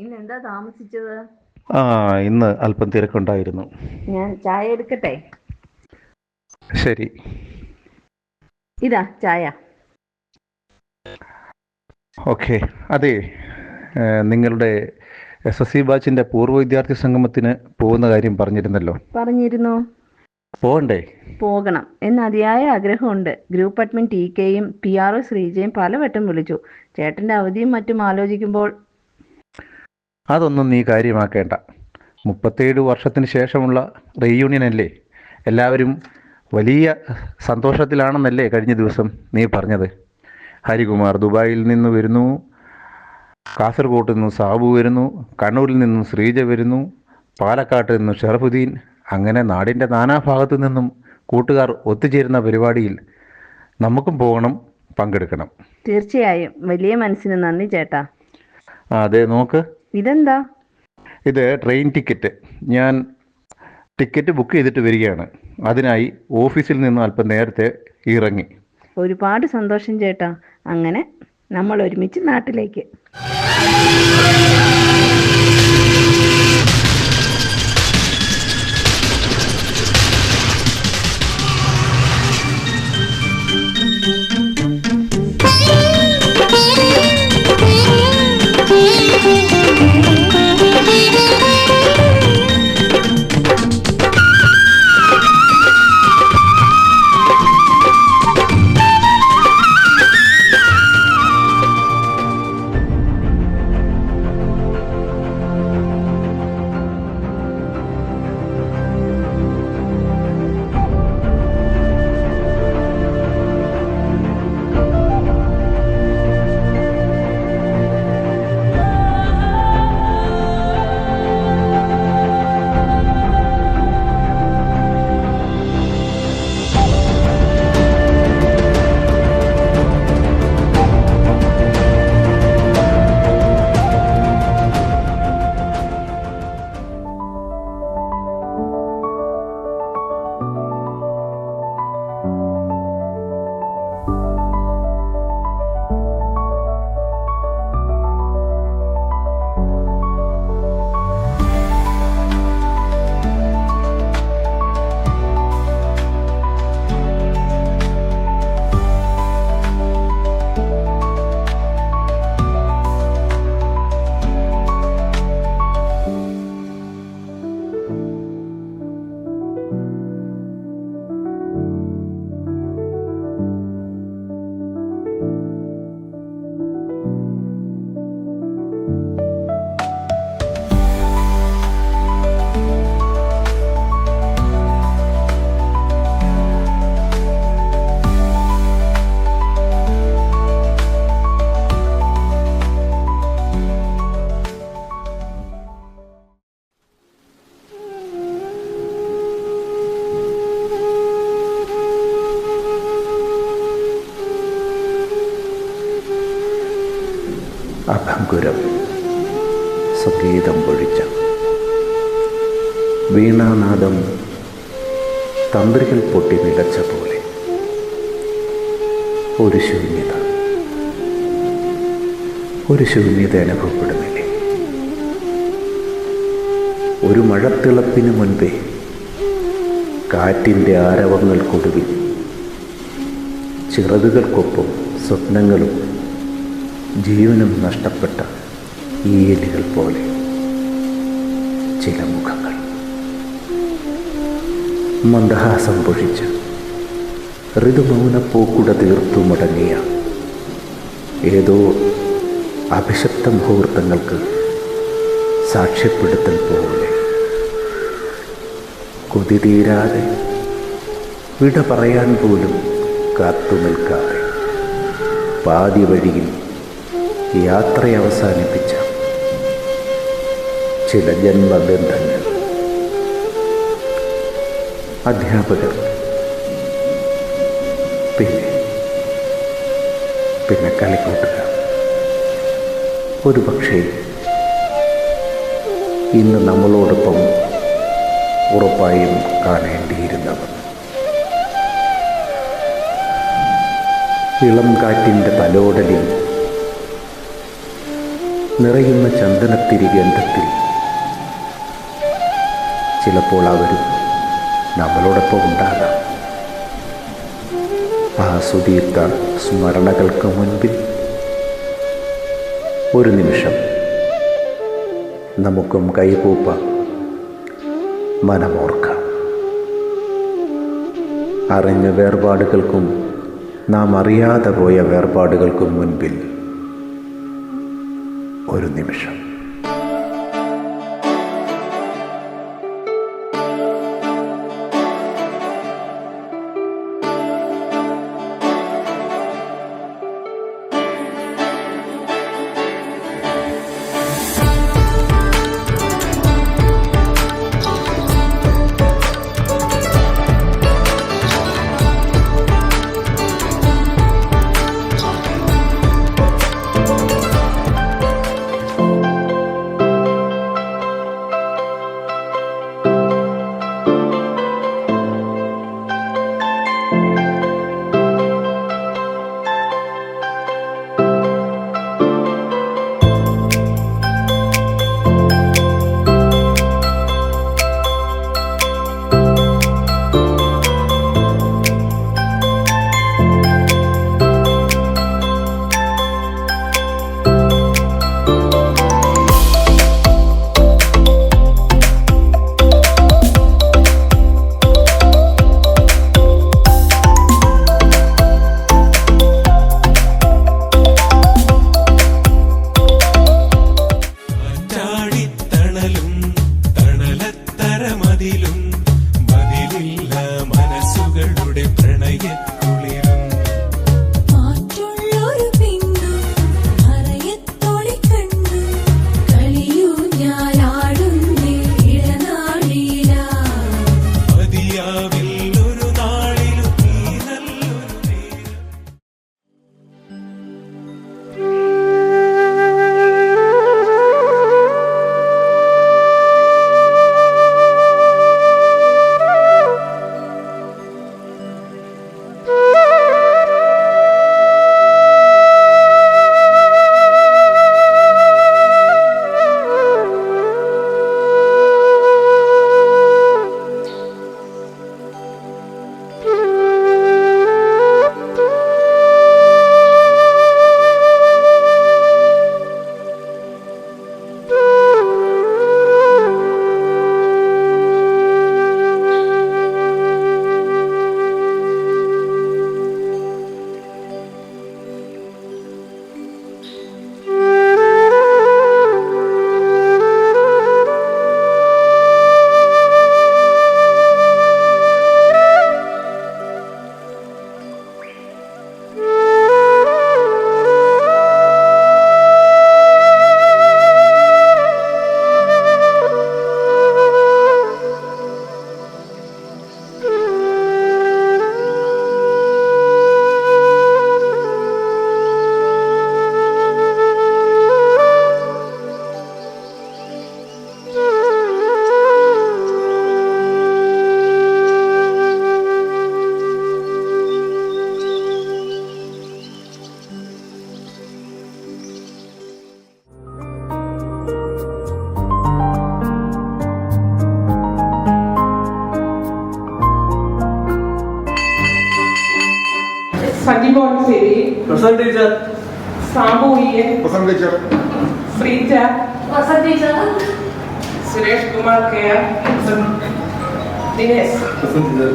ഇന്ന് എന്താ താമസിച്ചത്? ആ ഇന്ന് അല്പം തിരക്കുണ്ടായിരുന്നു. ഞാൻ ചായ എടുക്കട്ടെ? ശരി. ഇതാ ചായ. ഓക്കെ. അതെ, നിങ്ങളുടെ SSC ബാച്ചിൻ്റെ പൂർവ്വ വിദ്യാർത്ഥി സംഗമത്തിന് പോകുന്ന കാര്യം പറഞ്ഞിരുന്നല്ലോ. പറഞ്ഞിരുന്നു. പോകണ്ടേ? പോകണം എന്ന് അതിയായ ആഗ്രഹമുണ്ട്. ഗ്രൂപ്പ് അഡ്മിൻ TKയും PRO ശ്രീജയും പലവട്ടം വിളിച്ചു. ചേട്ടന്റെ അവധിയും മറ്റും ആലോചിക്കുമ്പോൾ അതൊന്നും നീ കാര്യമാക്കേണ്ട. 37 വർഷത്തിന് ശേഷമുള്ള റീയൂണിയൻ അല്ലേ. എല്ലാവരും വലിയ സന്തോഷത്തിലാണെന്നല്ലേ കഴിഞ്ഞ ദിവസം നീ പറഞ്ഞത്. ഹരികുമാർ ദുബായിൽ നിന്ന് വരുന്നു, കാസർഗോഡ് നിന്ന് സാബു വരുന്നു, കണ്ണൂരിൽ നിന്നും ശ്രീജ വരുന്നു, പാലക്കാട്ട് നിന്നും ഷറഫുദ്ദീൻ. അങ്ങനെ നാടിൻ്റെ നാനാഭാഗത്തു നിന്നും കൂട്ടുകാർ ഒത്തുചേരുന്ന പരിപാടിയിൽ നമുക്കും പോകണം, പങ്കെടുക്കണം. തീർച്ചയായും. വലിയ മനസ്സിന് നന്ദി ചേട്ടാ. അതെ, നോക്ക്. ഇതെന്താ? ഇത് ട്രെയിൻ ടിക്കറ്റ്. ഞാൻ ടിക്കറ്റ് ബുക്ക് ചെയ്തിട്ട് വരികയാണ്. അതിനായി ഓഫീസിൽ നിന്ന് അല്പം നേരത്തെ ഇറങ്ങി. ഒരുപാട് സന്തോഷം ചേട്ടാ. അങ്ങനെ നമ്മൾ ഒരുമിച്ച് നാട്ടിലേക്ക്. അഭംഗുരം സംഗീതം പൊഴിച്ച വീണാനാദം തന്ത്രികൾ പൊട്ടി നിലച്ച പോലെ ഒരു ശൂന്യത അനുഭവപ്പെടുന്നില്ലേ? ഒരു മഴത്തിളപ്പിന് മുൻപേ കാറ്റിൻ്റെ ആരവങ്ങൾക്കൊടുവിൽ ചിറകുകൾക്കൊപ്പം സ്വപ്നങ്ങളും ജീവനും നഷ്ടപ്പെട്ട ഈയലുകൾ പോലെ ചില മുഖങ്ങൾ മന്ദഹാസം പൊഴിച്ച് ഋതുമൗനപ്പൂക്കുട തീർത്തു മടങ്ങിയ ഏതോ അഭിഷപ്ത മുഹൂർത്തങ്ങൾക്ക് സാക്ഷ്യപ്പെടുത്തൽ പോലെ കൊതി തീരാതെ വിട പറയാൻ പോലും കാത്തു നിൽക്കാതെ പാതി വഴിയിൽ യാത്ര അവസാനിപ്പിച്ച ചില ജന്മബന്ധങ്ങൾ. അധ്യാപകർ, പിന്നെ കളിക്കൂട്ടുകാർ. ഒരുപക്ഷേ ഇന്ന് നമ്മളോടൊപ്പം ഉറപ്പായും കാണേണ്ടിയിരുന്നവർ. ഇളം കാറ്റിൻ്റെ തലോടലിൽ നിറയുന്ന ചന്ദനത്തിരി ഗന്ധത്തിൽ ചിലപ്പോൾ അവരും നമ്മളോടൊപ്പം ഉണ്ടാകാം. ആ സുദീർഘ സ്മരണകൾക്ക് മുൻപിൽ ഒരു നിമിഷം നമുക്കും കൈകൂപ്പാം, മനമോർക്കാം. അറിഞ്ഞ വേർപാടുകൾക്കും നാം അറിയാതെ പോയ വേർപാടുകൾക്കും മുൻപിൽ ഒരു നിമിഷം. സജിമോൻ ശരി, പ്രസന്റ് ടീച്ചർ, സാമൂഹികൻ, present teacher, Sreeja, present teacher, Suresh Kumar K R, Dinesh. Present teacher.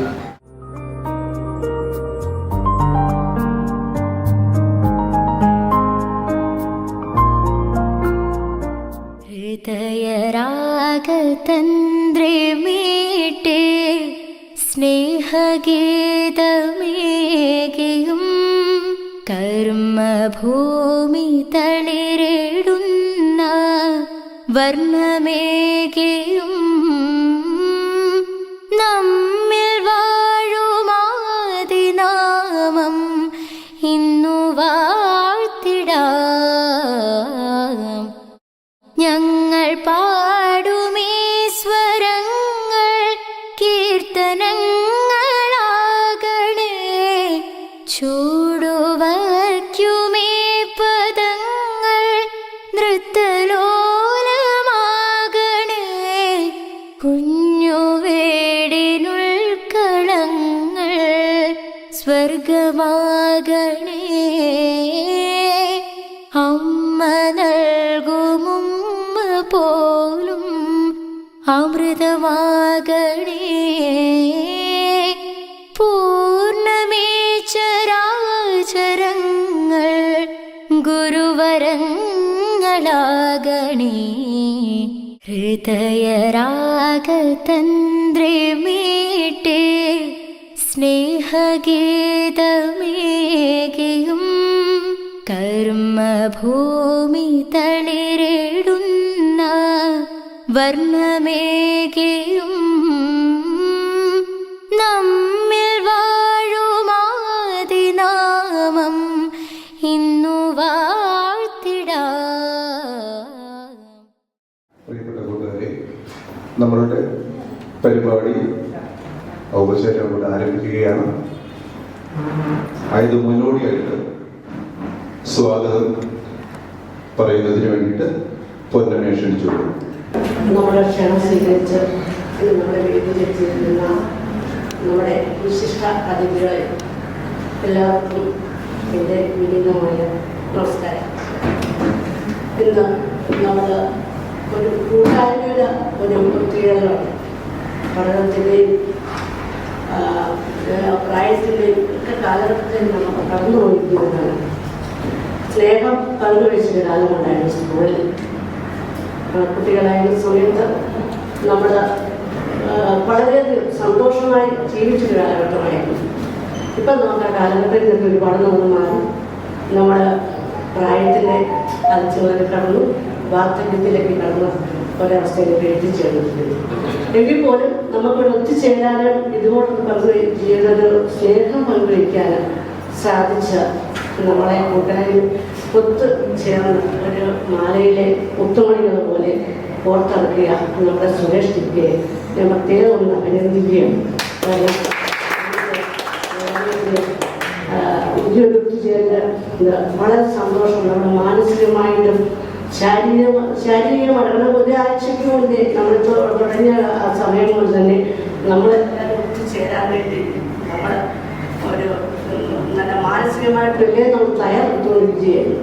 ഹൃദയരാഗതന്ത്രേ മീട്ടേ സ്നേഹഗീതമേകിയും കർമ്മഭൂമി തളിരിടുന്ന വർണ്ണമേകിയും നമ്മിൽ വാഴുമാതിനാമം ഇന്നു വാഴ്ത്തിടാം. ഞങ്ങൾ പാടുമീ സ്വരങ്ങൾ കീർത്തനങ്ങളാകണേ, ചൂടുവയ്ക്കുമീ പദങ്ങൾ നൃത്ത സ്വർഗമാകണേ അമ്മ നൽകുമുമ്മ പോലും അമൃതമാകണേ പൂർണ്ണമേ ചരാചരങ്ങൾ ഗുരുവരങ്ങളാകണേ ഹൃദയരാഗതന്ത്രമീട്ടേ സ്നേഹഗീതമേകിയും കർമ്മഭൂമി തളിരിടുന്ന വർണ്ണമേകിയും നമ്മിൽ വാഴുമാതിനാമം ഇന്നു വാഴ്ത്തിടാം. പ്രിയപ്പെട്ട കൂട്ടുകാരെ, നമ്മളുടെ പരിപാടി ഔപചാരികമായിട്ട് ആരംഭിക്കുകയാണ്. അതിന് മുന്നോടിയായിട്ട് സ്വാഗതം പറയുന്നതിന് വേണ്ടിയിട്ട് പൊന്നനെ ക്ഷണിച്ചു. നമ്മുടെ ക്ഷണം സ്വീകരിച്ച് നമ്മുടെ വേദിയിലെത്തിയിരിക്കുന്ന നമ്മുടെ വിശിഷ്ട അതിഥികളെ എല്ലാവർക്കും എൻ്റെ വിനീതമായ നമസ്കാരം. ഇന്ന് നമ്മൾ ഒരു കൂട്ടായ്മയുടെ ഒരു പ്രത്യേകതയാണ്. പഠനത്തിൻ്റെയും പ്രായത്തിൻ്റെയും ഒക്കെ കാലഘട്ടത്തിൽ നമ്മൾ കടന്നു പോയിരിക്കുന്നതാണ്. സ്നേഹം പങ്കുവെച്ചൊരു കാലമുണ്ടായിരുന്നു സ്കൂളിൽ. കുട്ടികളായിരുന്ന സമയത്ത് നമ്മൾ വളരെയധികം സന്തോഷമായി ജീവിച്ചൊരു കാലഘട്ടമായിരുന്നു. ഇപ്പം നമുക്ക് ആ കാലഘട്ടത്തിൽ നിന്നൊക്കെ ഒരുപാട് നമ്മൾ മാറി നമ്മുടെ പ്രായത്തിൻ്റെ അതിച്ചുകളിൽ കടന്നു വാർദ്ധക്യത്തിലേക്ക് കടന്നു ഒരവസ്ഥയിലേക്ക് എത്തിച്ചേർന്നിട്ടുണ്ട്. എങ്കിൽ പോലും നമുക്കൊരു ഒത്തുചേരാനും ഇതുപോലെ ജീവിതത്തിൽ സ്നേഹം പങ്കുവയ്ക്കാനും സാധിച്ച നമ്മളെ കൂട്ടാനും ഒത്തു ചേർന്ന് ഒരു മാലയിലെ മുത്തുമണികൾ പോലെ ഓർത്തിറക്കിയ നമ്മുടെ സുരേഷ് ടിക്കയെ ഞാൻ പ്രത്യേകം ഒന്ന് അഭിനന്ദിക്കുകയാണ്. ഒത്തുചേർന്ന് വളരെ സന്തോഷം. നമ്മുടെ മാനസികമായിട്ടും ശാരീരികമായിട്ട് ഒരാഴ്ചയ്ക്ക് മുന്നേ നമ്മൾ തുടങ്ങിയ ആ സമയം കൊണ്ട് തന്നെ നമ്മളെല്ലാവരും ഒത്തുചേരാൻ വേണ്ടി നമ്മൾ ഒരു നല്ല മാനസികമായിട്ടൊക്കെ നമ്മൾ തയ്യാറെടുത്തുകൊണ്ടിരിക്കുകയായിരുന്നു.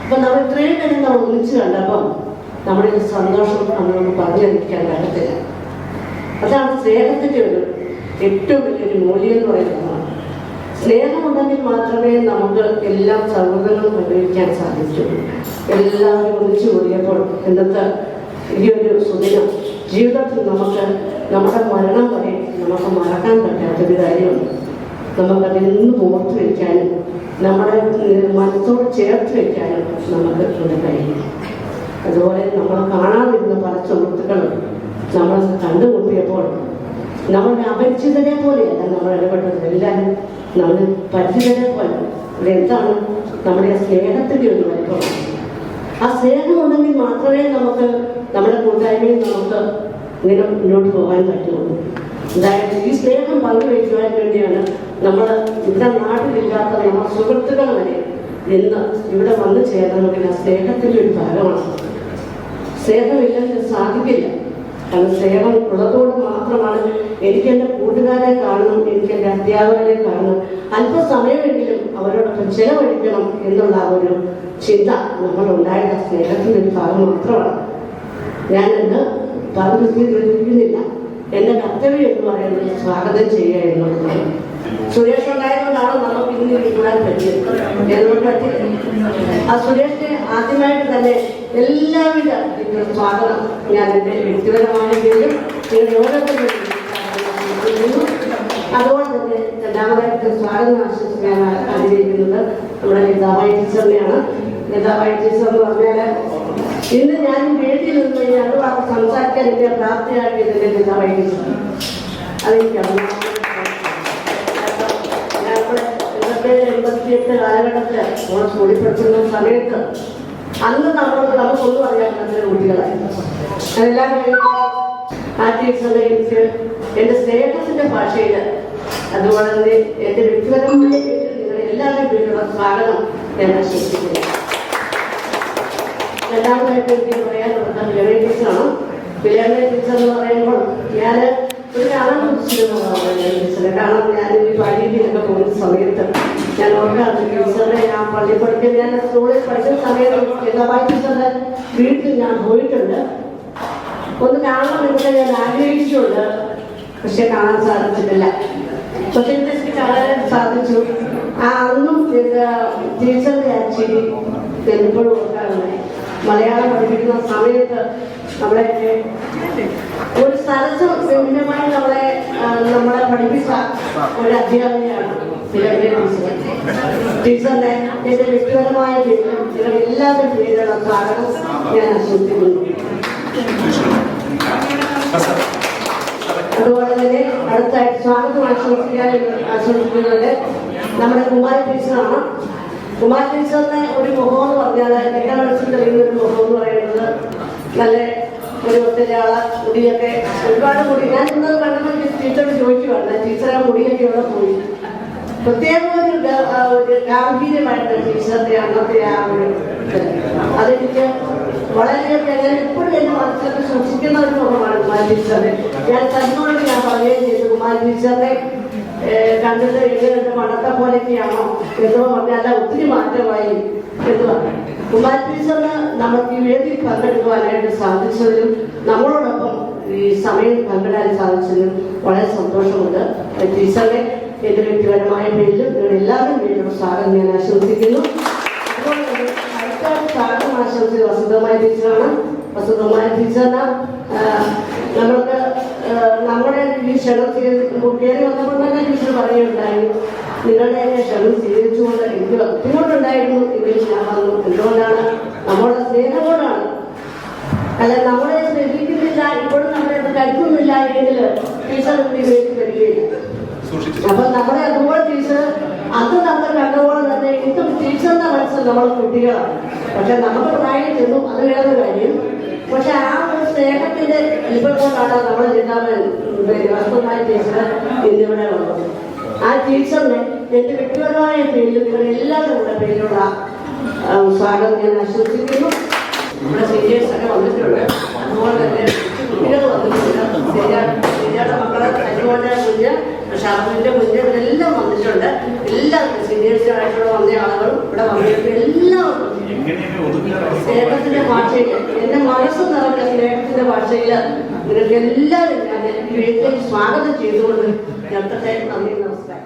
അപ്പം നമ്മൾ ഇത്രയും പേരും നമ്മൾ ഒന്നിച്ച് കണ്ടപ്പം നമ്മുടെ സന്തോഷം നമ്മളൊന്ന് പറഞ്ഞറിയിക്കാൻ പറ്റത്തില്ല. അതാണ് സ്നേഹത്തിൻ്റെ ഒരു ഏറ്റവും വലിയൊരു മൂല്യം എന്ന് പറയുന്നതാണ്. സ്നേഹമുണ്ടെങ്കിൽ മാത്രമേ നമുക്ക് എല്ലാം സൗഹൃദങ്ങളും പങ്കുവയ്ക്കാൻ സാധിക്കുള്ളൂ. എല്ലാവരും ഒന്നിച്ചു കൂടിയപ്പോൾ ഇന്നത്തെ ഈ ഒരു സുദിനം ജീവിതത്തിൽ നമുക്ക് നമ്മുടെ മരണം വരെ നമുക്ക് മറക്കാൻ പറ്റാത്തൊരു കാര്യമാണ്. നമുക്കതെന്നും ഓർത്ത് വയ്ക്കാനും നമ്മുടെ മനസ്സോട് ചേർത്ത് വയ്ക്കാനും നമുക്ക് ഇവിടെ കഴിയും. അതുപോലെ നമ്മൾ കാണാതിരുന്ന പല സുഹൃത്തുക്കളും നമ്മൾ കണ്ടുമുട്ടിയപ്പോൾ നമ്മളുടെ അപരിചിതരെ പോലെയല്ല നമ്മൾ ഇടപെട്ടത്. എല്ലാവരും നമ്മൾ പരിചിതരെ പോലെ. ഇവിടെ എന്താണ് നമ്മുടെ സ്നേഹത്തിൻ്റെ ഒരു വൈഭവം. ആ സ്നേഹമുണ്ടെങ്കിൽ മാത്രമേ നമുക്ക് നമ്മുടെ കൂട്ടായ്മയിൽ നമുക്ക് ഇങ്ങനെ മുന്നോട്ട് പോകാൻ പറ്റുള്ളൂ. അതായത് ഈ സ്നേഹം പങ്കുവയ്ക്കുവാൻ വേണ്ടിയാണ് നമ്മൾ ഇവിടെ നാട്ടിലില്ലാത്ത നമ്മുടെ സുഹൃത്തുക്കൾ വരെ ഇന്ന് ഇവിടെ വന്നു ചേരണമെങ്കിൽ ആ സ്നേഹത്തിൻ്റെ ഒരു ഭാഗമാണ്. സ്നേഹമില്ലെങ്കിൽ സാധിക്കില്ല. കാരണം സ്നേഹം ഉള്ളതുകൊണ്ട് മാത്രമാണ് എനിക്ക് എൻ്റെ കൂട്ടുകാരെ കാണണം, എനിക്ക് എൻ്റെ അധ്യാപകരെ കാണണം, അല്പസമയമെങ്കിലും അവരോടൊപ്പം ചെലവഴിക്കണം എന്നുള്ള ആ ഒരു ചിന്ത നമ്മളുണ്ടായത് സ്നേഹത്തിൻ്റെ ഒരു ഭാഗം മാത്രമാണ്. ഞാനെന്ന് പറഞ്ഞിരിക്കുന്നില്ല. എൻ്റെ കർത്തവ്യം എന്ന് പറയുന്നത് സ്വാഗതം ചെയ്യുക എന്നുള്ളതാണ്. സുരേഷ് ഉണ്ടായതുകൊണ്ടാണ് നമുക്ക് ഇന്ന് കൂടാൻ പറ്റിയത്. ആ സുരേഷിനെ ആദ്യമായിട്ട് തന്നെ എല്ലാവിധ സ്വാഗതം ഞാൻ എൻ്റെ വ്യക്തിപരമായെങ്കിലും നിങ്ങളുടെ ഓരോരുത്തരും അതുപോലെ തന്നെ രണ്ടാമതായിട്ട് സ്വാഗതം ആശംസിക്കാൻ ആഗ്രഹിക്കുന്നത് നമ്മുടെ ലതാബായി ടീച്ചറിനെയാണ്. ലതാബായി ടീച്ചർ എന്ന് പറഞ്ഞാൽ ഇന്ന് ഞാൻ വീട്ടിൽ നിന്ന് കഴിഞ്ഞാൽ അത് സംസാരിക്കാൻ എന്നെ പ്രാപ്തിയാക്കിയതിൻ്റെ ലതാബായി ടീച്ചർ. അതെനിക്കറിയാം. 88 കാലഘട്ടത്തിൽ നമ്മൾ സ്കൂളിൽ പഠിച്ചിരുന്ന സമയത്ത് അന്ന് നമുക്കൊന്നും അറിയാൻ പറ്റുന്ന കുട്ടികളായിരുന്നു. അതെല്ലാം ആ ടീച്ചറിനെ എനിക്ക് എൻ്റെ സ്നേഹത്തിൻ്റെ ഭാഷയിൽ അതുപോലെ തന്നെ എൻ്റെ വ്യക്തിപരമായ നിങ്ങളുടെ എല്ലാവരുടെയും പേരിലുള്ള സ്വാഗതം ഞാൻ ആശംസിക്കുന്നു. രണ്ടാമതായിട്ട് എനിക്ക് പറയാനുള്ളത് വിലയ ടീച്ചറാണ്. വിലയ ടീച്ചർ എന്ന് പറയുമ്പോൾ ഞാൻ കാണാൻ ടീച്ചറെ കാരണം ഞാൻ ഈ പള്ളിയിലൊക്കെ പോകുന്ന സമയത്ത് ഞാൻ ഓർക്കാറുണ്ട് ടീച്ചറെ ഞാൻ പള്ളി പഠിക്കാൻ ഞാൻ സ്കൂളിൽ പഠിക്കുന്ന സമയത്ത് ടീച്ചറുടെ വീട്ടിൽ ഞാൻ പോയിട്ടുണ്ട്. ഒന്ന് കാണണമെന്നൊക്കെ ഞാൻ ആഗ്രഹിച്ചിട്ടുണ്ട്, പക്ഷെ കാണാൻ സാധിച്ചിട്ടില്ല. പക്ഷെ എനിക്ക് കാണാൻ സാധിച്ചു. അന്നും ടീച്ചറിന്റെ ആക്ച്വലി എപ്പോഴും ഓർക്കാറുണ്ട്. മലയാളം പഠിപ്പിക്കുന്ന സമയത്ത് നമ്മളെ ഒരു സ്ഥലത്ത് വിഭിന്നമായി നമ്മളെ പഠിപ്പിച്ച ഒരു അധ്യാപികയാണ് ടീച്ചറിന്റെ എന്റെ വ്യക്തിപരമായ പേരും എല്ലാവരുടെ പേരുള്ള കാരണം ഞാൻ ആസ്വദിക്കുന്നു. അതുപോലെ തന്നെ അടുത്തായിട്ട് സ്വാഗതം ആശംസിക്കുന്നത് നമ്മുടെ കുമാരി ടീച്ചറാണ്. കുമാരി ടീച്ചറിന്റെ ഒരു മുഖം എന്ന് പറഞ്ഞാൽ ടെക്നോളജിയിൽ തെളിയുന്ന ഒരു മുഖം എന്ന് പറയുന്നത് നല്ല ഒരു ഒത്തിരിയാള മുടിയൊക്കെ ഒരുപാട് മുടി. ഞാൻ ഇന്നത് കണ്ടപ്പോൾ ടീച്ചറോട് ചോദിക്കുവാണ് ടീച്ചറെ മുടിയൊക്കെ ഇവിടെ പോയി. പ്രത്യേക ഒരു ഗാംഭീര്യമായിട്ട് ടീച്ചറിന്റെ അന്നത്തെ ആ ഒരു അതെനിക്ക് വളരെയൊക്കെ ഞാൻ എപ്പോഴും എന്റെ മനസ്സിലൊക്കെ സൂക്ഷിക്കുന്ന ഒരു മുഖമാണ് കുമാരി ടീച്ചറിനെ. ഞാൻ തന്നോട് ഞാൻ പറയുകയും ചെയ്തു, കുമാരി ടീച്ചറിനെ കണ്ടിട്ട് എങ്ങനെയുണ്ട് പണ്ടത്തെ പോലെയൊക്കെയാണോ എന്ന് പറഞ്ഞാൽ ഒത്തിരി മാറ്റമായി എന്ന് പറഞ്ഞു. കുമാരി ടീച്ചറിന് നമുക്ക് ഈ വേദിയിൽ പങ്കെടുക്കുവാനായിട്ട് സാധിച്ചതിലും നമ്മളോടൊപ്പം ഈ സമയം പങ്കിടാൻ സാധിച്ചതിലും വളരെ സന്തോഷമുണ്ട്. ടീച്ചറിനെ എന്റെ വ്യക്തിപരമായ പേരിലും നിങ്ങൾ എല്ലാവരും പേരിലും സ്വാഗതം ഞാൻ ആശംസിക്കുന്നു. അതുപോലെ തന്നെ അടുത്ത സ്വാഗതം ആശംസിച്ചത് വസന്തകുമാരി ടീച്ചറാണ്. വസന്തകുമാരി ടീച്ചറിന് നമ്മൾക്ക് നമ്മുടെ ഈ ക്ഷണം കയറി വന്നപ്പോൾ തന്നെ ടീച്ചർ പറയുകയുണ്ടായി, നിങ്ങളുടെ ക്ഷണം സ്വീകരിച്ചുകൊണ്ട് എനിക്ക് ബുദ്ധിമുട്ടുണ്ടായിരുന്നു എങ്കിലും ഞാൻ വന്നു. എന്തുകൊണ്ടാണ്? നമ്മുടെ സ്നേഹം കൊണ്ടാണ്. അല്ല നമ്മളെ ശ്രദ്ധിക്കുന്നില്ല, ഇപ്പോഴും നമ്മളെ കഴിക്കുന്നില്ല എങ്കിൽ ടീച്ചർ വേണ്ടി വരികയില്ല. അപ്പൊ നമ്മളെ അതുപോലെ ടീച്ചർ അത് നമ്മൾ കണ്ടപോലെ തന്നെ ഇന്നും ടീച്ചറിന്റെ മനസ്സിൽ നമ്മൾ കുട്ടികളാണ്. പക്ഷെ നമുക്ക് പ്രായം ചെന്നു, അത് വേറെ കാര്യം. പക്ഷെ ആ ഒരു സ്നേഹത്തിന്റെ ഇപ്പം കൊണ്ടാണ് നമ്മൾ ജില്ലാമൻ വസ്തുമായി ടീച്ചർ ഇന്നിവിടെ ഉള്ളത്. ആ ടീച്ചറിനെ എന്റെ വ്യക്തിപരമായ പേരിൽ നിങ്ങൾ എല്ലാവരുടെ പേരിലുള്ള സ്വാഗതം ഞാൻ ആശംസിക്കുന്നു. നമ്മുടെ സീനിയേഴ്സ് ഒക്കെ വന്നിട്ടുണ്ട്, അതുപോലെ തന്നെ കുട്ടികൾ വന്നിട്ടുണ്ട്. ശരിയാടെ മക്കളെ അതുപോലെ കുഞ്ഞ് ഷാഫിന്റെ കുഞ്ഞ് ഇവരെല്ലാം വന്നിട്ടുണ്ട്. എല്ലാവർക്കും സീനിയേഴ്സായിട്ടുള്ള വന്ന ആളുകളും ഇവിടെ വന്നിട്ട് എല്ലാവർക്കും സ്നേഹത്തിന്റെ ഭാഷയിൽ എന്റെ മനസ്സ് നിറഞ്ഞ സ്നേഹത്തിന്റെ ഭാഷയിൽ നിങ്ങൾക്ക് എല്ലാവരും ഞാൻ ഈ വീട്ടിലേക്ക് സ്വാഗതം ചെയ്തുകൊണ്ട് നിർത്തട്ടെ. നന്ദി, നമസ്കാരം.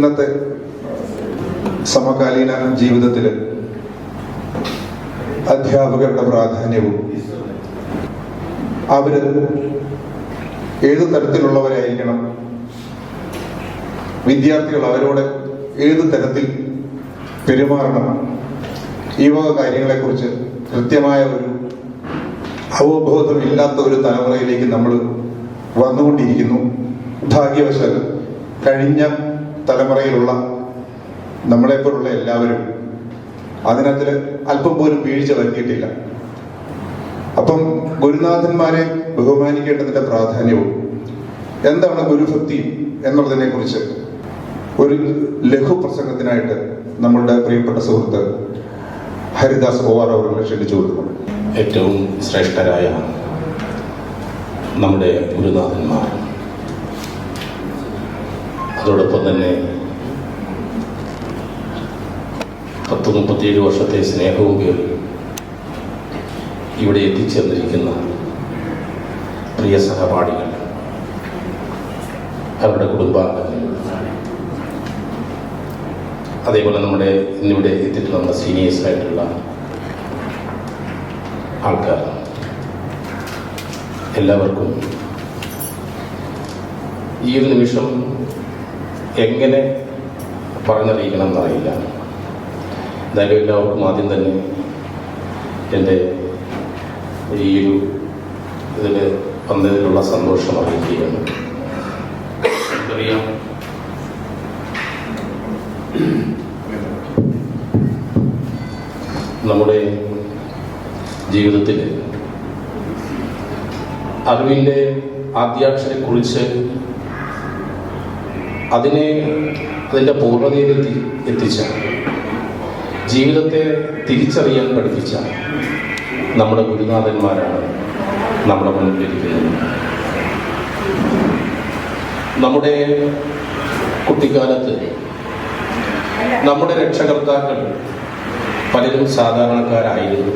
ഇന്നത്തെ സമകാലീന ജീവിതത്തിൽ അധ്യാപകരുടെ പ്രാധാന്യവും അവർ ഏത് തരത്തിലുള്ളവരായിരിക്കണം, വിദ്യാർത്ഥികൾ അവരോട് ഏത് തരത്തിൽ പെരുമാറണം, ഈ വക കാര്യങ്ങളെക്കുറിച്ച് കൃത്യമായ ഒരു അവബോധമില്ലാത്ത ഒരു തലമുറയിലേക്ക് നമ്മൾ വന്നുകൊണ്ടിരിക്കുന്നു. ഭാഗ്യവശാൽ കഴിഞ്ഞ തലമുറയിലുള്ള നമ്മളെപ്പോലുള്ള എല്ലാവരും അതിനകത്തിൽ അല്പം പോലും വീഴ്ച വരുത്തിയിട്ടില്ല. അപ്പം ഗുരുനാഥന്മാരെ ബഹുമാനിക്കേണ്ടതിൻ്റെ പ്രാധാന്യവും എന്താണ് ഗുരുഭക്തി എന്നുള്ളതിനെ കുറിച്ച് ഒരു ലഘു പ്രസംഗത്തിനായിട്ട് നമ്മളുടെ പ്രിയപ്പെട്ട സുഹൃത്ത് ഹരിദാസ് OR അവരെ ക്ഷണിച്ചു കൊടുക്കുന്നു. ഏറ്റവും ശ്രേഷ്ഠരായ നമ്മുടെ ഗുരുനാഥന്മാർ, അതോടൊപ്പം തന്നെ 37 വർഷത്തെ സ്നേഹവും പേര് ഇവിടെ എത്തിച്ചേർന്നിരിക്കുന്ന പ്രിയ സഹപാഠികൾ, അവരുടെ കുടുംബാംഗങ്ങൾ, അതേപോലെ നമ്മുടെ ഇന്നിവിടെ എത്തിയിട്ടുള്ള നമ്മുടെ സീനിയേഴ്സായിട്ടുള്ള ആൾക്കാർ, എല്ലാവർക്കും ഈ ഒരു നിമിഷം എങ്ങനെ പറഞ്ഞറിയിക്കണം എന്നറിയില്ല. എന്തായാലും എല്ലാവർക്കും ആദ്യം തന്നെ എൻ്റെ ഈ ഒരു ഇതിൽ വന്നതിലുള്ള സന്തോഷം അറിയിക്കുകയാണ്. നമുക്കറിയാം, നമ്മുടെ ജീവിതത്തിൽ അറിവിൻ്റെ ആദ്യാക്ഷരക്കുറിച്ച് അതിൻ്റെ പൂർണ്ണതയിൽ എത്തിച്ച, ജീവിതത്തെ തിരിച്ചറിയാൻ പഠിപ്പിച്ച നമ്മുടെ ഗുരുനാഥന്മാരാണ് നമ്മുടെ മുന്നിലിരിക്കുന്നത്. നമ്മുടെ കുട്ടിക്കാലത്ത് നമ്മുടെ രക്ഷകർത്താക്കൾ പലരും സാധാരണക്കാരായിരുന്നു.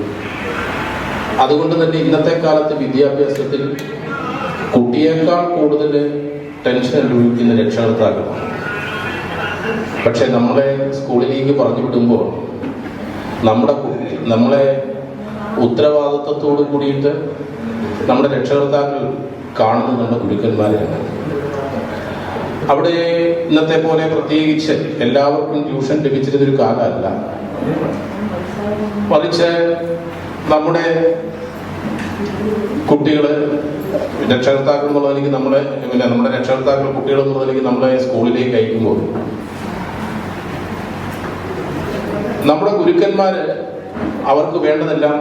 അതുകൊണ്ട് തന്നെ ഇന്നത്തെ കാലത്ത് വിദ്യാഭ്യാസത്തിൽ കുട്ടിയേക്കാൾ കൂടുതൽ ടെൻഷൻ അനുഭവിക്കുന്ന രക്ഷകർത്താക്കളാണ്. പക്ഷെ നമ്മളെ സ്കൂളിലേക്ക് പറഞ്ഞു വിടുമ്പോൾ നമ്മളെ ഉത്തരവാദിത്വത്തോട് കൂടിയിട്ട് നമ്മുടെ രക്ഷകർത്താക്കൾ കാണുന്നത് നമ്മുടെ ഗുരുക്കന്മാരെയാണ്. അവിടെ ഇന്നത്തെ പോലെ പ്രത്യേകിച്ച് എല്ലാവർക്കും ട്യൂഷൻ ലഭിച്ചിരുന്നൊരു കാലമല്ല. മറിച്ച് നമ്മുടെ കുട്ടികള് രക്ഷകർത്താക്കൾ എന്നുള്ളതിലേക്ക് നമ്മുടെ രക്ഷകർത്താക്കൾ കുട്ടികൾ എന്നുള്ളതിലേക്ക് നമ്മളെ സ്കൂളിലേക്ക് അയക്കുമ്പോൾ നമ്മുടെ ഗുരുക്കന്മാര് അവർക്ക് വേണ്ടതെല്ലാം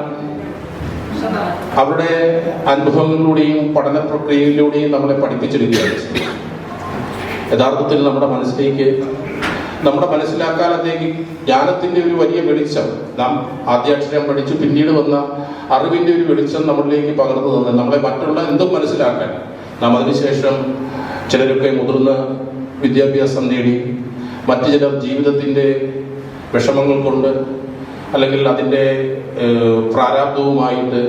അവരുടെ അനുഭവങ്ങളിലൂടെയും പഠന പ്രക്രിയയിലൂടെയും നമ്മളെ പഠിപ്പിച്ചെടുക്കുകയാണ്. യഥാർത്ഥത്തിൽ നമ്മുടെ മനസ്സിലേക്ക്, നമ്മുടെ മനസ്സിലാക്കാലത്തേക്ക് ജ്ഞാനത്തിന്റെ ഒരു വലിയ വെളിച്ചം, നാം ആദ്യാക്ഷരം പഠിച്ചു പിന്നീട് വന്ന അറിവിന്റെ ഒരു വെളിച്ചം നമ്മളിലേക്ക് പകർന്നു തന്നെ നമ്മളെ മറ്റുള്ള എന്തും മനസ്സിലാക്കാൻ നാം അതിനുശേഷം ചിലരൊക്കെ മുതിർന്ന വിദ്യാഭ്യാസം നേടി, മറ്റു ചിലർ ജീവിതത്തിന്റെ വിഷമങ്ങൾ കൊണ്ട് അല്ലെങ്കിൽ അതിൻ്റെ പ്രാരാബ്ധവുമായിട്ട്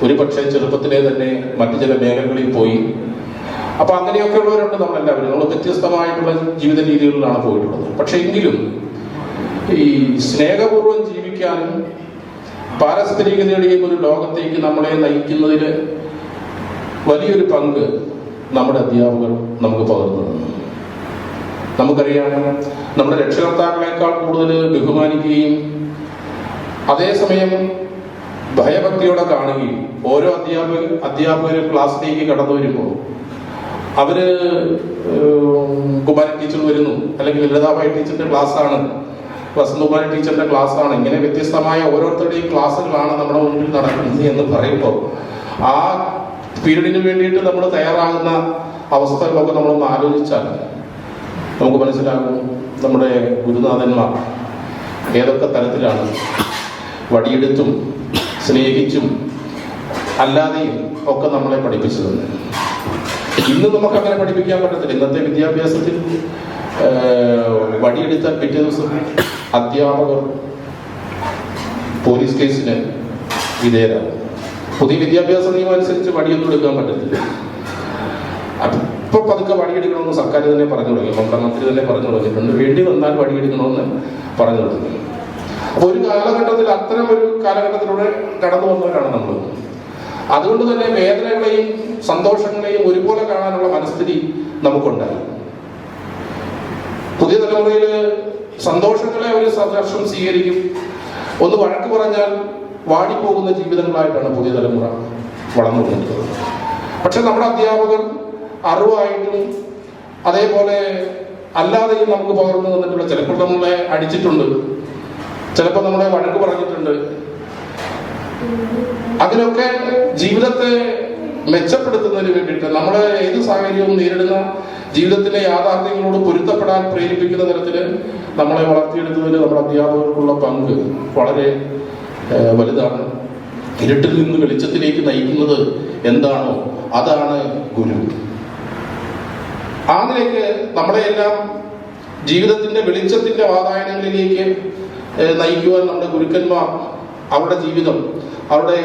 ഒരു പക്ഷേ ചെറുപ്പത്തിലെ തന്നെ മറ്റു ചില മേഖലകളിൽ പോയി. അപ്പൊ അങ്ങനെയൊക്കെ ഉള്ളവരുണ്ട് നമ്മളെല്ലാവരും. നമ്മൾ വ്യത്യസ്തമായിട്ടുള്ള ജീവിത രീതികളിലാണ് പോയിട്ടുള്ളത്. പക്ഷെ എങ്കിലും ഈ സ്നേഹപൂർവ്വം ജീവിക്കാനും പാരസ്പരികതയുടെയും ഒരു ലോകത്തേക്ക് നമ്മളെ നയിക്കുന്നതിൽ വലിയൊരു പങ്ക് നമ്മുടെ അധ്യാപകർ നമുക്ക് പകർന്നു തന്നു. നമുക്കറിയാം, നമ്മുടെ രക്ഷകർത്താക്കളെക്കാൾ കൂടുതൽ ബഹുമാനിക്കുകയും അതേസമയം ഭയഭക്തിയോടെ കാണുകയും ഓരോ അധ്യാപകരും ക്ലാസ്സിലേക്ക് കടന്നു വരുമ്പോൾ അവര് കുമാരി ടീച്ചർ വരുന്നു, അല്ലെങ്കിൽ ലളിതാബായി ടീച്ചറിന്റെ ക്ലാസ്സാണ്, വസന്തകുമാരി ടീച്ചറിന്റെ ക്ലാസ്സാണ്, ഇങ്ങനെ വ്യത്യസ്തമായ ഓരോരുത്തരുടെയും ക്ലാസ്സുകളാണ് നമ്മുടെ മുന്നിൽ നടക്കുന്നത് എന്ന് പറയുമ്പോൾ ആ പീരീഡിന് വേണ്ടിയിട്ട് നമ്മൾ തയ്യാറാകുന്ന അവസ്ഥകളൊക്കെ നമ്മളൊന്ന് ആലോചിച്ചാൽ നമുക്ക് മനസ്സിലാകും നമ്മുടെ ഗുരുനാഥന്മാർ ഏതൊക്കെ തരത്തിലാണ് വടിയെടുത്തും സ്നേഹിച്ചും അല്ലാതെയും ഒക്കെ നമ്മളെ പഠിപ്പിച്ചത്. ഇന്ന് നമുക്ക് അങ്ങനെ പഠിപ്പിക്കാൻ പറ്റത്തില്ല. ഇന്നത്തെ വിദ്യാഭ്യാസത്തിൽ വടിയെടുത്താൽ പിറ്റേ ദിവസം അധ്യാപകർ പോലീസ് കേസിന് വിധേയരാകും. പുതിയ വിദ്യാഭ്യാസ നിയമം അനുസരിച്ച് വടിയൊന്നും എടുക്കാൻ പറ്റത്തില്ല. ഇപ്പോൾ പതുക്കെ വടിയെടുക്കണമെന്ന് സർക്കാർ തന്നെ പറഞ്ഞു തുടങ്ങി, മമതാ മന്ത്രി തന്നെ പറഞ്ഞു തുടങ്ങിയിട്ടുണ്ട്. വേണ്ടി വന്നാൽ വടിയെടുക്കണമെന്ന് പറഞ്ഞു തുടങ്ങി. അപ്പോൾ ഒരു കാലഘട്ടത്തിൽ അത്തരം ഒരു കാലഘട്ടത്തിലൂടെ കടന്നു വന്നവരാണ് നമ്മൾ. അതുകൊണ്ട് തന്നെ വേദനകളെയും സന്തോഷങ്ങളെയും ഒരുപോലെ കാണാനുള്ള മനസ്ഥിതി നമുക്കുണ്ടായി. പുതിയ തലമുറയിൽ സന്തോഷങ്ങളെ ഒരു സന്തോഷം സ്വീകരിക്കും, ഒന്ന് വഴക്ക് പറഞ്ഞാൽ വാടിപ്പോകുന്ന ജീവിതങ്ങളായിട്ടാണ് പുതിയ തലമുറ വളർന്നു വരുന്നത്. പക്ഷെ നമ്മുടെ അധ്യാപകർ അറിവായിട്ടും അതേപോലെ അല്ലാതെയും നമുക്ക് പകർന്നു തന്നിട്ടുള്ള, ചിലപ്പോൾ നമ്മളെ അടിച്ചിട്ടുണ്ട്, ചിലപ്പോൾ നമ്മളെ വഴക്ക് പറഞ്ഞിട്ടുണ്ട്. അതിനൊക്കെ ജീവിതത്തെ മെച്ചപ്പെടുത്തുന്നതിന് വേണ്ടിയിട്ട് നമ്മളെ ഏത് സാഹചര്യവും നേരിടുന്ന ജീവിതത്തിലെ യാഥാർത്ഥ്യങ്ങളോട് പൊരുത്തപ്പെടാൻ പ്രേരിപ്പിക്കുന്ന തരത്തിൽ നമ്മളെ വളർത്തിയെടുത്തതിന് നമ്മുടെ അധ്യാപകർക്കുള്ള പങ്ക് വളരെ വലുതാണ്. ഇരുട്ടിൽ നിന്ന് വെളിച്ചത്തിലേക്ക് നയിക്കുന്നത് എന്താണോ അതാണ് ഗുരു. ആ നിലയ്ക്ക് നമ്മളെയെല്ലാം ജീവിതത്തിന്റെ വെളിച്ചത്തിന്റെ വാതായനങ്ങളിലേക്ക് നയിക്കുവാൻ നമ്മുടെ ഗുരുക്കന്മാർ അവരുടെ ജീവിതം, അവരുടെ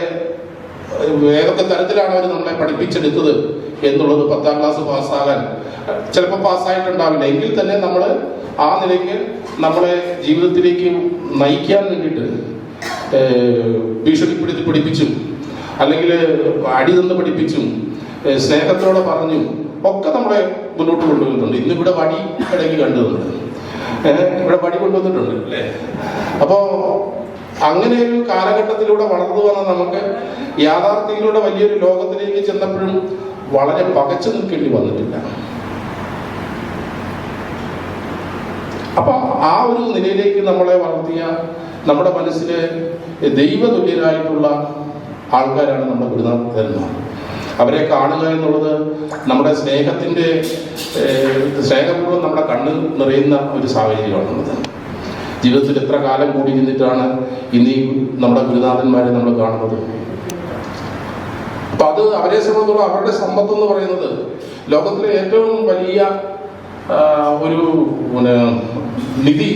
ഏതൊക്കെ തരത്തിലാണ് അവർ നമ്മളെ പഠിപ്പിച്ചെടുത്തത് എന്നുള്ളത് 10ാം ക്ലാസ് പാസ്സാകാൻ ചിലപ്പോൾ പാസ്സായിട്ടുണ്ടാവില്ല. എങ്കിൽ തന്നെ നമ്മൾ ആ നിലയ്ക്ക് നമ്മളെ ജീവിതത്തിലേക്ക് നയിക്കാൻ വേണ്ടിയിട്ട് ഭീഷണിപ്പെടുത്തി പഠിപ്പിച്ചും അല്ലെങ്കിൽ അടി നിന്ന് പഠിപ്പിച്ചും സ്നേഹത്തോടെ പറഞ്ഞും ഒക്കെ നമ്മളെ മുന്നോട്ട് കൊണ്ടുവന്നിട്ടുണ്ട്. ഇന്നിവിടെ വടി ഇടയ്ക്ക് കണ്ടുവന്നിട്ടുണ്ട്, ഇവിടെ വടി കൊണ്ടുവന്നിട്ടുണ്ട് അല്ലേ. അപ്പോൾ അങ്ങനെ ഒരു കാലഘട്ടത്തിലൂടെ വളർന്നു വന്ന നമുക്ക് യാഥാർത്ഥ്യങ്ങളുടെ വലിയൊരു ലോകത്തിലേക്ക് ചെന്നപ്പോഴും വളരെ പകച്ചു നിൽക്കേണ്ടി വന്നിട്ടില്ല. അപ്പൊ ആ ഒരു നിലയിലേക്ക് നമ്മളെ വളർത്തിയ, നമ്മുടെ മനസ്സിലെ ദൈവതുല്യരായിട്ടുള്ള ആൾക്കാരാണ് നമ്മുടെ ഗുരുനാഥന്മാർ. അവരെ കാണുക എന്നുള്ളത് നമ്മുടെ സ്നേഹപൂർവ്വം നമ്മുടെ കണ്ണ് നിറയുന്ന ഒരു സാഹചര്യമാണുള്ളത്. ജീവിതത്തിൽ എത്ര കാലം കൂടി നിന്നിട്ടാണ് ഇനി നമ്മുടെ ഗുരുനാഥന്മാരെ നമ്മൾ കാണുന്നത്. അപ്പൊ അത് അവരെ സംബന്ധിച്ചിടത്തോളം അവരുടെ സമ്പത്ത് എന്ന് പറയുന്നത് ലോകത്തിലെ ഏറ്റവും വലിയ ഒരു നിധി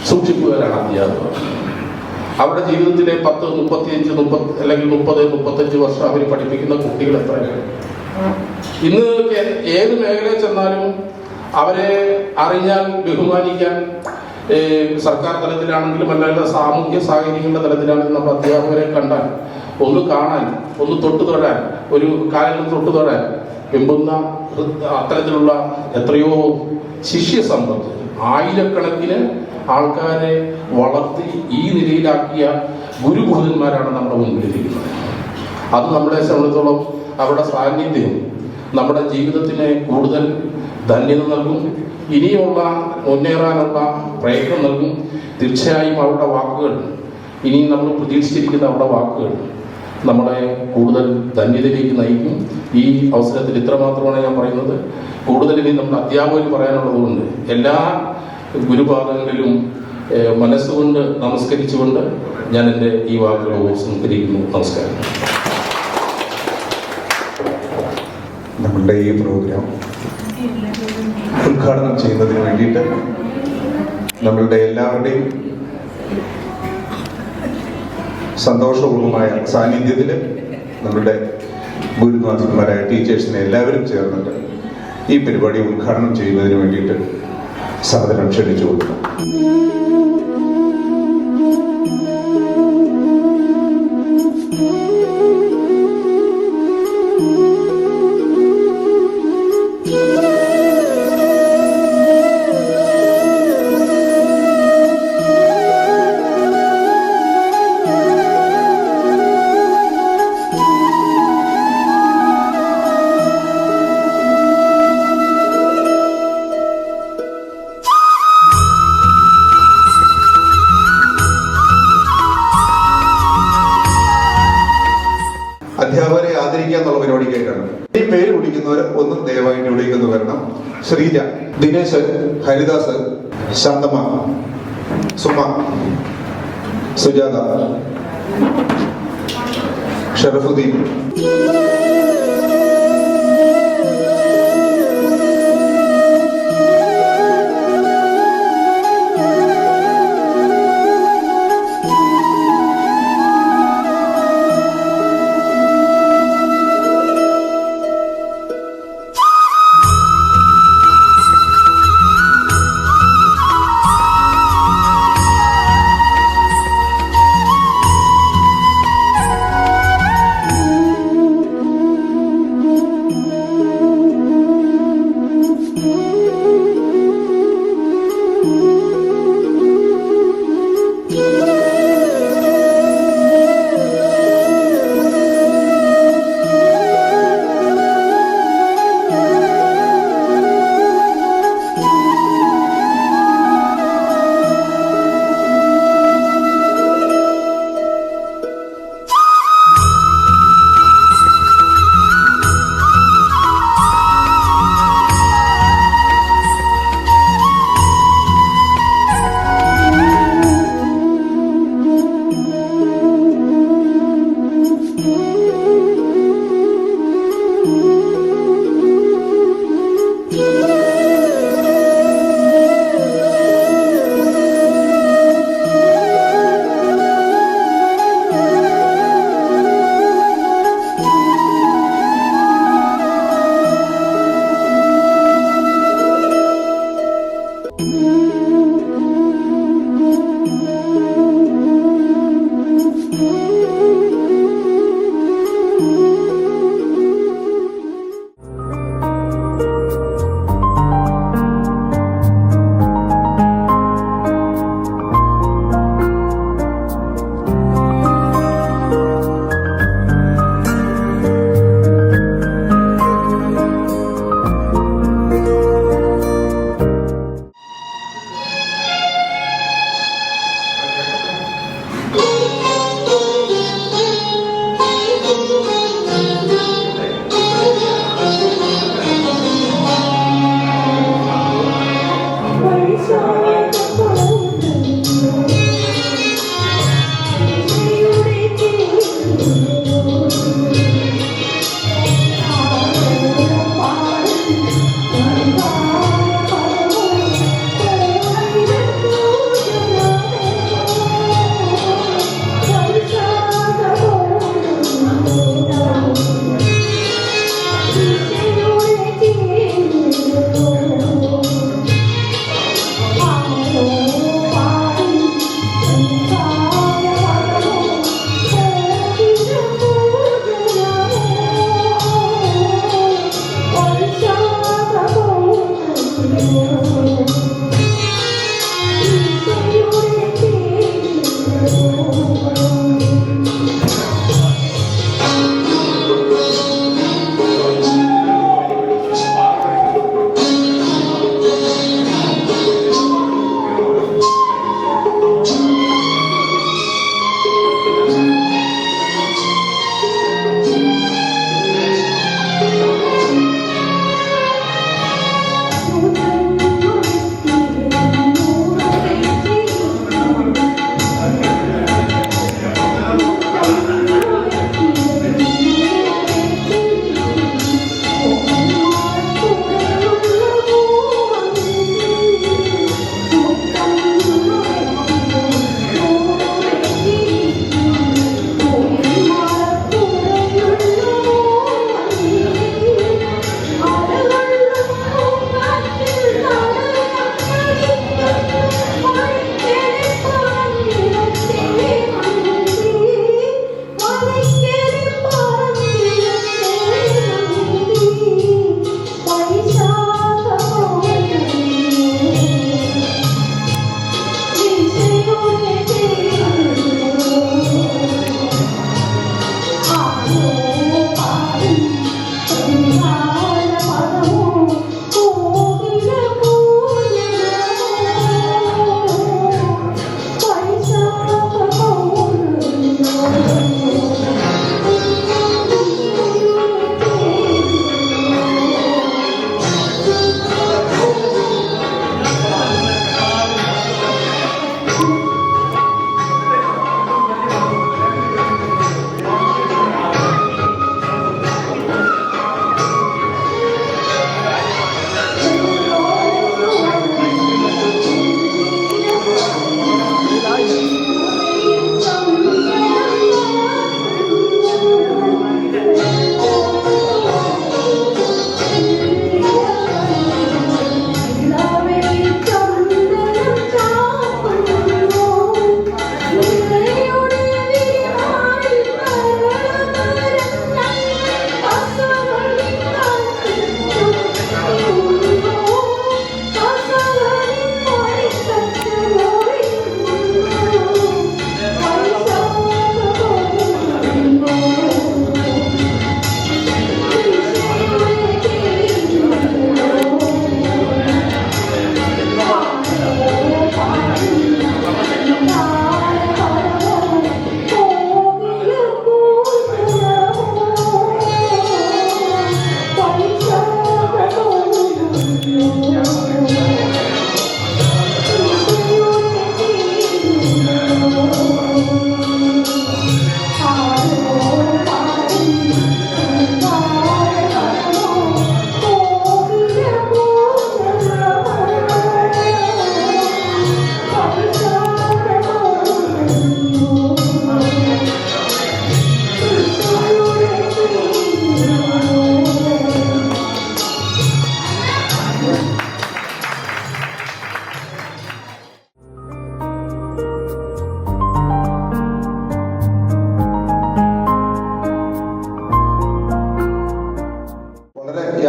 സൂക്ഷിപ്പുകാരാണ് അധ്യാപകർ. അവരുടെ ജീവിതത്തിലെ 10, 35, അല്ലെങ്കിൽ 30, 35 വർഷം അവർ പഠിപ്പിക്കുന്ന കുട്ടികൾ എത്രയാണ്. ഇന്ന് ഏത് മേഖലയിൽ ചെന്നാലും അവരെ അറിഞ്ഞാൽ ബഹുമാനിക്കാൻ സർക്കാർ തലത്തിലാണെങ്കിലും അല്ലാതെ സാമൂഹ്യ സാഹചര്യങ്ങളുടെ തലത്തിലാണെങ്കിലും നമ്മുടെ അധ്യാപകരെ കണ്ടാൽ ഒന്ന് കാണാൻ, ഒന്ന് തൊട്ടു തൊഴാൻ, ഒരു കാലങ്ങൾ തൊട്ടു തൊഴാൻ വെമ്പുന്ന അത്തരത്തിലുള്ള എത്രയോ ശിഷ്യ സമ്പത്ത്, ആയിരക്കണക്കിന് ആൾക്കാരെ വളർത്തി ഈ നിലയിലാക്കിയ ഗുരുഭൂതന്മാരാണ് നമ്മുടെ മുൻപിലിരിക്കുന്നത്. അത് നമ്മളെ സംബന്ധിച്ചോളം അവരുടെ സാന്നിധ്യം നമ്മുടെ ജീവിതത്തിന് കൂടുതൽ ധന്യത നൽകും, ഇനിയുള്ള മുന്നേറാനുള്ള പ്രയത്നം നൽകും. തീർച്ചയായും അവരുടെ വാക്കുകൾ, ഇനി നമ്മൾ പ്രതീക്ഷിച്ചിരിക്കുന്ന അവരുടെ വാക്കുകൾ നമ്മളെ കൂടുതൽ ധന്യതയിലേക്ക് നയിക്കും. ഈ അവസരത്തിൽ ഇത്രമാത്രമാണ് ഞാൻ പറയുന്നത്. കൂടുതൽ ഇനി നമ്മുടെ അധ്യാപകർ പറയാനുള്ളതുകൊണ്ട് എല്ലാ ഗുരുപാദങ്ങളിലും മനസ്സുകൊണ്ട് നമസ്കരിച്ചുകൊണ്ട് ഞാൻ എൻ്റെ ഈ വാക്കുകൾ സംസ്കരിക്കുന്നു. നമസ്കാരം. നമ്മളുടെ ഈ പ്രോഗ്രാം ഉദ്ഘാടനം ചെയ്യുന്നതിന് വേണ്ടിയിട്ട് നമ്മളുടെ എല്ലാവരുടെയും സന്തോഷപൂർവമായ സാന്നിധ്യത്തിൽ നമ്മളുടെ ഗുരുനാഥന്മാരായ ടീച്ചേഴ്സിനെ എല്ലാവരും ചേർന്നിട്ട് ഈ പരിപാടി ഉദ്ഘാടനം ചെയ്യുന്നതിന് വേണ്ടിയിട്ട് സാദരം ക്ഷണിച്ചു കൊടുക്കും. അധ്യാപകരെ ആദരിക്കുക എന്നുള്ള പരിപാടിക്കായിട്ടാണ് ഈ പേര് വിളിക്കുന്നവർ ഒന്ന് ദയവായിട്ട് വിളിക്കുന്നു വരണം. ശ്രീജ, ദിനേശ്, ഹരിദാസ്, ശാന്തമ്മ, സുമ, സുജാത, ഷറഫുദ്ദീൻ.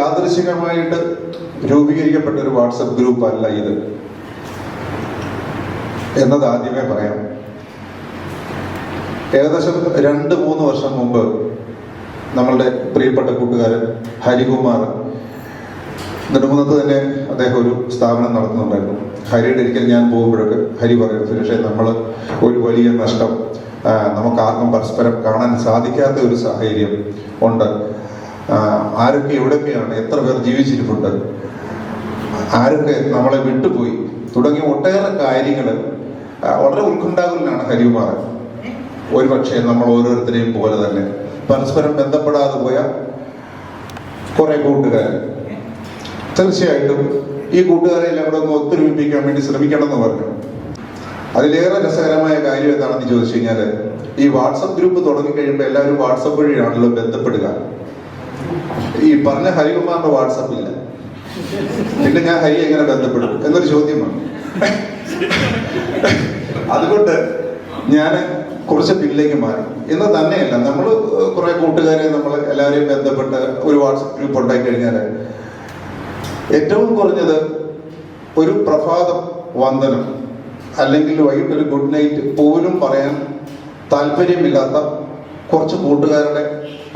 യാദൃശികമായിട്ട് രൂപീകരിക്കപ്പെട്ട ഒരു വാട്സപ്പ് ഗ്രൂപ്പ് അല്ല ഇത് എന്നത് ആദ്യമേ പറയാം. ഏകദേശം 2-3 വർഷം മുമ്പ് നമ്മളുടെ പ്രിയപ്പെട്ട കൂട്ടുകാരൻ ഹരികുമാർ, നെടുമുന്നത്ത് തന്നെ അദ്ദേഹം ഒരു സ്ഥാപനം നടത്തുന്നുണ്ടായിരുന്നു. ഹരിയുടെ ഒരിക്കൽ ഞാൻ പോകുമ്പോഴൊക്കെ ഹരി പറയുന്നത്, സുരേഷേ, നമ്മൾ ഒരു വലിയ നഷ്ടം, നമുക്ക് ആർക്കും പരസ്പരം കാണാൻ സാധിക്കാത്ത ഒരു സാഹചര്യം ഉണ്ട്. ആരൊക്കെ എവിടെയൊക്കെയാണ്, എത്ര പേർ ജീവിച്ചിരിപ്പുണ്ട്, ആരൊക്കെ നമ്മളെ വിട്ടുപോയി തുടങ്ങിയ ഒട്ടേറെ കാര്യങ്ങൾ വളരെ ഉത്കണ്ഠാകുലനാണ് ഹരികുമാർ. ഒരുപക്ഷെ നമ്മൾ ഓരോരുത്തരെയും പോലെ തന്നെ പരസ്പരം ബന്ധപ്പെടാതെ പോയ കുറെ കൂട്ടുകാർ. തീർച്ചയായിട്ടും ഈ കൂട്ടുകാരെ എല്ലാം കൂടെ ഒന്ന് ഒത്തൊരുമിപ്പിക്കാൻ വേണ്ടി ശ്രമിക്കണം എന്ന് പറഞ്ഞു. അതിലേറെ രസകരമായ കാര്യം എന്താണെന്ന് ചോദിച്ചു കഴിഞ്ഞാൽ, ഈ വാട്സപ്പ് ഗ്രൂപ്പ് തുടങ്ങിക്കഴിയുമ്പോൾ എല്ലാവരും വാട്സപ്പ് വഴിയാണല്ലോ ബന്ധപ്പെടുക. ഈ പറഞ്ഞ ഹരികുമാറിന്റെ വാട്സപ്പ് ഇല്ല, പിന്നെ ഞാൻ ഹരി എങ്ങനെ ബന്ധപ്പെടും എന്നൊരു ചോദ്യമാണ്. അതുകൊണ്ട് ഞാൻ കുറച്ച് പിന്നിലേക്ക് മാറി. എന്ന് തന്നെയല്ല, നമ്മൾ കുറെ കൂട്ടുകാരെ നമ്മൾ എല്ലാവരെയും ബന്ധപ്പെട്ട് ഒരു വാട്സപ്പ് ഗ്രൂപ്പ് ഉണ്ടായി കഴിഞ്ഞാൽ ഏറ്റവും കുറഞ്ഞത് ഒരു പ്രഭാതം വന്ദനം അല്ലെങ്കിൽ വൈകിട്ടൊരു ഗുഡ് നൈറ്റ് പോലും പറയാൻ താല്പര്യമില്ലാത്ത കുറച്ച് കൂട്ടുകാരുടെ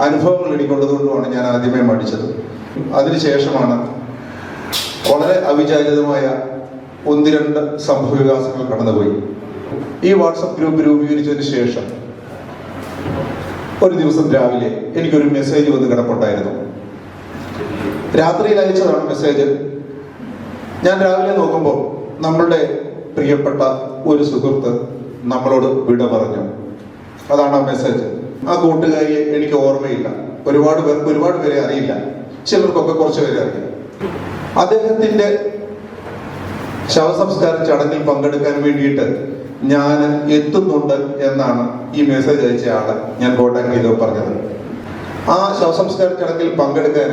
അനുഭവങ്ങൾ എനിക്കുള്ളതുകൊണ്ടുമാണ് ഞാൻ ആദ്യമേ മടിച്ചത്. അതിനുശേഷമാണ് വളരെ അവിചാരിതമായ 1-2 സംഭവവികാസങ്ങൾ കടന്നുപോയി. ഈ വാട്സപ്പ് ഗ്രൂപ്പ് രൂപീകരിച്ചതിന് ശേഷം ഒരു ദിവസം രാവിലെ എനിക്കൊരു മെസ്സേജ് വന്ന് കിടപ്പുണ്ടായിരുന്നു. രാത്രിയിൽ അയച്ചതാണ് മെസ്സേജ്. ഞാൻ രാവിലെ നോക്കുമ്പോൾ നമ്മളുടെ പ്രിയപ്പെട്ട ഒരു സുഹൃത്ത് നമ്മളോട് വിട പറഞ്ഞു. അതാണ് ആ മെസ്സേജ്. ആ കൂട്ടുകാരിയെ എനിക്ക് ഓർമ്മയില്ല. ഒരുപാട് പേരെ അറിയില്ല, ചിലർക്കൊക്കെ കുറച്ച് പേരെ അറിയില്ല. അദ്ദേഹത്തിന്റെ ശവസംസ്കാര ചടങ്ങിൽ പങ്കെടുക്കാൻ വേണ്ടിയിട്ട് ഞാൻ എത്തുന്നുണ്ട് എന്നാണ് ഈ മെസ്സേജ് അയച്ച ആളെ ഞാൻ കോൺടാക്ട് ചെയ്ത് പറഞ്ഞത്. ആ ശവസംസ്കാര ചടങ്ങിൽ പങ്കെടുക്കാൻ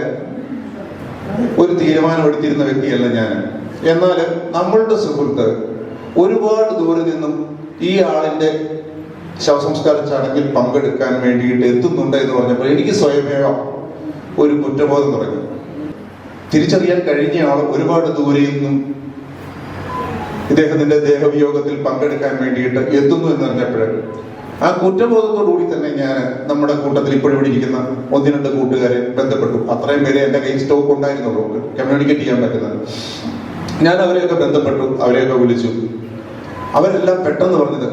ഒരു തീരുമാനമെടുത്തിരുന്ന വ്യക്തിയല്ല ഞാൻ. എന്നാൽ നമ്മളുടെ സുഹൃത്ത് ഒരുപാട് ദൂരെ നിന്നും ഈ ആളിന്റെ ശവസംസ്കാര ചടങ്ങിൽ പങ്കെടുക്കാൻ വേണ്ടിയിട്ട് എത്തുന്നുണ്ട് എന്ന് പറഞ്ഞപ്പോൾ എനിക്ക് സ്വയമേവ ഒരു കുറ്റബോധം തുടങ്ങി. തിരിച്ചറിയാൻ കഴിഞ്ഞ ആൾ ഒരുപാട് ദൂരെ നിന്നും ഇദ്ദേഹത്തിന്റെ ദേഹവിയോഗത്തിൽ പങ്കെടുക്കാൻ വേണ്ടിയിട്ട് എത്തുന്നു എന്ന് പറഞ്ഞപ്പോഴേ ആ കുറ്റബോധത്തോടുകൂടി തന്നെ ഞാൻ നമ്മുടെ കൂട്ടത്തിൽ ഇപ്പോഴും ഇവിടെ ഇരിക്കുന്ന 1-2 കൂട്ടുകാരെ ബന്ധപ്പെട്ടു. അത്രയും പേരെ എൻ്റെ കയ്യിൽ സ്റ്റോക്ക് ഉണ്ടായിരുന്നുള്ളൂ കമ്മ്യൂണിക്കേറ്റ് ചെയ്യാൻ പറ്റുന്നത്. ഞാൻ അവരെയൊക്കെ ബന്ധപ്പെട്ടു, അവരെയൊക്കെ വിളിച്ചു. അവരെല്ലാം പെട്ടെന്ന് പറഞ്ഞത്,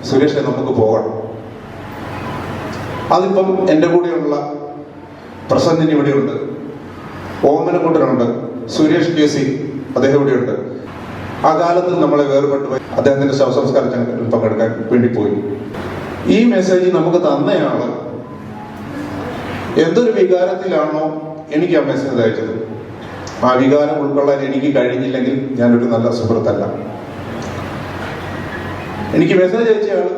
സുരേഷ് നമുക്ക് പോകണം. അതിപ്പം എൻ്റെ കൂടെയുള്ള പ്രസന്നൻ ഇവിടെയുണ്ട്, ഓമനക്കുട്ടനുണ്ട്, സുരേഷ് KC അദ്ദേഹം ഇവിടെയുണ്ട്. ആ കാലത്ത് നമ്മളെ വേർപെട്ടു പോയി അദ്ദേഹത്തിന്റെ ശവസംസ്കാര ചടങ്ങിൽ പങ്കെടുക്കാൻ വേണ്ടി പോയി. ഈ മെസ്സേജ് നമുക്ക് തന്നയാള് എന്തൊരു വികാരത്തിലാണോ എനിക്ക് ആ മെസ്സേജ് അയച്ചത്, ആ വികാരം ഉൾക്കൊള്ളാൻ എനിക്ക് കഴിഞ്ഞില്ലെങ്കിൽ ഞാനൊരു നല്ല സുഹൃത്തല്ല. എനിക്ക് മെസ്സേജ് അയച്ചയാള്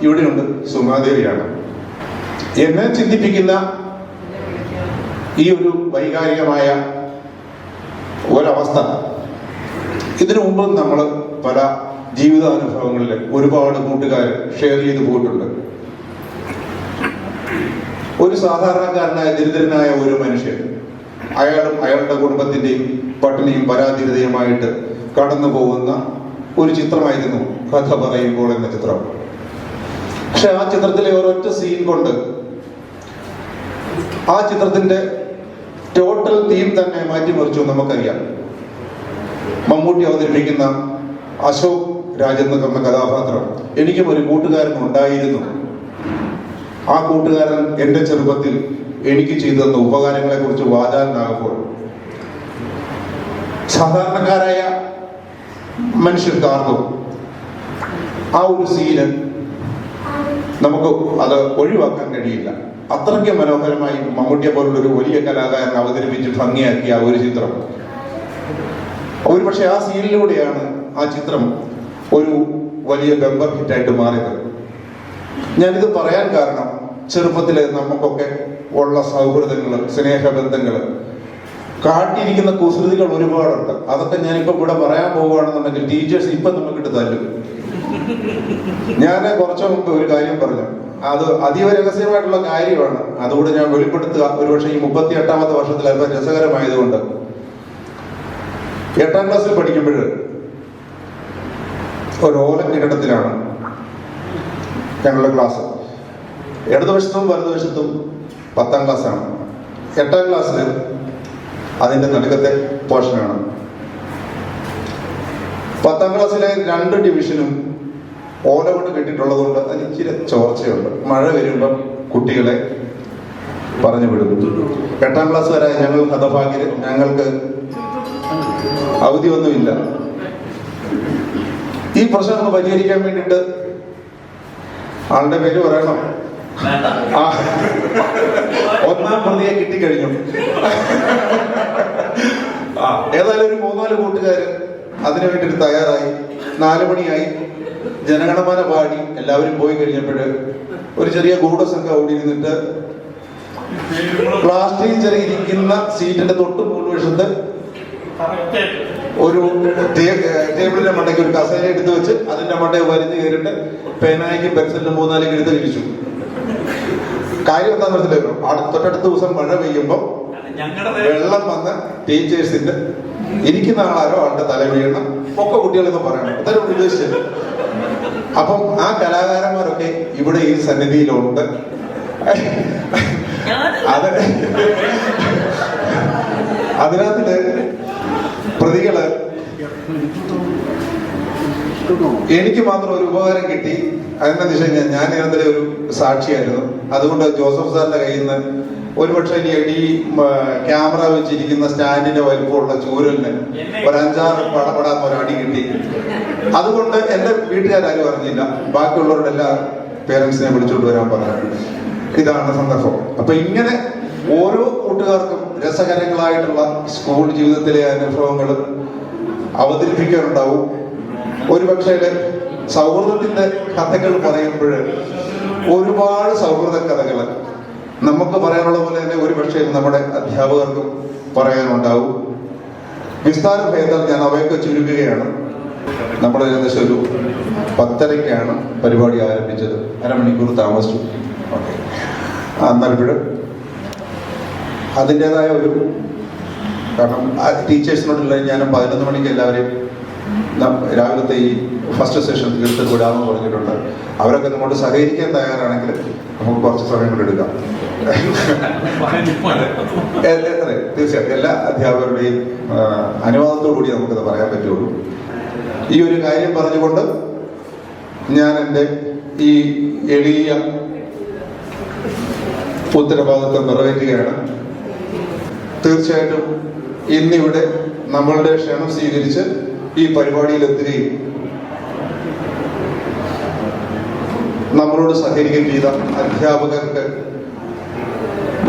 ഇവിടെയുണ്ട്, സുമാദേവിയാണ്. എന്നെ ചിന്തിപ്പിക്കുന്ന ഈ ഒരു വൈകാരികമായ ഒരവസ്ഥ ഇതിനു മുമ്പ് നമ്മൾ പല ജീവിതാനുഭവങ്ങളിൽ ഒരുപാട് കൂട്ടുകാർ ഷെയർ ചെയ്ത് പോയിട്ടുണ്ട്. ഒരു സാധാരണക്കാരനായ ദരിദ്രനായ ഒരു മനുഷ്യൻ അയാളും അയാളുടെ കുടുംബത്തിന്റെയും പട്ടിണിയും പരാധീനതയുമായിട്ട് കടന്നു പോകുന്ന ഒരു ചിത്രമായിരുന്നു കഥ പറയുമ്പോൾ എന്ന ചിത്രം. പക്ഷെ ആ ചിത്രത്തിലെ ഒരൊറ്റ സീൻ കൊണ്ട് ആ ചിത്രത്തിന്റെ ടോട്ടൽ തീം തന്നെ മാറ്റിമറിച്ചു നമുക്കറിയാം. മമ്മൂട്ടി അവതരിപ്പിക്കുന്ന അശോക് രാജ് എന്ന കഥാപാത്രം എനിക്കും ഒരു കൂട്ടുകാരൻ ഉണ്ടായിരുന്നു. ആ കൂട്ടുകാരൻ എൻ്റെ ചെറുപ്പത്തിൽ എനിക്ക് ചെയ്തു തന്ന ഉപകാരങ്ങളെ കുറിച്ച് വാചാലനാകുമ്പോൾ സാധാരണക്കാരായ മനുഷ്യർക്കാർക്കും ആ ഒരു സീന് നമുക്ക് അത് ഒഴിവാക്കാൻ കഴിയില്ല. അത്രയ്ക്ക് മനോഹരമായി മമ്മൂട്ടിയെ പോലുള്ള ഒരു വലിയ കലാകാരൻ അവതരിപ്പിച്ച് ഭംഗിയാക്കിയ ഒരു ചിത്രം. ഒരു പക്ഷെ ആ സീനിലൂടെയാണ് ആ ചിത്രം ഒരു വലിയ ബമ്പർ ഹിറ്റായിട്ട് മാറിയത്. ഞാനിത് പറയാൻ കാരണം ചെറുപ്പത്തിലെ നമുക്കൊക്കെ ഉള്ള സൗഹൃദങ്ങൾ, സ്നേഹബന്ധങ്ങൾ, കാട്ടിയിരിക്കുന്ന കുസൃതികൾ ഒരുപാടുണ്ട്. അതൊക്കെ ഞാനിപ്പോ ഇവിടെ പറയാൻ പോവുകയാണെന്നുണ്ടെങ്കിൽ ടീച്ചേഴ്സ് ഇപ്പൊ നമുക്കിട്ട് തല്ലും. ഞാൻ കുറച്ചു മുമ്പ് ഒരു കാര്യം പറഞ്ഞു. അത് അതീവ രഹസ്യമായിട്ടുള്ള കാര്യമാണ്. അതുകൂടെ ഞാൻ വെളിപ്പെടുത്തുക. ഒരുപക്ഷെ ഈ 38ാമത്തെ വർഷത്തിൽ അല്പം രസകരമായതുകൊണ്ട് 8ാം ക്ലാസ്സിൽ പഠിക്കുമ്പോൾ ഒരു ഓലക്കിടത്തിലാണ് ഞങ്ങളുടെ ക്ലാസ്. ഇടതുവശത്തും വലതുവശത്തും 10ാം ക്ലാസ്സാണ്. 8ാം ക്ലാസ്സിൽ അതിൻ്റെ നടുക്കത്തെ പോർഷനാണ്. 10ാം ക്ലാസ്സിലെ 2 ഡിവിഷനും ഓല കൊണ്ട് കെട്ടിയിട്ടുള്ളത് കൊണ്ട് അതിന് ഇച്ചിരി ചോർച്ചയുണ്ട്. മഴ വരുമ്പം കുട്ടികളെ പറഞ്ഞു വിടും. 8ാം ക്ലാസ് വരെ ഞങ്ങൾ ഹതഭാഗ്യര്, ഞങ്ങൾക്ക് അവധിയൊന്നുമില്ല. ഈ പ്രശ്നം ഒന്ന് പരിഹരിക്കാൻ വേണ്ടിയിട്ട് ആളുടെ പേര് പറയണം. ആ 1ാം പ്രതിയെ കിട്ടിക്കഴിഞ്ഞു. ഏതായാലും ഒരു 3-4 കൂട്ടുകാര് അതിനു വേണ്ടിയിട്ട് തയ്യാറായി. 4 മണിയായി. ജനഗണമന പാടി എല്ലാവരും പോയി കഴിഞ്ഞപ്പോൾ ഒരു ചെറിയ ഗൂഢസംഘം ഓടി ഇരുന്നിട്ട് ക്ലാസ് ടീച്ചർ ഇരിക്കുന്ന സീറ്റിന്റെ തൊട്ട് മുൻവശത്ത് ഒരു ടേബിളിന്റെ മണ്ടയ്ക്ക് ഒരു കസേര എടുത്ത് വെച്ച് അതിന്റെ മണ്ടയെ വലിഞ്ഞു കയറിയിട്ട് പേനായിക്കും പെൻസിലിനും 3-4 എടുത്ത് വിരിച്ചു. കാര്യം എന്താന്ന് മനസ്സിലായിരുന്നു. തൊട്ടടുത്ത ദിവസം മഴ പെയ്യുമ്പോൾ വെള്ളം വന്ന് ടീച്ചേഴ്സിന്റെ ഇരിക്കുന്ന ആളാരോ ആളുടെ തല വീഴണം, ഒക്കെ കുട്ടികളെന്ന് പറയണം. അതൊരു ഉദ്ദേശിച്ചത്. അപ്പം ആ കലാകാരന്മാരൊക്കെ ഇവിടെ ഈ സന്നിധിയിലുണ്ട്. അതിനകത്തില് പ്രതികള് എനിക്ക് മാത്രം ഒരു ഉപകാരം കിട്ടി. അതെന്താ വെച്ച് കഴിഞ്ഞാൽ ഞാൻ ഇതിനകത്തിലെ ഒരു സാക്ഷിയായിരുന്നു. അതുകൊണ്ട് ജോസഫ് സാറിന്റെ കയ്യിൽ നിന്ന് ഒരുപക്ഷെ ഈ ക്യാമറ വെച്ചിരിക്കുന്ന സ്റ്റാൻഡിന്റെ വലിപ്പമുള്ള ചൂരലിന് ഒരു 5-6 പടപടാന്ന് ഒരു അടി കിട്ടി. അതുകൊണ്ട് എന്റെ വീട്ടുകാരും അറിഞ്ഞില്ല. ബാക്കിയുള്ളവരുടെ എല്ലാ പേരൻസിനെ വിളിച്ചുകൊണ്ട് വരാൻ പറഞ്ഞു. ഇതാണ് സന്ദർഭം. അപ്പൊ ഇങ്ങനെ ഓരോ കൂട്ടുകാർക്കും രസകരങ്ങളായിട്ടുള്ള സ്കൂൾ ജീവിതത്തിലെ അനുഭവങ്ങൾ അവതരിപ്പിക്കാറുണ്ടാവും. ഒരുപക്ഷെ സൗഹൃദത്തിന്റെ കഥകൾ പറയുമ്പോൾ ഒരുപാട് സൗഹൃദ കഥകൾ നമുക്ക് പറയാനുള്ള പോലെ തന്നെ ഒരു പക്ഷേ നമ്മുടെ അധ്യാപകർക്കും പറയാനുണ്ടാവും. വിസ്താര ഭേദം ഞാൻ അവയൊക്കെ ചുരുക്കുകയാണ്. നമ്മൾ ഏകദേശം ഒരു 10:30-ക്കാണ് പരിപാടി ആരംഭിച്ചത്. അരമണിക്കൂർ താമസിച്ചു. ഓക്കെ. എന്നാലിപ്പോഴും അതിൻ്റെതായ ഒരു കാരണം ടീച്ചേഴ്സിനോടുള്ള ഞാനും 11 മണിക്ക് എല്ലാവരെയും രാവിലത്തെ ഈ ഫസ്റ്റ് സെഷൻ തീർത്ത് വിടാമെന്ന് പറഞ്ഞിട്ടുണ്ട്. അവരൊക്കെ നമ്മോട് സഹകരിക്കാൻ തയ്യാറാണെങ്കിൽ നമുക്ക് കുറച്ച് സമയം കൂടെ എടുക്കാം. അതെ, തീർച്ചയായിട്ടും എല്ലാ അധ്യാപകരുടെയും അനുവാദത്തോടു കൂടി നമുക്കത് പറയാൻ പറ്റുള്ളൂ. ഈ ഒരു കാര്യം പറഞ്ഞുകൊണ്ട് ഞാൻ എൻ്റെ ഈ എളിയ ഉത്തരവാദിത്വം നിറവേറ്റുകയാണ്. തീർച്ചയായിട്ടും ഇന്നിവിടെ നമ്മളുടെ ക്ഷണം സ്വീകരിച്ച് ഈ പരിപാടിയിൽ എത്തുകയും നമ്മളോട് സഹകരിക്കുകയും ചെയ്ത അധ്യാപകർക്ക്,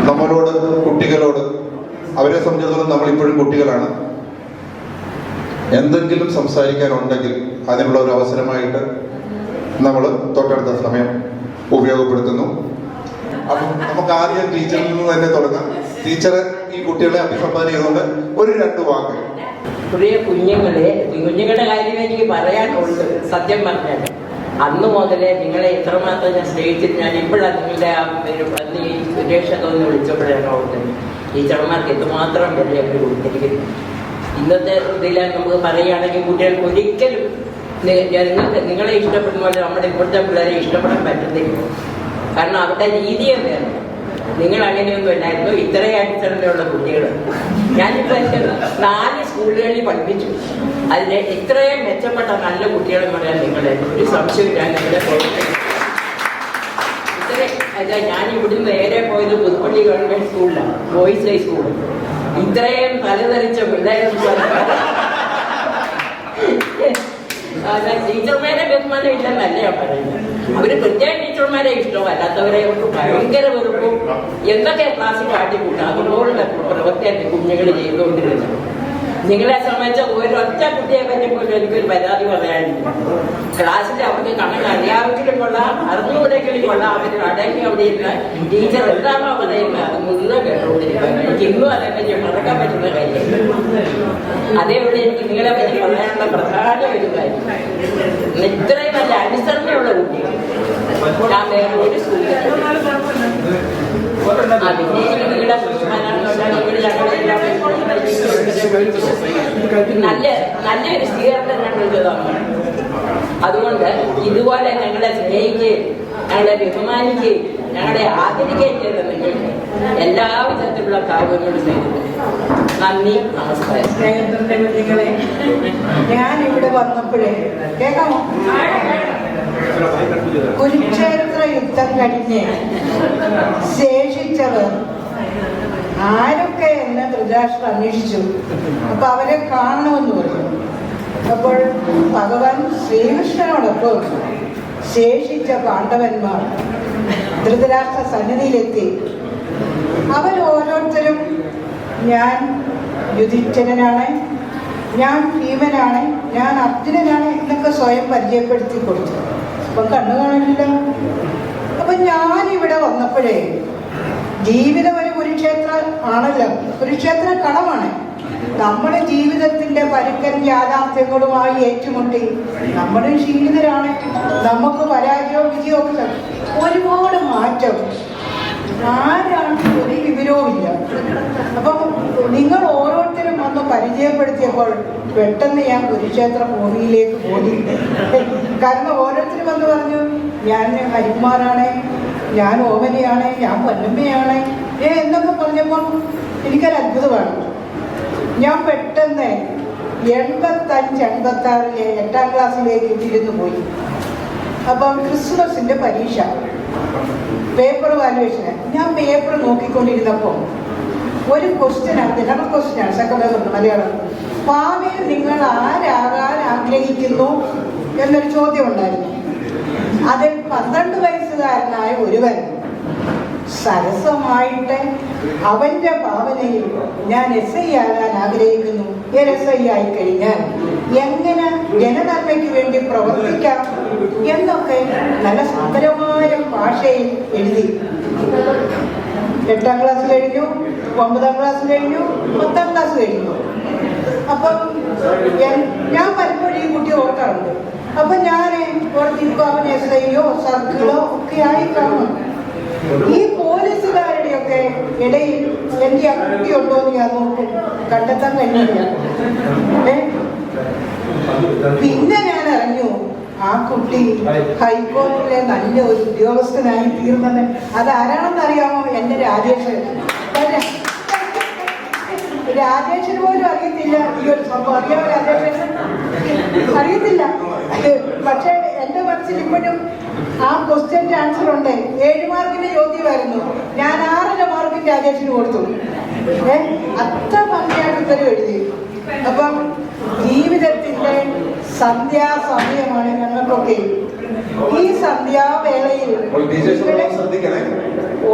നമ്മളോട്, കുട്ടികളോട്, അവരെ സംബന്ധിച്ചിടത്തോളം നമ്മളിപ്പോഴും കുട്ടികളാണ്. എന്തെങ്കിലും സംസാരിക്കാനുണ്ടെങ്കിൽ അതിനുള്ള ഒരു അവസരമായിട്ട് നമ്മൾ തൊട്ടടുത്ത സമയം ഉപയോഗപ്പെടുത്തുന്നു. അപ്പം നമുക്ക് ആദ്യം ടീച്ചറിൽ നിന്ന് തന്നെ തുടങ്ങാം. ടീച്ചർ ഈ കുട്ടികളെ അഭിസംബോധന ചെയ്തുകൊണ്ട് ഒരു 2 വാക്ക്. പ്രിയ കുഞ്ഞുങ്ങളുടെ കാര്യം എനിക്ക് പറയാനുള്ളത് സത്യം പറഞ്ഞാൽ അന്ന് മുതലേ നിങ്ങളെ എത്രമാത്രം ഞാൻ സ്നേഹിച്ചിട്ട് ഞാൻ ഇപ്പോഴാണ് നിങ്ങളുടെ ആ അന്ന് ഈ സുരേഷൊക്കെ ഒന്ന് വിളിച്ചപ്പോഴാണ് ഓർക്കുന്നത് ടീച്ചർമാർക്ക് എന്തുമാത്രം വില അവർ കൊടുത്തിരിക്കുന്നു. ഇന്നത്തെ ഇതിൽ നമുക്ക് പറയുകയാണെങ്കിൽ കുട്ടികൾക്ക് ഒരിക്കലും നിങ്ങൾക്ക് നിങ്ങളെ ഇഷ്ടപ്പെടുന്ന പോലെ നമ്മുടെ ഇപ്പോഴത്തെ പിള്ളേരെ ഇഷ്ടപ്പെടാൻ പറ്റുന്നില്ല. കാരണം അവരുടെ രീതിയെ വേണം. നിങ്ങൾ അങ്ങനെയൊന്നും അല്ലായിരുന്നു. ഇത്രയും അനുസരണയുള്ള കുട്ടികൾ ഞാനിപ്പോൾ എൻ്റെ 4 സ്കൂളുകളിൽ പഠിപ്പിച്ചു. അതിന് ഇത്രയും മെച്ചപ്പെട്ട നല്ല കുട്ടികളെ പറയാൻ നിങ്ങളെ ഒരു സംശയമില്ല. നിങ്ങളുടെ ഇത്രയും ഞാൻ ഇവിടുന്ന് നേരെ പോയത് പുതുപ്പള്ളി ഗവൺമെന്റ് സ്കൂളിലാണ്, ബോയ്സ് ഹൈ സ്കൂൾ. ഇത്രയും തലതെറിച്ച പിള്ളേരെ ടീച്ചർമാരെ ബഹുമാനം ഇല്ലെന്നല്ല ഞാൻ പറയുന്നത്. അവര് പ്രത്യേക ടീച്ചർമാരെ ഇഷ്ടവും അല്ലാത്തവരെ അവർക്ക് ഭയങ്കര വെറുപ്പും എന്തൊക്കെ ക്ലാസ്സിൽ കാട്ടിക്കൂട്ടും അതുപോലുള്ള പ്രവൃത്തിയാണ് കുഞ്ഞുങ്ങൾ ചെയ്തുകൊണ്ടിരുന്നത്. നിങ്ങളെ സംബന്ധിച്ച ഒരൊറ്റ കുട്ടിയെ പറ്റി പോലും എനിക്കൊരു പരാതി പറയാനില്ല. ക്ലാസ്സിൽ അവർക്ക് കണക്ക് അറിയാമെങ്കിലും കൊള്ളാം, അറിഞ്ഞുകൂടെങ്കിലും കൊള്ളാം, അവർ അടങ്ങി അവിടെ ഇരുന്ന് ടീച്ചർ എന്താണോ പറയുന്നത് അത് മുഴുവൻ കേട്ടുകൊണ്ടിരിക്കുകയാണ്. എനിക്ക് ഇന്നും അതേപ്പറ്റി മറക്കാൻ പറ്റുന്ന കാര്യം. അതേപോലെ എനിക്ക് നിങ്ങളെ പറ്റി പറയാനുള്ള പ്രധാന ഒരു കാര്യം, ഇത്രയും നല്ല അനുസരണയുള്ള കുട്ടികൾ ഞാൻ വേറെ ഒരു സ്കൂളിൽ അതിനെ എനിക്ക് നിങ്ങളുടെ നല്ലൊരു സ്വീകരണം ഞങ്ങൾക്ക് തന്നു. അതുകൊണ്ട് ഇതുപോലെ ഞങ്ങളെ സ്നേഹിക്കുകയും ഞങ്ങളെ ബഹുമാനിക്കുകയും ഞങ്ങളെ ആദരിക്കുകയും ചെയ്ത നിങ്ങൾക്ക് എല്ലാ വിധത്തിലുള്ള കാര്യങ്ങളും ചെയ്തു. നന്ദി, നമസ്കാരം. സ്നേഹത്തിന്റെ കുഞ്ഞുങ്ങളെ, ഞാനിവിടെ വന്നപ്പോഴേ കേൾക്കാമോ, കുരുക്ഷേത്ര യുദ്ധം കഴിഞ്ഞ് ശേഷിച്ചവർ ആരൊക്കെ എന്ന് ധൃതരാഷ്ട്രം അന്വേഷിച്ചു. അപ്പൊ അവരെ കാണണമെന്ന് പറഞ്ഞു. അപ്പോൾ ഭഗവാൻ ശ്രീകൃഷ്ണനോടൊപ്പം ശേഷിച്ച പാണ്ഡവന്മാർ ധൃതരാഷ്ട്ര സന്നിധിയിലെത്തി. അവർ ഓരോരുത്തരും ഞാൻ യുധിഷ്ഠിരനാണ്, ഞാൻ ഭീമനാണ്, ഞാൻ അർജുനനാണ് എന്നൊക്കെ സ്വയം പരിചയപ്പെടുത്തി കൊടുത്തു. അപ്പൊ കണ്ണു കാണില്ല. അപ്പൊ ഞാനിവിടെ വന്നപ്പോഴേ ജീവിതം ഒരു കുരുക്ഷേത്ര ആണല്ലോ, കുരുക്ഷേത്ര കളമാണ്. നമ്മുടെ ജീവിതത്തിന്റെ പരുക്കൻ യാഥാർത്ഥ്യങ്ങളുമായി ഏറ്റുമുട്ടി നമ്മുടെ ക്ഷീണിതരാണ്. നമുക്ക് പരാജയവും വിജയവും ഒക്കെ ഒരുപാട് മാറ്റം. ആരാണ് ഒരു വിവരവും ഇല്ല. അപ്പം നിങ്ങൾ ഓരോരുത്തരും വന്ന് പരിചയപ്പെടുത്തിയപ്പോൾ പെട്ടെന്ന് ഞാൻ കുരുക്ഷേത്ര ഭൂമിയിലേക്ക് പോയി. കാരണം ഓരോരുത്തരും വന്ന് പറഞ്ഞു, ഞാൻ ഹരികുമാറാണ്, ഞാൻ ഓമനയാണ്, ഞാൻ പൊന്നമ്മയാണ് എന്നൊക്കെ പറഞ്ഞപ്പോൾ എനിക്കൊരു അത്ഭുതമാണ്. ഞാൻ പെട്ടെന്ന് 85-86 8ാം ക്ലാസ്സിലേക്ക് ഇരുന്നു പോയി. അപ്പം ക്രിസ്മസിന്റെ പരീക്ഷ പേപ്പർ വാല്യുവേഷന് ഞാൻ പേപ്പർ നോക്കിക്കൊണ്ടിരുന്നപ്പോൾ ഒരു ക്വസ്റ്റ്യനാണ്, ജനറൽ ക്വസ്റ്റ്യനാണ്, സെക്കൻഡ് പേപ്പർ മലയാളം. ഭാവിയിൽ നിങ്ങൾ ആരാകാൻ ആഗ്രഹിക്കുന്നു എന്നൊരു ചോദ്യം ഉണ്ടായിരുന്നു. അതിൽ 12 വയസ്സുകാരനായ ഒരുവൻ സരസമായിട്ട് അവന്റെ ഭാവനയിൽ ഞാൻ SI ആകാൻ ആഗ്രഹിക്കുന്നു, SI ആയി കഴിഞ്ഞാൽ എങ്ങനെ ജനനന്മയ്ക്ക് വേണ്ടി പ്രവർത്തിക്കാം എന്നൊക്കെ നല്ല സുന്ദരമായ ഭാഷയിൽ എഴുതി. 8ാം ക്ലാസ് കഴിഞ്ഞു, 9ാം ക്ലാസ് കഴിഞ്ഞു, 10ാം ക്ലാസ് കഴിഞ്ഞു. അപ്പം ഞാൻ പലപ്പോഴും ഈ കുട്ടി ഓർക്കാറുണ്ട്. അപ്പൊ ഞാൻ ഓർത്തിരിക്കും അവൻ SIയോ സർക്കിളോ ഒക്കെ ആയി കാണും. ഈ പോലീസുകാരുടെയൊക്കെ ഇടയിൽ എനിക്ക് ആ കുട്ടി ഉണ്ടോ എന്ന് ഞാൻ നോക്കും, കണ്ടെത്താൻ കഴിഞ്ഞില്ല. പിന്നെ ഞാൻ അറിഞ്ഞു ആ കുട്ടി ഹൈക്കോടതിയിലെ നല്ല ഒരു ഉദ്യോഗസ്ഥനായി തീർന്നത്. അതാരാണെന്ന് അറിയാമോ? എന്റെ രാജേഷ്. രാജേഷിന് പോലും അറിയത്തില്ല ഈ ഒരു സംഭവം. അറിയാമോ രാജേഷ്? അറിയത്തില്ല. പക്ഷെ എന്റെ മനസ്സിൽ ഇപ്പോഴും ആ ക്വസ്റ്റ്യന്റെ ആൻസർ ഉണ്ട്. 7 മാർക്കിന്റെ ചോദ്യമായിരുന്നു, ഞാൻ 6 മാർക്കിന്റെ രാജേഷിന് കൊടുത്തു. അത്ര ഭംഗിയായിട്ട് ഉത്തരം എഴുതി. അപ്പം ജീവിതത്തിന്റെ സന്ധ്യാസമയമാണ് ഞങ്ങൾക്കൊക്കെ. ഈ സന്ധ്യാവേളയിൽ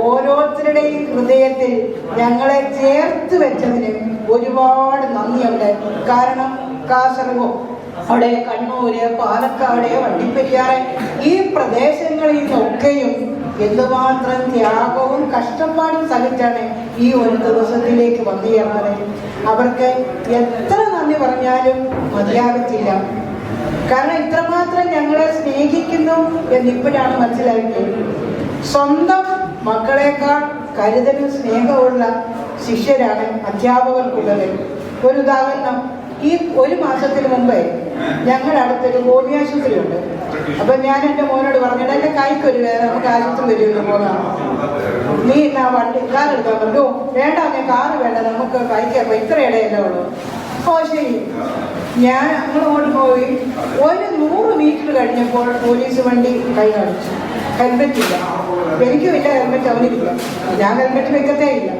ഓരോരുത്തരുടെയും ഹൃദയത്തിൽ ഞങ്ങളെ ചേർത്ത് വെച്ചതിന് ഒരുപാട് നന്ദിയുണ്ട്. കാരണം കാസർഗോഡ്, അവിടെ കണ്ണൂര്, പാലക്കാട്, വണ്ടിപ്പെരിയാറ് ഈ പ്രദേശങ്ങളിൽ നിന്നൊക്കെയും എന്തുമാത്രം ത്യാഗവും കഷ്ടപ്പാടും സഹിച്ചാണ് ഈ ഒരു ദിവസത്തിലേക്ക് വന്നു ചേർന്നത്. അവർക്ക് എത്ര നന്ദി പറഞ്ഞാലും മതിയാകത്തില്ല. കാരണം ഇത്രമാത്രം ഞങ്ങളെ സ്നേഹിക്കുന്നു എന്നിപ്പോഴാണ് മനസ്സിലാക്കിയത്. സ്വന്തം മക്കളെക്കാൾ കരുതലും സ്നേഹമുള്ള ശിഷ്യരാണ് അധ്യാപകർക്കുള്ളത്. ഒരു ഉദാഹരണം, ഈ 1 മാസത്തിന് മുമ്പ് ഞങ്ങളുടെ അടുത്തൊരു ഹോമിയോ ആശുപത്രി ഉണ്ട്. അപ്പൊ ഞാൻ എൻ്റെ മോനോട് പറഞ്ഞിട്ട് എന്റെ കൈക്കൊരു വേദന, നമുക്ക് ആശുപത്രി വരുമല്ലോ പോകാം, നീ എന്നാ വണ്ടി കാർ എടുക്കാൻ പറഞ്ഞു. വേണ്ട, ഞാൻ കാറ് വേണ്ട, നമുക്ക് കൈക്കപ്പോ ഇത്ര ഇടയല്ലേ ഉള്ളൂ. ഓ ശരി. ഞാൻ അങ്ങോട്ട് പോയി. ഒരു 100 മീറ്റർ കഴിഞ്ഞപ്പോൾ പോലീസ് വണ്ടി കൈ കാണിച്ചു. ഹെൽമെറ്റ് ഇല്ല, എനിക്കുമില്ല ഹെൽമെറ്റ്, അവനില്ല. ഞാൻ ഹെൽമെറ്റ് വെക്കത്തേ ഇല്ല.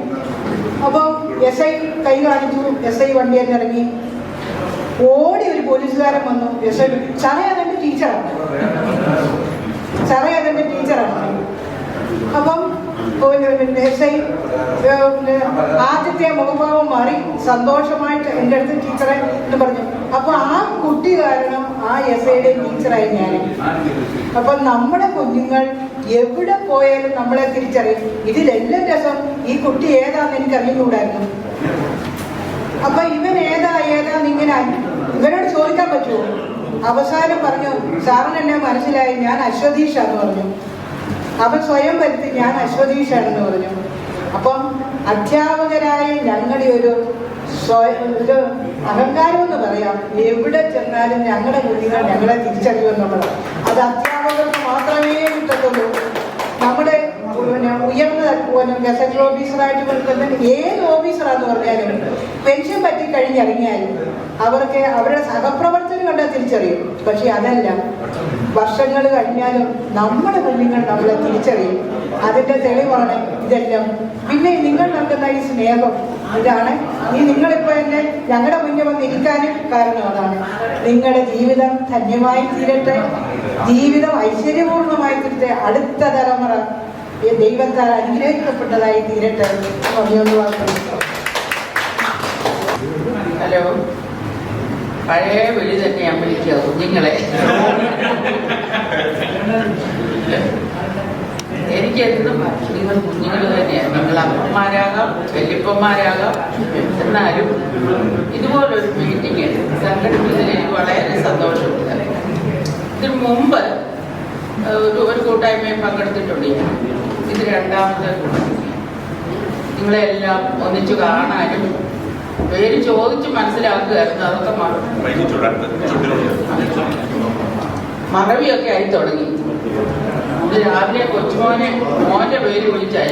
അപ്പം SI കൈ കാണിച്ചു. SI വണ്ടി തന്നെ ഇറങ്ങി. ഓടി ഒരു പോലീസുകാരൻ വന്നു. SI ചറയതെന്റെ ടീച്ചറാണ്. അപ്പം ആദ്യത്തെ മുഖഭാവം മാറി സന്തോഷമായിട്ട് എൻ്റെ അടുത്ത് ടീച്ചറെ എന്ന് പറഞ്ഞു. അപ്പൊ ആ കുട്ടി കാരണം ആ SIയുടെ ടീച്ചറായി ഞാൻ. അപ്പൊ നമ്മുടെ കുഞ്ഞുങ്ങൾ എവിടെ പോയാലും നമ്മളെ തിരിച്ചറിയും. ഇതിലെല്ലാം രസം ഈ കുട്ടി ഏതാന്ന് എനിക്ക് അറിയുന്നുണ്ടായിരുന്നു. അപ്പൊ ഇവൻ ഏതാന്ന് ഇങ്ങനെ ഇവനോട് ചോദിക്കാൻ പറ്റുമോ? അവസാനം പറഞ്ഞു, സാറിന് എന്നെ മനസ്സിലായി, ഞാൻ അശ്വതീഷാന്ന് പറഞ്ഞു. അവൻ സ്വയം വരുത്തി ഞാൻ അശ്വതീഷാണെന്ന് പറഞ്ഞു. അപ്പം അധ്യാപകരായ ഞങ്ങളുടെ ഒരു അഹങ്കാരം എന്ന് പറയാം. എവിടെ ചെന്നാലും ഞങ്ങളുടെ കുഞ്ഞുങ്ങൾ ഞങ്ങളെ തിരിച്ചറിയുമെന്നുള്ളത് അത് അധ്യാപകർക്ക് മാത്രമേ കിട്ടത്തുള്ളൂ. നമ്മുടെ ഉയർന്ന ഗസറ്റ് ഓഫീസറായിട്ട് കൊടുക്കുന്ന ഏത് ഓഫീസറാന്ന് പറഞ്ഞാലും പെൻഷൻ പറ്റി കഴിഞ്ഞിറങ്ങിയാലും അവർക്ക് അവരുടെ സഹപ്രവർത്തനം കണ്ടാൽ തിരിച്ചറിയും. പക്ഷെ അതല്ല, വർഷങ്ങൾ കഴിഞ്ഞാലും നമ്മുടെ കുഞ്ഞുങ്ങൾ നമ്മളെ തിരിച്ചറിയും. അതിന്റെ തെളിവാണ് ഇതെല്ലാം. പിന്നെ നിങ്ങൾ നൽകുന്ന ഈ സ്നേഹം ഇതാണ്. നിങ്ങളിപ്പോ എന്നെ ഞങ്ങളുടെ മുന്നിൽ വന്നിരിക്കാനും കാരണം അതാണ്. നിങ്ങളുടെ ജീവിതം ധന്യമായി തീരട്ടെ, ജീവിതം ഐശ്വര്യപൂർണമായി തീരട്ടെ, അടുത്ത തലമുറ ദൈവത്താൽ അനുഗ്രഹിക്കപ്പെട്ടതായി തീരട്ടെ. ഹലോ, പഴയ വിളി തന്നെയാണ് വിളിക്കുക കുഞ്ഞുങ്ങളെ. എനിക്കെന്നും നിങ്ങൾ കുഞ്ഞുങ്ങൾ തന്നെയാണ്. നിങ്ങൾ അമ്മമാരാകാം, വല്യപ്പന്മാരാകാം, എന്നാലും ഇതുപോലൊരു മീറ്റിംഗ് സംഘടിപ്പിച്ചതിൽ എനിക്ക് വളരെ സന്തോഷമുണ്ട്. ഇതിനു മുമ്പ് ഒരു കൂട്ടായ്മയിൽ പങ്കെടുത്തിട്ടുണ്ട്. ഇത് രണ്ടാമത്തെ കൂട്ടായ്മ. നിങ്ങളെല്ലാം ഒന്നിച്ചു കാണാനും പേര് ചോദിച്ച് മനസ്സിലാക്കുകയായിരുന്നു. അതൊക്കെ മറവിയൊക്കെ ആയി തുടങ്ങി. ഇത് രാവിലെ മോന്റെ പേര് വിളിച്ചാൽ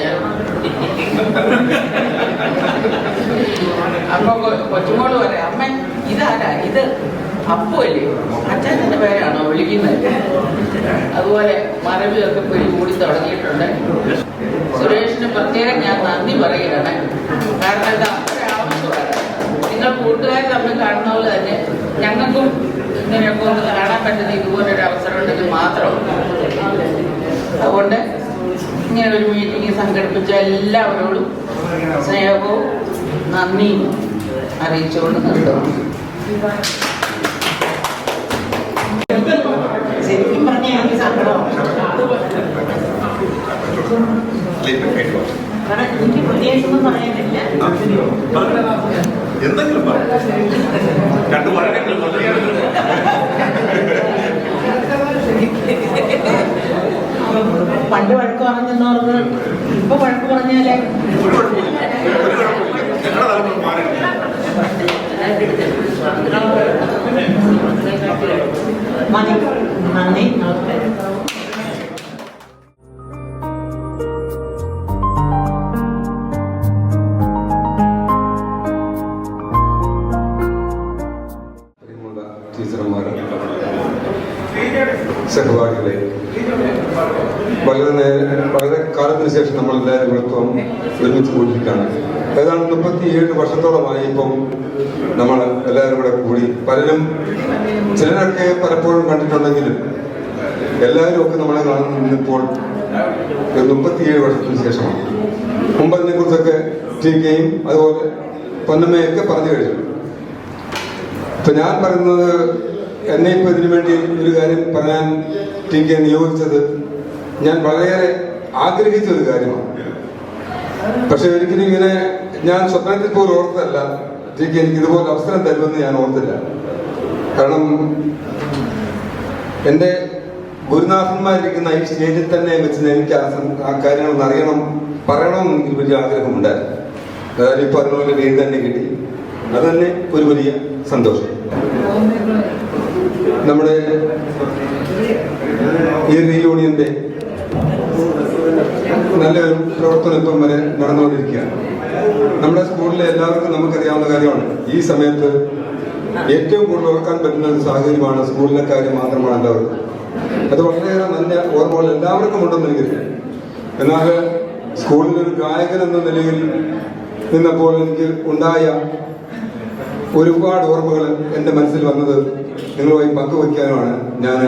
അപ്പൊ കൊച്ചുമോള് പറയാം, അമ്മ ഇതാരാ, ഇത് അപ്പുവല്ലേ, അച്ഛൻ്റെ പേരാണോ വിളിക്കുന്നത്? അതുപോലെ മറവിയൊക്കെ കൂടി തുടങ്ങിയിട്ടുണ്ട്. സുരേഷിന് പ്രത്യേകം ഞാൻ നന്ദി പറയുകയാണ്. കാരണം ഇത് അത്ര ആവശ്യമാണ്. നിങ്ങൾ കൂട്ടുകാർ തമ്മിൽ കാണുന്ന പോലെ തന്നെ ഞങ്ങൾക്കും ഇങ്ങനെയൊക്കെ ഒന്ന് കാണാൻ പറ്റുന്ന ഇതുപോലൊരു അവസരം ഉണ്ടെങ്കിൽ മാത്രം. അതുകൊണ്ട് ഇങ്ങനൊരു മീറ്റിംഗ് സംഘടിപ്പിച്ച എല്ലാവരോടും സ്നേഹവും നന്ദിയും അറിയിച്ചുകൊണ്ട് നിർത്തുന്നു. ശരിക്കും പറഞ്ഞാൽ എനിക്ക് സങ്കടമാണ്. എനിക്ക് പ്രത്യേകിച്ചൊന്നും പറയാനില്ല. പണ്ട് വഴക്ക് പറഞ്ഞെന്നോർക്ക് ഇപ്പൊ വഴക്ക് പറഞ്ഞാലേ മതി. നന്ദി, നമസ്കാരം. സഹപാഠികളെ, വളരെ കാലത്തിന് ശേഷം നമ്മളെല്ലാവരും ഇവിടത്വം ഒരുമിച്ച് കൂടിയിരിക്കുകയാണ്. ഏതാണ്ട് 37 വർഷത്തോളമായി ഇപ്പം നമ്മൾ എല്ലാവരും കൂടെ കൂടി. പലരും ചിലരൊക്കെ പലപ്പോഴും കണ്ടിട്ടുണ്ടെങ്കിലും എല്ലാവരും ഒക്കെ നമ്മളെ കാണുന്നിപ്പോൾ 37 വർഷത്തിന് ശേഷമാണ്. മുമ്പ് അതിനെ കുറിച്ചൊക്കെ ടീക്കയും അതുപോലെ പൊന്നമ്മയൊക്കെ പറഞ്ഞു കഴിഞ്ഞു. ഇപ്പൊ ഞാൻ പറയുന്നത്, എന്നെ ഇപ്പൊ ഇതിനു വേണ്ടി ഒരു കാര്യം പറയാൻ ടീക്കെ നിയോഗിച്ചത് ഞാൻ വളരെയേറെ ആഗ്രഹിച്ച ഒരു കാര്യമാണ്. പക്ഷെ ഒരിക്കലും ഇങ്ങനെ ഞാൻ സ്വപ്നത്തിൽ പോലും ഓർത്തല്ല ടീക്കെ എനിക്ക് ഇതുപോലെ അവസരം തരുമെന്ന് ഞാൻ ഓർത്തില്ല. കാരണം എൻ്റെ ഗുരുനാഥന്മാരിരിക്കുന്ന ഈ സ്റ്റേജിൽ തന്നെ വെച്ച് എനിക്ക് ആ കാര്യങ്ങളൊന്ന് അറിയണം, പറയണമെന്ന് എനിക്ക് വലിയ ആഗ്രഹമുണ്ടായിരുന്നു. അതായത് ഇപ്പൊ അതിനുള്ള വേദി തന്നെ കിട്ടി. അത് തന്നെ ഒരു വലിയ സന്തോഷം. നമ്മുടെ ഈ റീയൂണിയന്റെ നല്ലൊരു പ്രവർത്തനം ഇപ്പം വരെ നടന്നുകൊണ്ടിരിക്കുകയാണ്. നമ്മുടെ സ്കൂളിലെ എല്ലാവർക്കും നമുക്കറിയാവുന്ന കാര്യമാണ്, ഈ സമയത്ത് ഏറ്റവും കൂടുതൽ ഓർക്കാൻ പറ്റുന്ന ഒരു സാഹചര്യമാണ് സ്കൂളിലെ കാര്യം മാത്രമാണ് എല്ലാവർക്കും. അത് വളരെയേറെ നല്ല ഓർമ്മകൾ എല്ലാവർക്കും ഉണ്ടെന്ന് എനിക്കറിയാം. എന്നാൽ സ്കൂളിലൊരു ഗായകൻ എന്ന നിലയിൽ നിന്നപ്പോൾ എനിക്ക് ഉണ്ടായ ഒരുപാട് ഓർമ്മകൾ എൻ്റെ മനസ്സിൽ വന്നത് നിങ്ങളുമായി പങ്കുവയ്ക്കാനുമാണ് ഞാൻ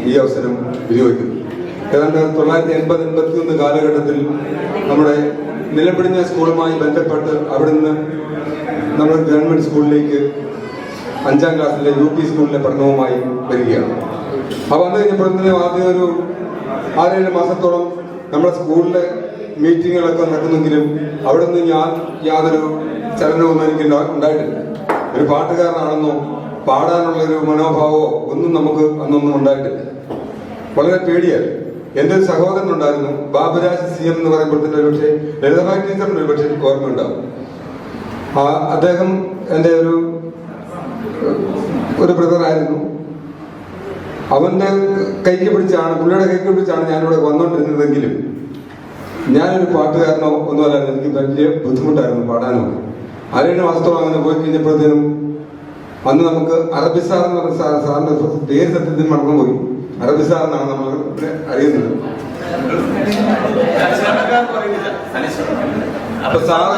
ഈ അവസരം വിനിയോഗിക്കുന്നത്. ഏതാണ്ട് 1980-81 കാലഘട്ടത്തിൽ നമ്മുടെ നിലപിടിഞ്ഞ സ്കൂളുമായി ബന്ധപ്പെട്ട് അവിടുന്ന് നമ്മൾ ഗവൺമെന്റ് സ്കൂളിലേക്ക് 5ാം ക്ലാസ്സിലെ UP സ്കൂളിലെ പഠനവുമായി വരികയാണ്. അപ്പോൾ വന്നു കഴിഞ്ഞപ്പോഴത്തേനും ആദ്യം ഒരു 6-7 മാസത്തോളം നമ്മുടെ സ്കൂളിലെ മീറ്റിങ്ങുകളൊക്കെ നടക്കുന്നെങ്കിലും അവിടെ നിന്ന് ഞാൻ യാതൊരു ചലനവും എനിക്ക് ഉണ്ടായിട്ടില്ല. ഒരു പാട്ടുകാരനാണെന്നോ പാടാനുള്ളൊരു മനോഭാവമോ ഒന്നും നമുക്ക് അന്നൊന്നും ഉണ്ടായിട്ടില്ല. വളരെ പേടിയായി. എൻ്റെ ഒരു സഹോദരനുണ്ടായിരുന്നു, ബാബുരാജ് CM എന്ന് പറയുമ്പോഴത്തേന് ഒരു പക്ഷേ ലളിതമായ ടീച്ചറിന് ഒരു പക്ഷേ ഓർമ്മ ഉണ്ടാവും. അദ്ദേഹം എൻ്റെ ഒരു ബ്രദറായിരുന്നു. അവൻ്റെ പുള്ളിയുടെ കൈക്ക് പിടിച്ചാണ് ഞാനിവിടെ വന്നുകൊണ്ടിരുന്നതെങ്കിലും ഞാനൊരു പാട്ടുകാരനോ ഒന്നുമല്ല. എനിക്ക് വലിയ ബുദ്ധിമുട്ടായിരുന്നു പാടാനോ. 6-7 മാസത്തോളം അങ്ങനെ പോയി കഴിഞ്ഞപ്പോഴത്തേനും അന്ന് നമുക്ക് അറബി സാർ എന്ന് പറഞ്ഞ സാറിന്റെ പേര് സത്യത്തിൽ മറന്നുപോയി. അറബി സാറിനാണ് നമ്മൾ അറിയുന്നത്. അപ്പൊ സാറ്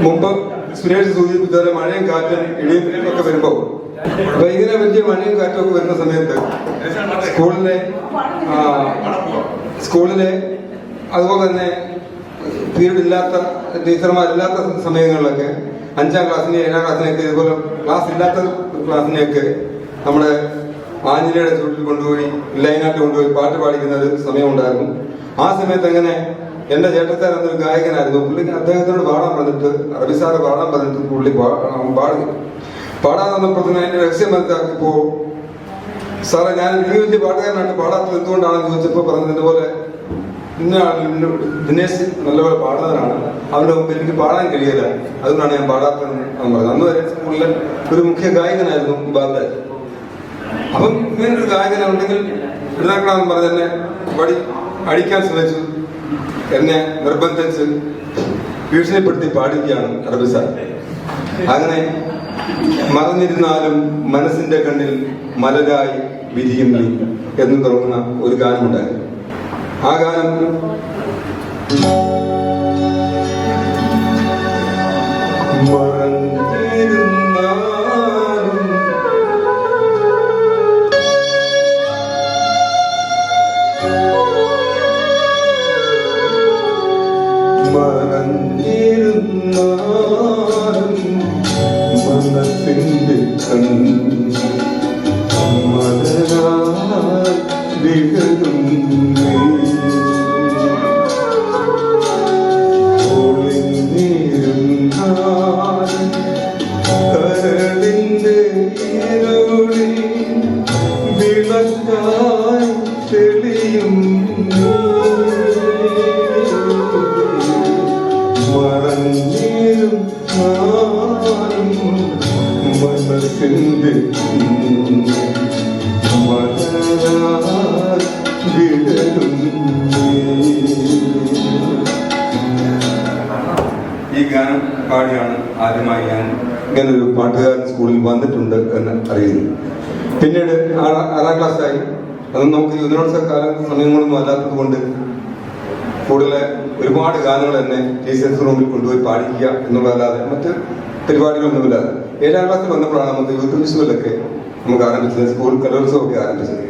മുമ്പ് സുരേഷ് സൂചിപ്പിച്ചതുപോലെ മഴയും കാറ്റും ഇടിയും ഒക്കെ വരുമ്പോ അപ്പൊ ഇങ്ങനെ വലിയ മഴയും കാറ്റും ഒക്കെ വരുന്ന സമയത്ത് സ്കൂളിലെ അതുപോലെ തന്നെ പീരീഡ് ഇല്ലാത്ത ടീച്ചർമാരില്ലാത്ത സമയങ്ങളിലൊക്കെ 5ാം ക്ലാസ്സിനെ 7ാം ക്ലാസ്സിനെയൊക്കെ ഇതുപോലെ ക്ലാസ് ഇല്ലാത്ത ക്ലാസ്സിനെയൊക്കെ നമ്മുടെ ആഞ്ജലിയുടെ ചുട്ടിൽ കൊണ്ടുപോയി ലൈനായിട്ട് കൊണ്ടുപോയി പാട്ട് പാടിക്കുന്ന ഒരു സമയമുണ്ടായിരുന്നു. ആ സമയത്ത് എങ്ങനെ എന്റെ ചേട്ടത്താൻ എന്നൊരു ഗായകനായിരുന്നു. പുള്ളിക്ക് അദ്ദേഹത്തോട് പാടാൻ പറഞ്ഞിട്ട് അറബി സാറ് പാടാൻ പറഞ്ഞിട്ട് പുള്ളി പാടാൻ വന്നപ്പോഴത്തേന് അതിന്റെ രഹസ്യം മനസ്സിലാക്കിയപ്പോ സാറേ ഞാൻ വലിയ പാട്ടുകാരനായിട്ട് പാടാത്തത് എന്തുകൊണ്ടാണെന്ന് ചോദിച്ചപ്പോ പറഞ്ഞത് ഇതുപോലെ ദിനേശ് നല്ലപോലെ പാടുന്നവരാണ്, അവന്റെ മുമ്പിൽ എനിക്ക് പാടാൻ കഴിയില്ല, അതുകൊണ്ടാണ് ഞാൻ പാടാത്തതെന്ന് അവൻ പറഞ്ഞത്. അന്ന് വരെ സ്കൂളിലെ ഒരു മുഖ്യ ഗായകനായിരുന്നു ബാബുരാജ്. അപ്പം ഇങ്ങനൊരു ഗായകനുണ്ടെങ്കിൽ എഴുതാക്കണമെന്ന് പറഞ്ഞ് എന്നെ അടിക്കാൻ ശ്രമിച്ചു. എന്നെ നിർബന്ധിച്ച് ഭീഷണിപ്പെടുത്തി പാടിക്കുകയാണ് അറബി സാർ. അങ്ങനെ മറന്നിരുന്നാലും മനസ്സിന്റെ കണ്ണിൽ മലരായി വിരിയും നീ എന്ന് തുടങ്ങുന്ന ഒരു ഗാനമുണ്ടായിരുന്നു. ആ ഗാനം മനസ്സിന്റെ വികലും കരളിന്റെ ഇരുളി വിളക്കായി തെളിയും മറഞ്ഞിരും മനസ്സിന്റെ ഈ ഗാനം പാടിയാണ് ആദ്യമായി ഞാൻ ഇങ്ങനൊരു പാട്ടുകാരൻ സ്കൂളിൽ വന്നിട്ടുണ്ട് എന്ന് അറിയുന്നു. പിന്നീട് 6ാം ക്ലാസ്സായി. അതൊന്നും നമുക്ക് യുവജനോത്സവ കാലം സമയങ്ങളൊന്നും അല്ലാത്തത് കൊണ്ട് കൂടുതൽ ഒരുപാട് ഗാനങ്ങൾ തന്നെ ടീച്ചേഴ്സ് റൂമിൽ കൊണ്ടുപോയി പാടിക്കുക എന്നുള്ളതല്ലാതെ മറ്റ് പരിപാടികളൊന്നുമില്ലാതെ 7ാം ക്ലാസ്സിൽ വന്നപ്പോഴാണ് നമുക്ക് യൂത്ത് ഫെസ്റ്റിവലൊക്കെ നമുക്ക് ആരംഭിച്ചത്, സ്കൂൾ കലോത്സവമൊക്കെ ആരംഭിച്ചത്.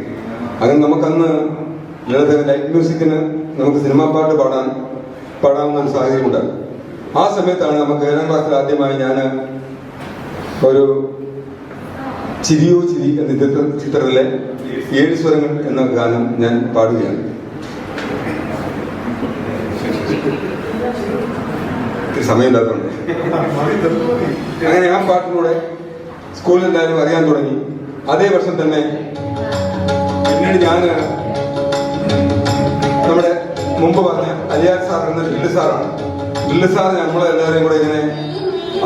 അങ്ങനെ നമുക്കന്ന് ലൈറ്റ് മ്യൂസിക്കിന് നമുക്ക് സിനിമാ പാട്ട് പാടാവുന്ന ഒരു സാഹചര്യം ഉണ്ടാകും. ആ സമയത്താണ് നമുക്ക് 7ാം ക്ലാസ്സിൽ ആദ്യമായി ഞാൻ ഒരു ചിരിയോ ചിരി എന്ന ചിത്രത്തിലെ 7 സ്വരങ്ങൾ എന്ന ഗാനം ഞാൻ പാടുകയാണ്. സമയമില്ലാത്തതുകൊണ്ട് അങ്ങനെ ആ പാട്ടിലൂടെ സ്കൂളിൽ എല്ലാവരും അറിയാൻ തുടങ്ങി. അതേ വർഷം തന്നെ പിന്നീട് ഞാൻ നമ്മുടെ മുമ്പ് പറഞ്ഞ അലിയാർ സാർ എന്ന ഡില്ല് സാറാണ്. ഡില്ല് സാർ നമ്മളെല്ലാവരെയും കൂടെ ഇങ്ങനെ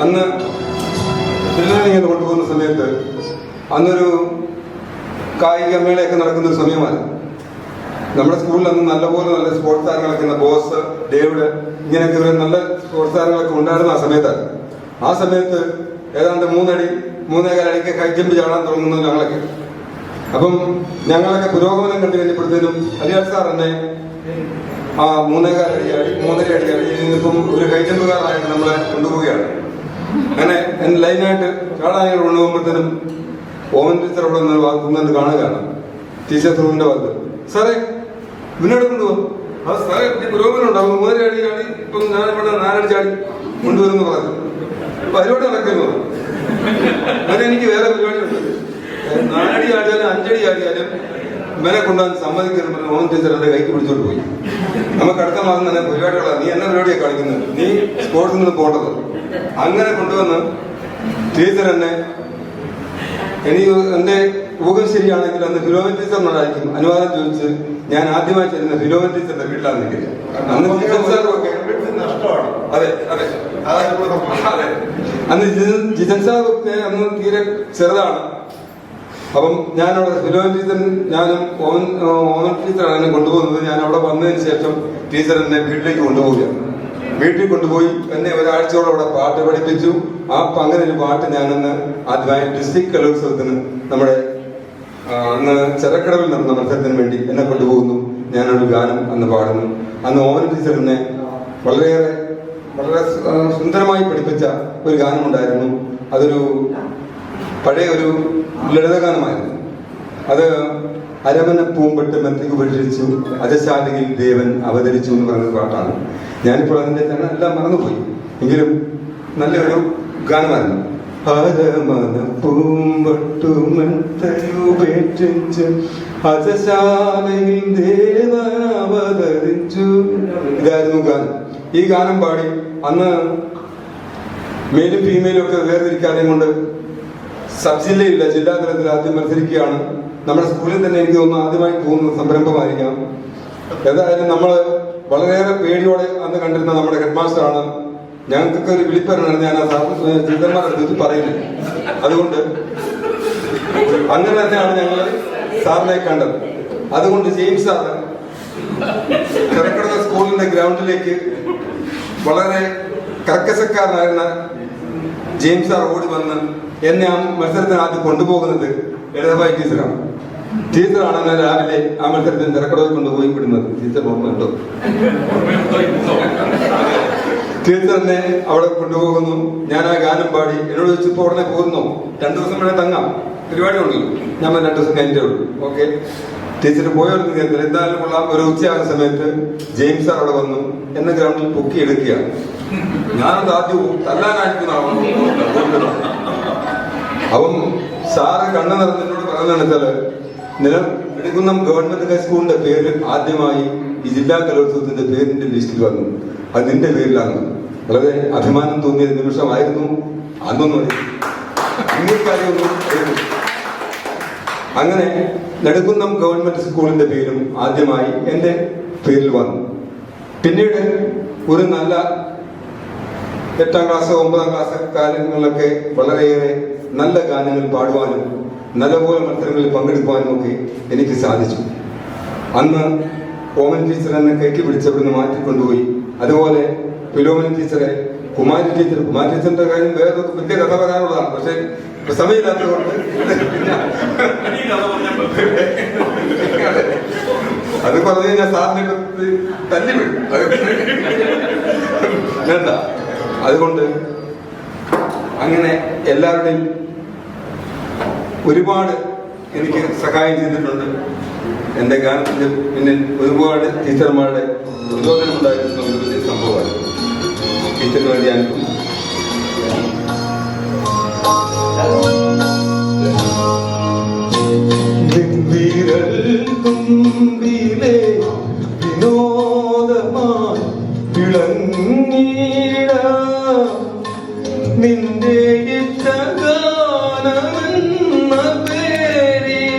അന്ന് ഇങ്ങനെ കൊണ്ടുപോകുന്ന സമയത്ത് അന്നൊരു കായിക മേളയൊക്കെ നടക്കുന്ന ഒരു സമയമാണ്. നമ്മുടെ സ്കൂളിൽ അന്ന് നല്ല സ്പോർട്സ് താരങ്ങളൊക്കെ ബോസ്, ഡേവിഡ്, ഇങ്ങനെയൊക്കെ ഒരു നല്ല സ്പോർട്സ് താരങ്ങളൊക്കെ ഉണ്ടായിരുന്ന ആ സമയത്താണ്. ആ സമയത്ത് ഏതാണ്ട് 3.5 അടിക്ക് ഹൈ ജമ്പ് ചാടാൻ തുടങ്ങുന്നത് ഞങ്ങളൊക്കെ. അപ്പം ഞങ്ങളൊക്കെ പുരോഗമനം കണ്ടു കഴിഞ്ഞപ്പോഴത്തേനും അലിയാർ സാർ എന്നെ ആ 3.5 അടി ഇപ്പം ഒരു ഹൈ ജമ്പുകാരനായിട്ട് നമ്മളെ കൊണ്ടുപോവുകയാണ്. അങ്ങനെ എന്നെ ലൈനായിട്ട് ചാടാൻ കൊണ്ടുപോകുമ്പോഴത്തേനും ഓമൻ ടീച്ചർ അവിടെ നിന്ന് കാണുകയാണ്. ടീച്ചർ ധ്രുവിന്റെ ഭാഗത്ത്, സാറേ ഇവനോട് കൊണ്ടുപോകും. ആ സാറേ പുരോഗമനമുണ്ടാവും, 3 അടി ചാടി ഇപ്പം ഞാനിവിടെ 4 അടി ചാടി കൊണ്ടുവരുമെന്ന് പറഞ്ഞു. പരിപാടി നടക്കുന്നു. അങ്ങനെ എനിക്ക് വേറെ പരിപാടിയുണ്ട്. 4 അടി ചാടിയാലും 5 അടി ചാടിയാലും ഇവനെ കൊണ്ടുപോകാൻ സമ്മതിക്കരുത്. ഓൺ ടീച്ചർ എന്റെ കൈക്ക് പിടിച്ചോണ്ട് പോയി. നമുക്ക് അടുത്ത മാസം തന്നെ പരിപാടികളാണ്. നീ എന്നെ പരിപാടിയാണ് കളിക്കുന്നത്, നീ സ്പോർട്സിൽ നിന്ന് പോകേണ്ടത്. അങ്ങനെ കൊണ്ടുവന്ന് ടീച്ചർ എന്നെ, എനിക്ക് എന്റെ ഊഹം ശരിയാണെങ്കിൽ അന്ന് ഫിലോമിന ടീച്ചറിനോടായിരിക്കും അനുവാദം ചോദിച്ച് ഞാൻ ആദ്യമായി ചെല്ലുന്ന ഫിലോമിന ടീച്ചറിന്റെ വീട്ടിലാണ് നിൽക്കുന്നത്. അന്ന് അതെ അതെ അതെ അന്ന് ജിതൻ സാറൊക്കെ അന്ന് തീരെ ചെറുതാണ്. അപ്പം ഞാനവിടെ ഫിലോമിന ടീച്ചർ, ഞാനും ഓമൻ ടീച്ചറാണ് എന്നെ കൊണ്ടുപോകുന്നത്. ഞാൻ അവിടെ വന്നതിന് ശേഷം ടീച്ചർ എന്നെ വീട്ടിലേക്ക് കൊണ്ടുപോവുകയാണ്. വീട്ടിൽ കൊണ്ടുപോയി എന്നെ ഒരാഴ്ചയോളം അവിടെ പാട്ട് പഠിപ്പിച്ചു. അങ്ങനെ ഒരു പാട്ട് ഞാനന്ന് ആദ്യമായി ഡിസ്ട്രിക്ട് കലോത്സവത്തിന് നമ്മുടെ അന്ന് ചെറക്കടവിൽ നടന്ന മത്സരത്തിന് വേണ്ടി എന്നെ കൊണ്ടുപോകുന്നു. ഞാനൊരു ഗാനം അന്ന് പാടുന്നു. അന്ന് ഓമന ടീച്ചർ എന്നെ വളരെ സുന്ദരമായി പഠിപ്പിച്ച ഒരു ഗാനമുണ്ടായിരുന്നു. അതൊരു പഴയ ഒരു ലളിതഗാനമായിരുന്നു. അത് അരമന പൂമ്പെട്ട് മെത്തിക്ക് ഉപേക്ഷിച്ചു അജശാലയിൽ ദേവൻ അവതരിച്ചു എന്ന് പറയുന്ന പാട്ടാണ്. ഞാനിപ്പോൾ അതിന്റെ തന്നെ എല്ലാം മറന്നുപോയി, എങ്കിലും നല്ലൊരു ഗാനമായിരുന്നു. അരമന പൂമ്പെട്ടു മെത്തയുപേക്ഷിച്ച് അജശാലയിൽ ദേവൻ അവതരിച്ചു, ഇതായിരുന്നു ഗാനം. ഈ ഗാനം പാടി അന്ന് മെയിലും ഫീമെയിലും ഒക്കെ വേർതിരിക്കാതെ കൊണ്ട് സബ് ജില്ലയില്ല, ജില്ലാതലത്തിൽ ആദ്യം മത്സരിക്കുകയാണ്. നമ്മുടെ സ്കൂളിൽ തന്നെ എനിക്ക് തോന്നുന്നു ആദ്യമായി തോന്നുന്ന സംരംഭമായിരിക്കാം. ഏതായാലും നമ്മൾ വളരെയേറെ പേടിയോടെ അന്ന് കണ്ടിരുന്ന നമ്മുടെ ഹെഡ് മാസ്റ്ററാണ്. ഞങ്ങൾക്കൊക്കെ ഒരു വിളിപ്പേരാണ്, ഞാൻ ആ ടീച്ചർമാരുടെ അടുത്ത് പറയുന്നത്. അതുകൊണ്ട് അങ്ങനെ തന്നെയാണ് ഞങ്ങൾ സാറിനെ കണ്ടത്. അതുകൊണ്ട് ജെയിംസ് സാറ് ചെറുക്കട സ്കൂളിന്റെ ഗ്രൗണ്ടിലേക്ക് വളരെ കർക്കശക്കാരനായിരുന്ന ജെയിംസ് സാർ ഓടി വന്ന് എന്നെ ആ മത്സരത്തിന് ആദ്യം കൊണ്ടുപോകുന്നത് ലളിതമായി ടീച്ചറാണ്. ടീച്ചറാണ് എന്നെ രാവിലെ ആ മത്സരത്തിന് ചെറുക്കടയിൽ കൊണ്ടുപോയി വിടുന്നത്. ടീച്ചർ ഓർമ്മയുണ്ടോ? ടീച്ചർ എന്നെ അവിടെ കൊണ്ടുപോകുന്നു. ഞാൻ ആ ഗാനം പാടി. എന്നോട് ചോദിച്ചപ്പോൾ ഉടനെ പോകുന്നു, 2 ദിവസം വേണേ തങ്ങാം, പരിപാടി ഉണ്ടല്ലോ. ഞാൻ 2 ദിവസം കഴിഞ്ഞേ ഉള്ളൂ. ഓക്കെ, ടീച്ചർ പോയോർന്ന് കേൾക്കില്ല. എന്തായാലും കൊള്ളാം. ഒരു ഉച്ചയാകുന്ന സമയത്ത് ജെയിംസ് സാർ അവിടെ വന്നു എന്നെ ഗ്രൗണ്ടിൽ പൊക്കി എടുക്കുകയാണ്. ഞാനത് ആദ്യം തല്ലാനായിരിക്കുന്നതാണ്. അപ്പം സാറ് കണ്ണു നിറഞ്ഞ് എന്നോട് പറയുന്നതെന്ന് വെച്ചാല്, നെടുക്കുന്നം ഗവൺമെന്റ് ഹൈസ്കൂളിന്റെ പേര് ആദ്യമായി ഈ ജില്ലാ കലോത്സവത്തിന്റെ പേരിന്റെ ലിസ്റ്റിൽ വന്നു. അത് നിന്റെ പേരിലാണ്. വളരെ അഭിമാനം തോന്നിയ നിമിഷമായിരുന്നു അന്നൊന്നും. ഇങ്ങനെയൊന്നും അങ്ങനെ നെടുക്കുന്നം ഗവൺമെന്റ് സ്കൂളിന്റെ പേരും ആദ്യമായി എന്റെ പേരിൽ വന്നു. പിന്നീട് ഒരു നല്ല 8ാം ക്ലാസ് 9ാം ക്ലാസ് കാലങ്ങളിലൊക്കെ വളരെയേറെ നല്ല ഗാനങ്ങൾ പാടുവാനും നല്ലപോലെ മത്സരങ്ങളിൽ പങ്കെടുക്കുവാനും ഒക്കെ എനിക്ക് സാധിച്ചു. അന്ന് ഓമൻ ടീച്ചർ എന്നെ കൈക്ക് പിടിച്ചവിടുന്ന് മാറ്റിക്കൊണ്ടുപോയി. അതുപോലെ ഫിലോമിന ടീച്ചറെ, കുമാരി ടീച്ചറിന്റെ കാര്യം വേറെ വലിയ കഥ പറയാനുള്ളതാണ്. പക്ഷെ സമയമില്ലാത്തതുകൊണ്ട് അത് പറഞ്ഞു കഴിഞ്ഞാൽ സാറിനെ തല്ലി വിടും. വേണ്ട. അതുകൊണ്ട് അങ്ങനെ എല്ലാവരുടെയും ഒരുപാട് എനിക്ക് സഹായം ചെയ്തിട്ടുണ്ട്. എന്റെ ഗാനത്തിന്റെ പിന്നിൽ ഒരുപാട് ടീച്ചർമാരുടെ പ്രചോദനം ഉണ്ടായിരുന്ന ഒരു വലിയ സംഭവമാണ്. ടീച്ചറിന് വേണ്ടി ഞാൻ തുമ്പിലെ വിനോദമായി വിളങ്ങിട നിന്റെ ഇഷ്ടഗാനമെന്ന പേരിലൊന്നറിഞ്ഞിട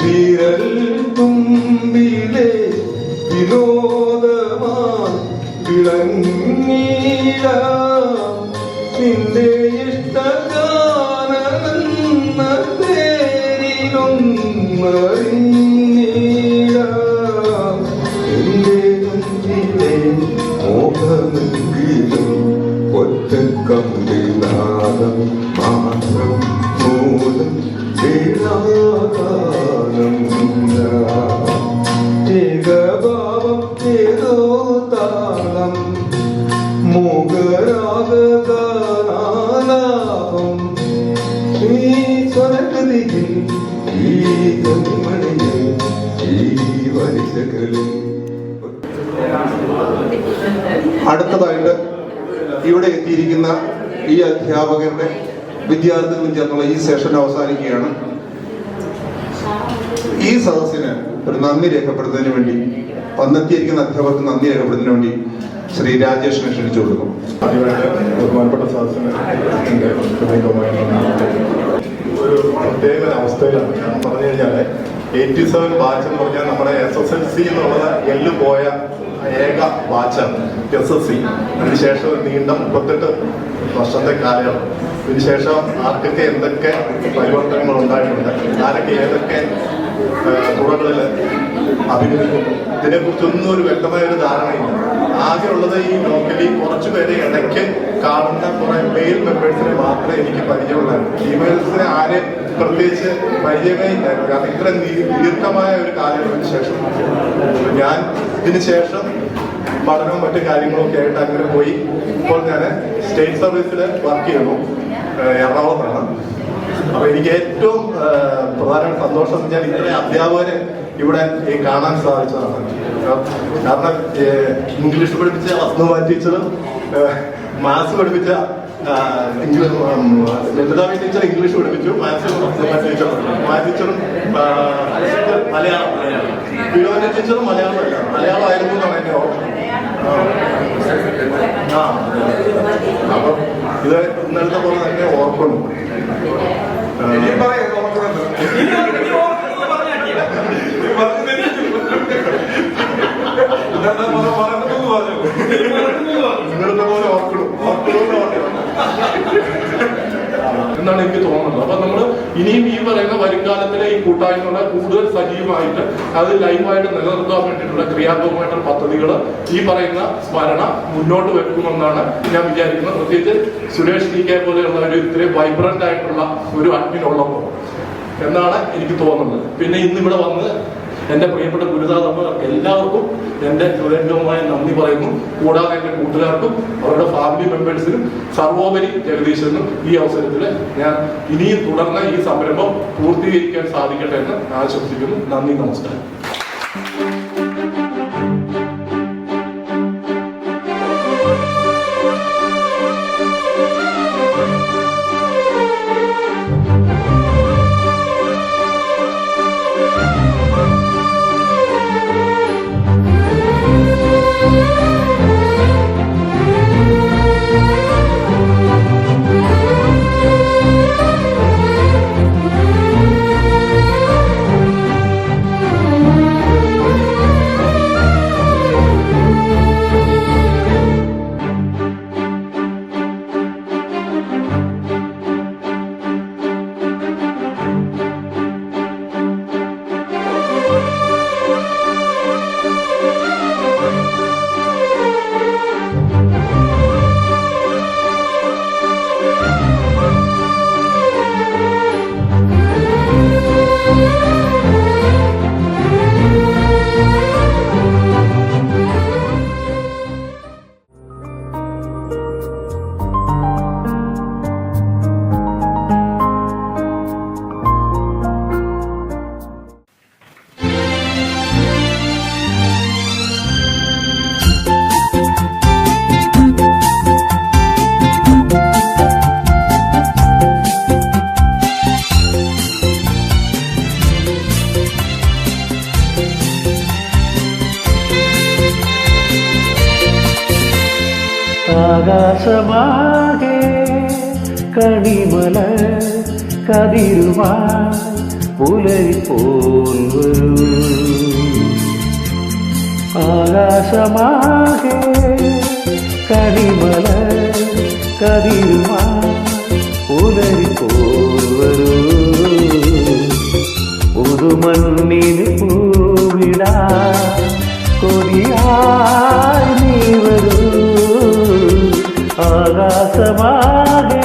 വിരൽ തുമ്പിലെ വിനോദമായി വിളങ്ങിട നിന്റെ ഇഷ്ടഗാനമെന്ന പേരിലൊന്നറിഞ്ഞിട എന്റെ മുന്നിലെ മോഹമെങ്കിലും ഒറ്റക്കമ്പിനാദം മാത്രം മൂലം വീണാകാനം ഏകഭാവം ഏതോ താളം മോഹ മേഖലയിലേക്ക്. അടുത്തതായിട്ട് ഇവിടെ എത്തിയിരിക്കുന്ന ഈ അധ്യാപകരുടെ വിദ്യാർത്ഥികളും ചേർന്നുള്ള ഈ സെഷൻ അവസാനിക്കുകയാണ്. ഈ സദസ്സിന് ഒരു നന്ദി രേഖപ്പെടുത്തുന്നതിന് വേണ്ടി, വന്നെത്തിയിരിക്കുന്ന അധ്യാപകർക്ക് നന്ദി രേഖപ്പെടുത്തുന്നതിന് വേണ്ടി ശ്രീ രാജേഷിനെ ക്ഷണിച്ചു കൊടുക്കും. ബഹുമാനപ്പെട്ട സദസ്സിന് എൻ്റെ ഹൃദയംഗമായ ഒരു പ്രത്യേക അവസ്ഥയിലാണ്. ഞാൻ പറഞ്ഞു കഴിഞ്ഞാൽ 87 ബാച്ച് എന്ന് പറഞ്ഞാൽ നമ്മുടെ SSLC എന്നുള്ളത് എല്ല് പോയ ഏക ബാച്ചാണ് SSC. അതിനുശേഷം ഒരു നീണ്ട 38 വർഷത്തെ കാലയളവ്. ഇതിനുശേഷം ആർക്കൊക്കെ എന്തൊക്കെ പരിവർത്തനങ്ങൾ ഉണ്ടായിട്ടുണ്ട്, ആരൊക്കെ ഏതൊക്കെ തുറകളിൽ അഭിനയിക്കുന്നു, ഇതിനെക്കുറിച്ചൊന്നും ഒരു വ്യക്തമായ ഒരു ധാരണയില്ല. ആകെ ഉള്ളത് ഈ ലോക്കലി കുറച്ചുപേരെ ഇടയ്ക്ക് കാണുന്ന കുറെ മെയിൽ മെമ്പേഴ്സിനെ മാത്രമേ എനിക്ക് പരിചയമുള്ളായിരുന്നു. ഫീമെയിൽസിനെ ആരെ പ്രത്യേകിച്ച് പരിചയമേ ഇല്ലായിരുന്നു. കാരണം ഇത്ര ദീർഘമായ ഒരു കാലയളവിന് ശേഷം ഞാൻ ഇതിനുശേഷം പഠനവും മറ്റു കാര്യങ്ങളും ഒക്കെ ആയിട്ട് അങ്ങനെ പോയി. ഇപ്പോൾ ഞാൻ സ്റ്റേറ്റ് സർവീസിൽ വർക്ക് ചെയ്യുന്നു, എറണാകുളത്താണ്. അപ്പൊ എനിക്ക് ഏറ്റവും പ്രധാന സന്തോഷം എന്ന് വെച്ചാൽ ഇത്രയും അധ്യാപകരെ ഇവിടെ കാണാൻ സാധിച്ചതാണ്. കാരണം ഇംഗ്ലീഷ് പഠിപ്പിച്ച വസ്തുവാൻ ടീച്ചറും മാത്സ് പഠിപ്പിച്ച ലളിതാമി ടീച്ചർ ഇംഗ്ലീഷ് പഠിപ്പിച്ചു, മാത്സ് ടീച്ചറും മലയാളം, വിനോദ ടീച്ചറും മലയാളമായിരുന്നു എന്നാണ് എന്റെ ഓർമ്മ. അപ്പം ഇത് ഇന്നലത്തെ പോലെ തന്നെ ഓർക്കുന്നു. ഇന്നലത്തെ പോലെ ഓർക്കണം എന്നാണ് എനിക്ക് തോന്നുന്നത്. അപ്പൊ നമ്മള് ഇനിയും ഈ പറയുന്ന വരുംകാലത്തിലെ ഈ കൂട്ടായ്മകളെ കൂടുതൽ സജീവമായിട്ട് അത് ലൈവായിട്ട് നിലനിർത്താൻ വേണ്ടിയിട്ടുള്ള ക്രിയാത്മകമായിട്ടുള്ള പദ്ധതികൾ ഈ പറയുന്ന സ്മരണ മുന്നോട്ട് വെക്കുമെന്നാണ് ഞാൻ വിചാരിക്കുന്നത്. പ്രത്യേകിച്ച് സുരേഷ് TK പോലെയുള്ള ഒരു ഇത്രയും വൈബ്രന്റ് ആയിട്ടുള്ള ഒരു അഡ്മിൻ ഉള്ളപ്പോൾ എന്നാണ് എനിക്ക് തോന്നുന്നത്. പിന്നെ ഇന്നിവിടെ വന്ന് എൻ്റെ പ്രിയപ്പെട്ട ഗുരുദാസന്മാർക്ക് എല്ലാവർക്കും എൻ്റെ ഹൃദയംഗമായ നന്ദി പറയുന്നു. കൂടാതെ എൻ്റെ കൂട്ടുകാർക്കും അവരുടെ ഫാമിലി മെമ്പേഴ്സിനും സർവോപരി ജഗദീശനും ഈ അവസരത്തിൽ ഞാൻ ഇനിയും തുടർന്ന് ഈ സംരംഭം പൂർത്തീകരിക്കാൻ സാധിക്കട്ടെ എന്ന് ആശംസിക്കുന്നു. നന്ദി, നമസ്കാരം. ആകാശമാകെ കണിമല കതിരുമായി പുലരിപ്പോൽ വരൂ. ആകാശമാകെ കണിമല കതിരുമായി പുലരിപ്പോൽ വരൂ. പുതുമണ്ണിന് പൂവിടാ കൊതിയായി നീ വരൂ. ആകാശമാകെ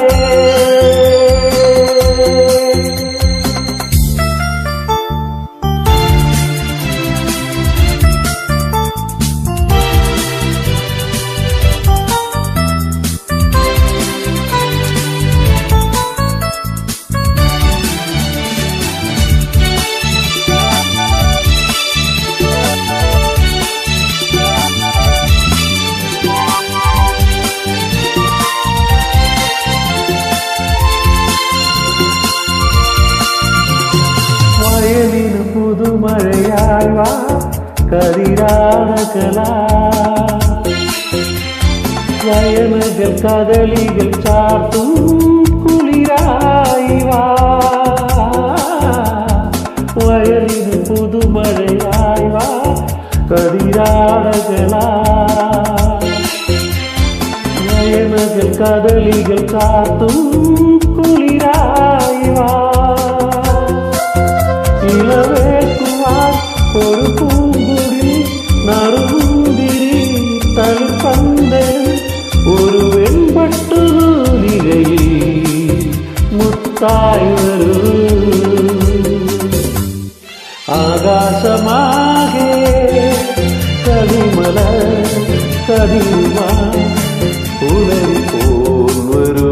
കളിയാടകളാ വയലുകൾ കദളികൾ ചാർത്തും കുളിരായി വാ വയലിന് പുതുമഴയായി വാ കതിരാടകളാ വയലുകൾ കദളികൾ ചാർത്തും കുളിരായി വാ ഇളവേൽക്കുവാൻ ഒരു പൂങ്കുടി നറുമുന്തിരി തളിപ്പന്തൽ ഒരു വെൺപട്ടുനിരയിൽ മുത്തായി വരൂ ആകാശമാകെ കരിമല കരിയുവാ പുലരിപ്പോൽ വരൂ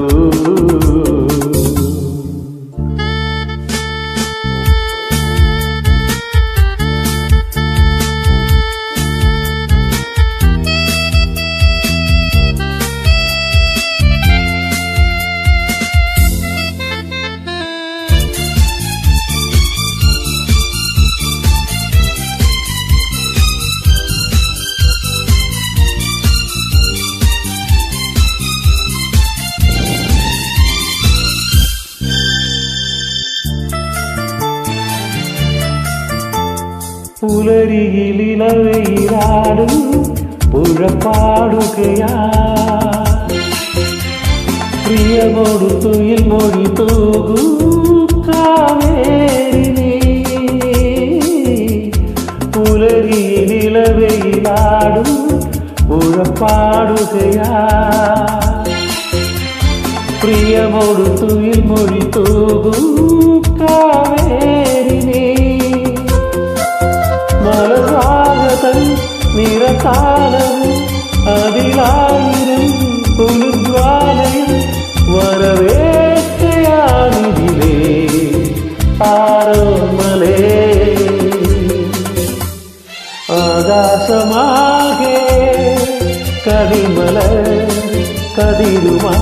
പുലരിയിലിളവയിലാടും പുഴപ്പാടുകയാ പ്രിയമോടു തുയിൽ മൊഴി തൂകും കാവേരി പുലരിയിലിളവയിലാടും പുഴപ്പാടുകയാ പ്രിയമോടു തുയിൽ മൊഴി തൂകും കാവേരി മലസ്വാഗതം നിറതാലവും അതിലായിരം കുളിർജ്വാലയും വരവേറ്റയാണിതിലേ ആരോമലേ ആകാശമാകെ കതിമല കതിരുമാ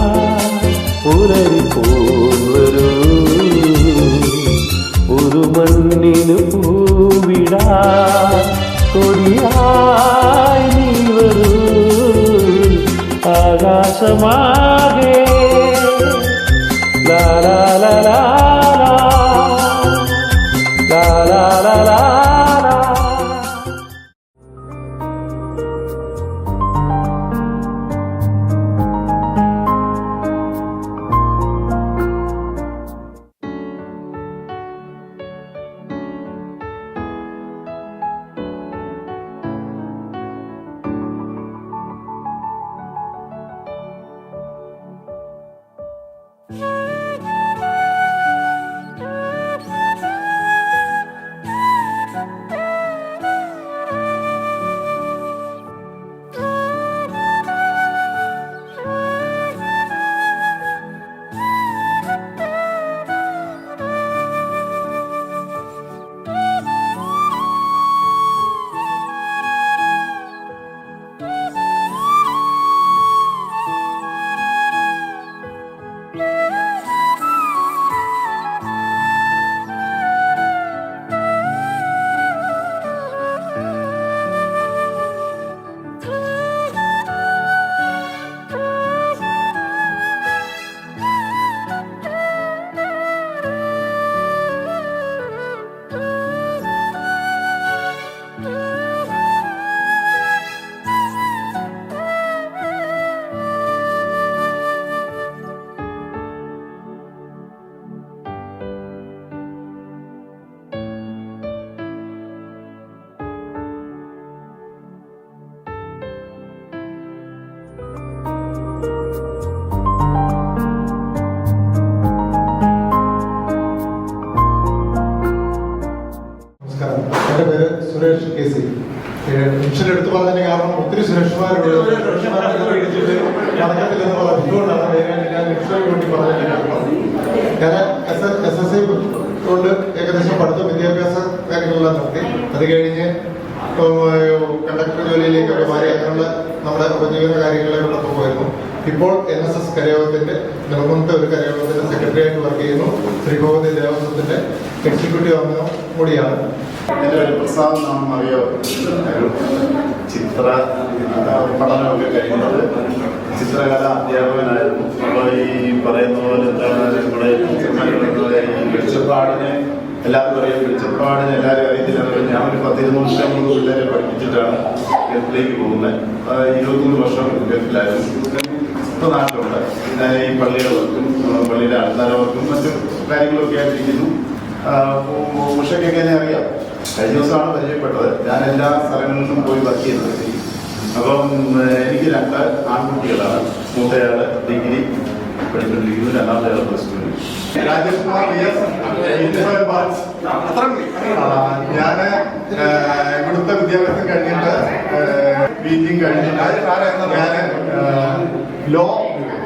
പുലരിപ്പോൽ വരൂ ഒരു മണ്ണിനു പൂവിടാ കൊടിയായി നീ വരൂ ആകാശമാകെ ലാ ലാ ലാ ലാ ലാ ലാ ലാ ലാ. എൻ്റെ പേര് സുരേഷ് കെ സി. മിഷൻ എടുത്തു പറഞ്ഞതിന് കാരണം ഒത്തിരി സുരക്ഷമാരുണ്ട്, ഇടിച്ചിട്ട് നടക്കത്തില്ലെന്ന് പറഞ്ഞ ബുദ്ധിമുട്ടാണ് ഞാൻ മിഷന് വേണ്ടി പറഞ്ഞില്ല. ഞാൻ SSC കൊണ്ട് ഏകദേശം പഠിത്തം വിദ്യാഭ്യാസ കാര്യങ്ങളെല്ലാം നടത്തി. അത് കഴിഞ്ഞ് കണ്ടക്ടർ ജോലിയിലേക്കൊക്കെ മാറി അങ്ങനെയുള്ള നമ്മുടെ ഉപജീവന കാര്യങ്ങളിലൂടെ പോയിരുന്നു. ഇപ്പോൾ NSS കരയോഗത്തിന്റെ നെടുമുന്നത്തെ ഒരു കരയോഗത്തിന്റെ സെക്രട്ടറി ആയിട്ട് വർക്ക് ചെയ്യുന്നു. ശ്രീഭഗവതി ദേവസ്വത്തിന്റെ എക്സിക്യൂട്ടീവ് അംഗം കൂടിയാണ്. എൻ്റെ ഒരു പ്രസാദ് നാം അറിയോ, ഒരു ചിത്ര പഠനമൊക്കെ കഴിയുന്നത് ചിത്രകല അധ്യാപകനായിരുന്നു. അപ്പോൾ ഈ പറയുന്ന പോലെ നമ്മുടെ ടീച്ചർമാരുടെ ഈ വെളിച്ചപ്പാടിനെ എല്ലാവർക്കും അറിയാം. വെളിച്ചപ്പാടിനെ എല്ലാവരും അറിയത്തില്ല. ഞാൻ ഒരു 10-20 പിള്ളേരെ പഠിപ്പിച്ചിട്ടാണ് ഗൾഫിലേക്ക് പോകുന്നത്. 23 വർഷം ഗൾഫിലായിരുന്നു. ഇപ്പോൾ നാട്ടിലുണ്ട്. പിന്നെ ഈ പള്ളിയുടെ വർക്കും പള്ളിയുടെ അൽത്താര വർക്കും മറ്റു കാര്യങ്ങളൊക്കെ ആയിട്ടിരിക്കുന്നു. ഉഷയ്ക്കൊക്കെ എന്നെ അറിയാം. കഴിഞ്ഞ ദിവസമാണ് പരിചയപ്പെട്ടത്. ഞാൻ എല്ലാ സ്ഥലങ്ങളിലും പോയി വർക്ക് ചെയ്യുന്നത്. അപ്പം എനിക്ക് 2 ആൺകുട്ടികളാണ്. മൂത്തയാള് ഡിഗ്രി പഠിച്ചുകൊണ്ടിരിക്കുന്നു, രണ്ടാമത്തെ പ്ലസ് ടു. രാജേഷ് കുമാർ ഞാൻ ഇവിടുത്തെ വിദ്യാഭ്യാസം കഴിഞ്ഞിട്ട് PG കഴിഞ്ഞിട്ട് ഞാൻ ലോ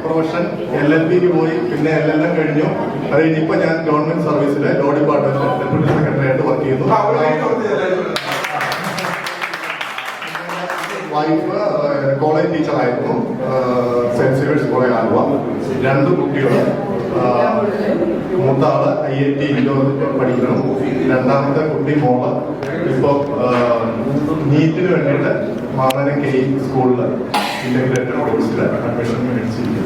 പ്രൊഫഷൻ LLBക്ക് പോയി. പിന്നെ LLM കഴിഞ്ഞു. അത് കഴിഞ്ഞിപ്പോ ഞാൻ ഗവൺമെന്റ് സർവീസിലെ ലോ ഡിപ്പാർട്ട്മെന്റിൽ ഡെപ്യൂട്ടി സെക്രട്ടറി ആയിട്ട് വർക്ക് ചെയ്യുന്നു. വൈഫ് കോളേജ് ടീച്ചറായിരുന്നു, സെന്റ് സേവിയേഴ്സ് കോളേജ് ആലുവ. 2 കുട്ടികൾ. മൂത്ത ആള് IIT ഇൻഡോർ പഠിക്കണം. രണ്ടാമത്തെ കുട്ടി മോള് ഇപ്പോൾ നീറ്റിന് വേണ്ടിയിട്ട് മാമനം KE സ്കൂളിൽ ഇന്റഗ്രേറ്റഡ് കോഴ്സിൽ അഡ്മിഷൻ മേടിച്ചിരിക്കുന്നു.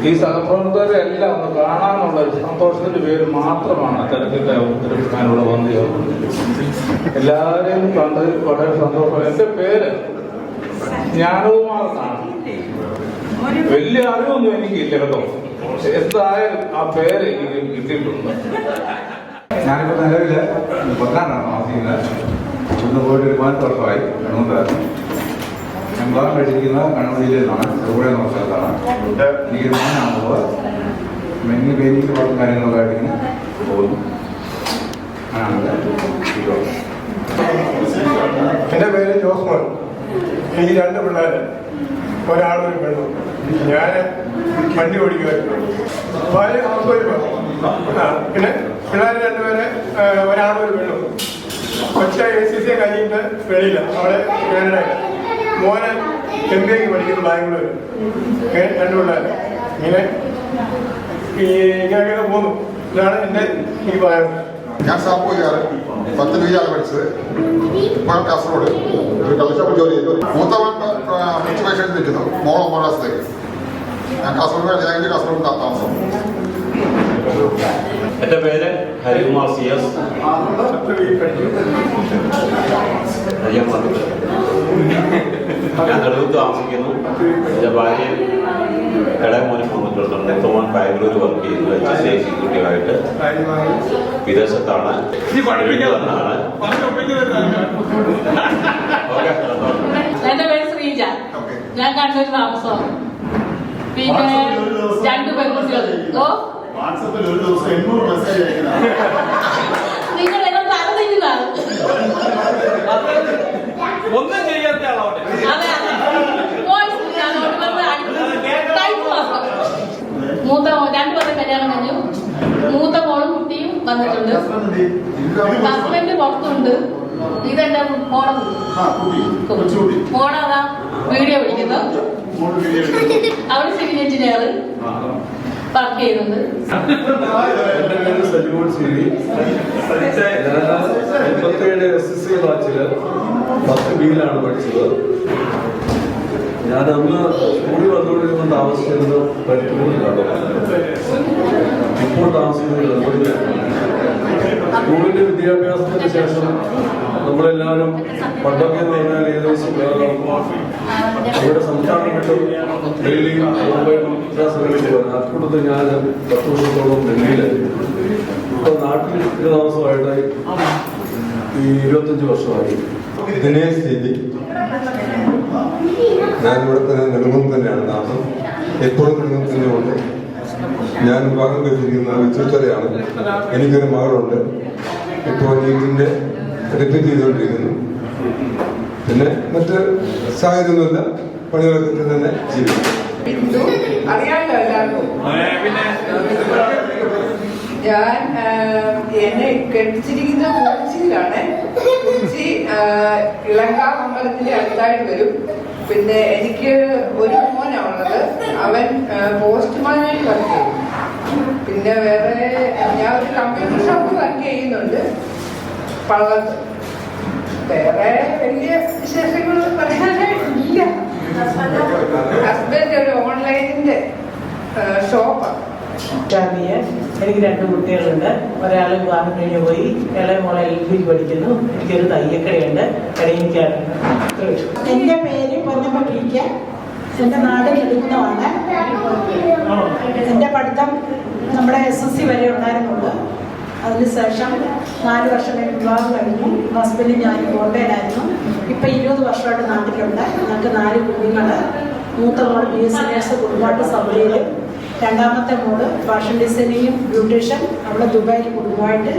ഈ സഹപ്രവർത്തകരെല്ലാം ഒന്ന് കാണാനുള്ള സന്തോഷത്തിന്റെ പേര് മാത്രമാണ് അത്തരത്തിലുള്ള അവതരിപ്പിക്കാനുള്ള വന്നു ചേർന്നത്. എല്ലാവരെയും കണ്ട് വളരെ സന്തോഷം. എൻ്റെ പേര് ജ്ഞാനകുമാറെന്നാണ്. വലിയ അറിവൊന്നും എനിക്കില്ല കേട്ടോ. എന്തായാലും ആ പേര് എനിക്ക് കിട്ടിയിട്ടുണ്ട്. ഞാനിപ്പോൾ നിലവിൽ 10 താമസിക്കുന്നത്. ഇന്ന് പോയിട്ട് 1 വർഷമായി. ഞാൻ വിവാഹം കഴിച്ചിരിക്കുന്നത് കണ്ണൂർ ജില്ലയിൽ നിന്നാണ്. ചെറുപുഴ എന്ന സ്ഥലത്താണ്. എനിക്ക് മോനാണുള്ളത്. മെന്നി പേരിക്ക് കുറച്ച് കാര്യങ്ങളൊക്കെ ആയിട്ട് ഇങ്ങനെ പോകുന്നു. എൻ്റെ പേര് ജോസ്മോൻ. എനിക്ക് 2 പിള്ളേർ, ഒരാളും ഒരു പെണ്ണും. ഞാൻ വണ്ടി ഓടിക്കുമായിരുന്നു. ഭാര്യ ഹൗസ് വൈഫാണ്. പിന്നെ പിള്ളേർ 2 പേര്, ഒരാളും ഒരു പെണ്ണും. കൊച്ച ACC കഴിഞ്ഞിട്ട് വെളിയില്ല, അവിടെ കാനഡയിൽ. മോനെ MBAക്ക് പഠിക്കുന്നു ബാംഗ്ലൂർ. 2 പിള്ളേർ. ഇങ്ങനെയൊക്കെ പോന്നു. ഇതാണ് എൻ്റെ ഈ പറയാൻ. ഞാൻ സാപ്പുകാരൻ 10 വീഴാണ് പഠിച്ചത്. ഇപ്പോൾ കാസർഗോഡ് ഒരു കള്ളിഷോപ്പ് ജോലി ചെയ്തു. മൂത്തവൻ പരീക്ഷ നിൽക്കുന്നു. മോൾ 9 ക്ലാസ്സിലേക്ക്. ഞാൻ കാസർഗോഡ് കാസർഗോഡ് താമസം. എൻ്റെ പേര് ഹരികുമാർ CS. ഞാൻ നെടുവത്ത് താമസിക്കുന്നു. എൻ്റെ ഭാര്യ ഇടയമോനെ വന്നിട്ടുണ്ട്. മൂത്തമോൻ ബാംഗ്ലൂർ വർക്ക് ചെയ്യുന്നു HSC എക്സിക്യൂട്ടീവായിട്ട്. വിദേശത്താണ്. എൻ്റെ പേര് ശ്രീജ. ഞാൻ കണ്ണൂർ താമസമാണ്. പിന്നെ 2 പെൺകുട്ടികൾ. വാട്സാപ്പിൽ ഒരു ദിവസം 800 മെസ്സേജ് അയക്കുന്നത്. നിങ്ങൾ എന്നെ തലതിരിഞ്ഞതാണ്. ഒന്നും ചെയ്യാത്ത ആളോടെ. മൂത്ത 2 പേരെ കല്യാണം കഴിഞ്ഞു. മൂത്ത മോളും കുട്ടിയും വന്നിട്ടുണ്ട്. ഹസ്ബൻഡ് പുറത്തുണ്ട്. ഇതെന്റെ മോളതാ വീഡിയോ പിടിക്കുന്നു. അവിടെ സിവിൽ എഞ്ചിനീയർ വർക്ക് ചെയ്യുന്നുണ്ട്. എൻ്റെ പേര് സജിമോൻ സിരി. 87 SSC ബാച്ചില് 10 ബിയിലാണ് പഠിച്ചത്. ഞാനന്ന് സ്കൂളിൽ വന്നുകൊണ്ടിരുന്ന താമസിച്ചിരുന്നത് പരിപ്പൂരിലാണ്. ഇപ്പോൾ താമസിക്കുന്നത് സ്കൂളിന്റെ വിദ്യാഭ്യാസത്തിന് ശേഷം നമ്മളെല്ലാവരും പണ്ടൊക്കെ എന്ന് പറഞ്ഞാൽ ഏകദേശം ഇവിടെ സംസ്ഥാനം വിട്ടും ഡൽഹി, മുംബൈ സ്ഥലങ്ങളിൽ പോയി. അക്കൂട്ടത്തിൽ ഞാൻ 10 വർഷത്തോളം ഡൽഹിയിലായിരുന്നു. ഇപ്പോൾ നാട്ടിൽ താമസമായിട്ട് ഈ 25 വർഷമായി. ദിനേശ് സ്ഥിതി. ഞാനിവിടെ തന്നെ നെടുങ്കുന്ന് തന്നെയാണ് താമസം. എപ്പോഴും നെടുങ്കുന്ന് തന്നെയുണ്ട്. ഞാൻ വിവാഹം കഴിച്ചിരിക്കുന്ന വിച്ചുച്ചറയാണ്. എനിക്കൊരു മകളുണ്ട്. ഇപ്പോൾ നീറ്റിൻ്റെ റിപ്പീറ്റ് ചെയ്തുകൊണ്ടിരിക്കുന്നു. പിന്നെ മറ്റ് സാഹചര്യമൊന്നുമില്ല. പണികളൊക്കെ തന്നെ ജീവിക്കും. അറിയാമല്ലോ എല്ലാവർക്കും. ഞാൻ എന്നെ കെട്ടിച്ചിരിക്കുന്ന കൊച്ചിയിലാണ്. കൊച്ചി ഇളങ്കാവ് അമ്പലത്തിന്റെ അടുത്തായിട്ട് വരും. പിന്നെ എനിക്ക് ഒരു മോനാണുള്ളത്. അവൻ പോസ്റ്റ്മാനായിട്ട് വർക്ക് ചെയ്യും. പിന്നെ വേറെ ഞാൻ ഒരു കമ്പ്യൂട്ടർ ഷോപ്പ് വർക്ക് ചെയ്യുന്നുണ്ട്. പള്ളത്ത്. വേറെ വലിയ വിശേഷങ്ങൾ പറയാനില്ല. ഹസ്ബൻഡ് ഒരു ഓൺലൈനിന്റെ ഷോപ്പാണ്. എനിക്ക് 2 കുട്ടികളുണ്ട്. ഒരാൾ വിവാഹം കഴിഞ്ഞ് പോയി, ഇളയ മോളെ LP പഠിക്കുന്നു. എനിക്കൊരു തയ്യക്കടയുണ്ട്, കടയിക്കാണ്. എൻ്റെ പേര് പൊന്നമ്മ PK. എൻ്റെ നാട് നെടുക്കുന്നതാണ്. എൻ്റെ പഠിത്തം നമ്മുടെ SSC വരെ ഉണ്ടായിരുന്നുള്ളൂ. അതിനുശേഷം 4 വർഷം വിവാഹം കഴിഞ്ഞു. ഹസ്ബൻഡ് ഞാൻ ബോംബെയിലായിരുന്നു. ഇപ്പം 20 വർഷമായിട്ട് നാട്ടിലുണ്ട്. ഞങ്ങൾക്ക് 4 കുഞ്ഞുങ്ങൾ. മൂത്ത മോൾ BSc നേഴ്സ് കുടുംബാട്ട് സഭയിൽ, രണ്ടാമത്തെ മോള് ഫാഷൻ ഡിസൈനിങ്ങും ബ്യൂട്ടീഷ്യൻ, അവിടെ ദുബായിൽ കുടുംബമായിട്ട്.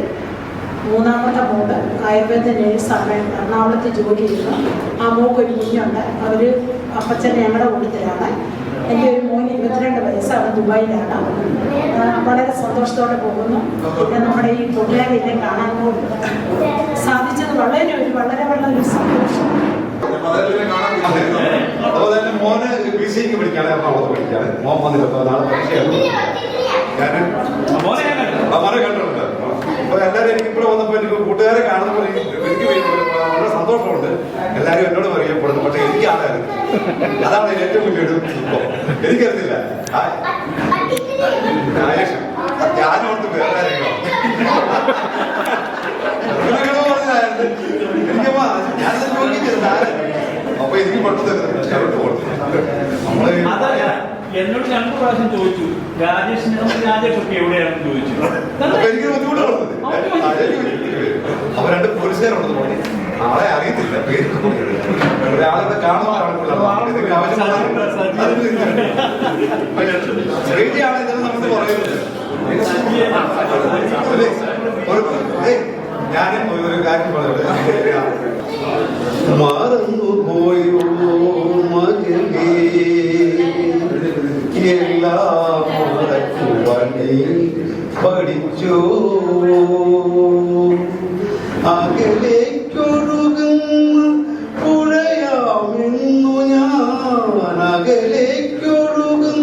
മൂന്നാമത്തെ മോള് ആയുർവേദ നേഴ്സാണ്, എറണാകുളത്ത് ജോലി ചെയ്യുന്നു. ആ മോൾക്ക് ഒരു കുഞ്ഞുണ്ട്. അവർ അപ്പച്ചൻ ഞങ്ങളുടെ കൂട്ടത്തിലാണ്. എൻ്റെ ഒരു മോന് 22 വയസ്സ്, അവൻ ദുബായിലാണ്. വളരെ സന്തോഷത്തോടെ പോകുന്നു. പിന്നെ നമ്മുടെ ഈ കൂട്ടുകാരെ കാണാൻ സാധിച്ചത് വളരെ ഒരു സന്തോഷം. അതുപോലെ തന്നെ മോന് BCA പഠിക്കാണ്, എറണാകുളത്ത് പഠിക്കാണ്. മോൻ വന്നിട്ട് നാളെ പരീക്ഷയാണ്. മോനെ കണ്ടിട്ടുണ്ട്. അപ്പൊ എല്ലാവരും എനിക്ക് ഇവിടെ വന്നപ്പോ എനിക്ക് കൂട്ടുകാരെ കാണുമ്പോൾ എനിക്ക് വളരെ സന്തോഷമുണ്ട്. എല്ലാവരും എന്നോട് പറയപ്പെടുന്നു, പക്ഷെ എനിക്കാണായിരുന്നു. അതാണ് ഏറ്റവും വലിയൊരു ദുഃഖം. എനിക്കറിയില്ല ഞാനോർത്ത് വേറെ കാര്യങ്ങളോ പറഞ്ഞായിരുന്നു. എനിക്ക് ഞാനത് നോക്കിയില്ല. അപ്പൊ എനിക്ക് പെട്ടെന്ന് ഷർട്ട് കൊടുത്തു. നമ്മള് എന്നോട് 2 പ്രാവശ്യം ചോദിച്ചു, രാജേഷ് എവിടെയാണെന്ന് ചോദിച്ചു. എനിക്ക് ബുദ്ധിമുട്ട് കൊടുത്തത്. അവർ 2 പോലീസുകാരുണ്ടെന്ന് പറഞ്ഞു. ആളെ അറിയത്തില്ല, പേര് ഒരാളെ കാണുവാനാണ്. ചെറിയ ആളെ നമുക്ക് പറയുന്നത്. ഞാനും ഒരു കാര്യം പറഞ്ഞു. മറന്നു പോയോ മകനേ, എല്ലാം മറക്കുവാൻ നീ പഠിച്ചോ. അകലേക്കൊഴുകുന്ന പുഴയാമെന്നു ഞാൻ, അകലേക്കൊഴുകുന്ന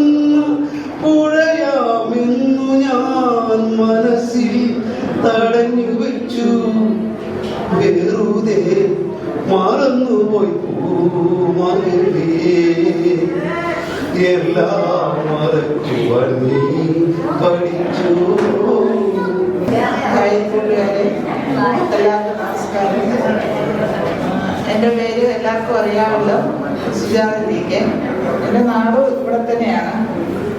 പുഴയാമെന്നു ഞാൻ മനസ്സിൽ തടഞ്ഞു വെച്ചു. വെറുതെ മറന്നുപോയി മകനേ, എല്ലാം മറക്കുവാൻ നീ പഠിച്ചു. എല്ലാവർക്കും നമസ്കാരം. എൻ്റെ പേര് എല്ലാവർക്കും അറിയാമല്ലോ, സുജാത PK. എൻ്റെ നാട് ഇവിടെ തന്നെയാണ്.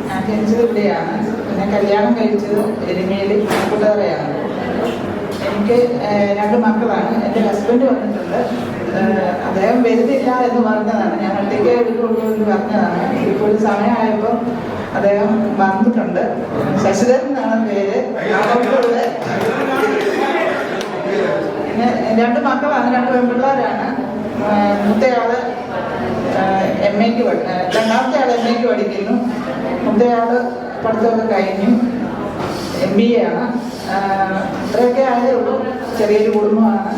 ഞാൻ ജനിച്ചത് ഇവിടെയാണ്. പിന്നെ കല്യാണം കഴിച്ചത് എരുമേലി കൂട്ടുകാരെയാണ്. എനിക്ക് 2 മക്കളാണ്. എൻ്റെ ഹസ്ബൻഡ് വന്നിട്ടുണ്ട്. അദ്ദേഹം വരുന്നില്ല എന്ന് പറഞ്ഞതാണ്. ഞാൻ ഒറ്റയ്ക്ക് എടുക്കുള്ളൂ എന്ന് പറഞ്ഞതാണ്. ഇപ്പോൾ സമയമായപ്പോൾ അദ്ദേഹം വന്നിട്ടുണ്ട്. ശശിധരൻ എന്നാണ് പേര്. പിന്നെ 2 മക്കളാണ്, 2 പെൺപിള്ളേരാണ്. മൂത്തയാള് MAക്ക് രണ്ടാമത്തെ ആൾ MAക്ക് പഠിക്കുന്നു. മൂത്തയാള് പഠിത്തമൊക്കെ കഴിഞ്ഞു, MBA ആണ്. അത്രയൊക്കെ ആയതേ ഉള്ളൂ. ചെറിയൊരു കുടുംബമാണ്.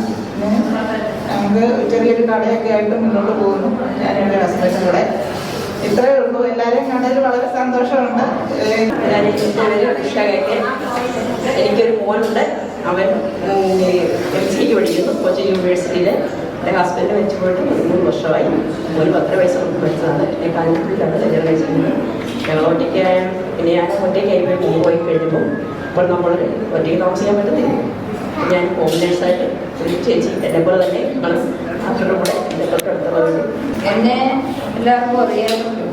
നമുക്ക് ചെറിയൊരു കടയൊക്കെ ആയിട്ട് മുന്നോട്ട് പോകുന്നു. ഞാൻ എൻ്റെ ഹസ്ബൻഡും കൂടെ. ഇത്രയേ ഉള്ളൂ. എല്ലാവരെയും കണ്ടതിൽ വളരെ സന്തോഷമുണ്ട്. എനിക്കൊരു മോനുണ്ട്. അവൻ MCA പഠിക്കുന്നു കൊച്ചി യൂണിവേഴ്സിറ്റിയിൽ. എൻ്റെ ഹസ്ബൻഡ് വെച്ച് പോയിട്ട് 3 വർഷമായി. ഒരു 10 വയസ്സ് നമുക്ക് പഠിച്ചതാണ്. എൻ്റെ കാഞ്ഞിരപ്പള്ളിയിലാണ് കല്യാണം കഴിച്ചിരുന്നത്. ഞങ്ങൾ ഒറ്റയ്ക്കായ പിന്നെ ഞാൻ ഒറ്റയ്ക്കായി പോയി കഴിഞ്ഞപ്പോൾ ഇപ്പോൾ നമ്മൾ ഒറ്റയ്ക്ക് താമസിക്കാൻ പറ്റുന്നില്ല. ഞാൻ ഹോം നേഴ്സായിട്ട് ഒരു ചേച്ചി എന്നെ പോലെ തന്നെ അവരുടെ കൂടെ എൻ്റെ തൊട്ടടുത്തുള്ളവരുണ്ട്. എന്നെ എല്ലാവർക്കും അറിയാമല്ലോ.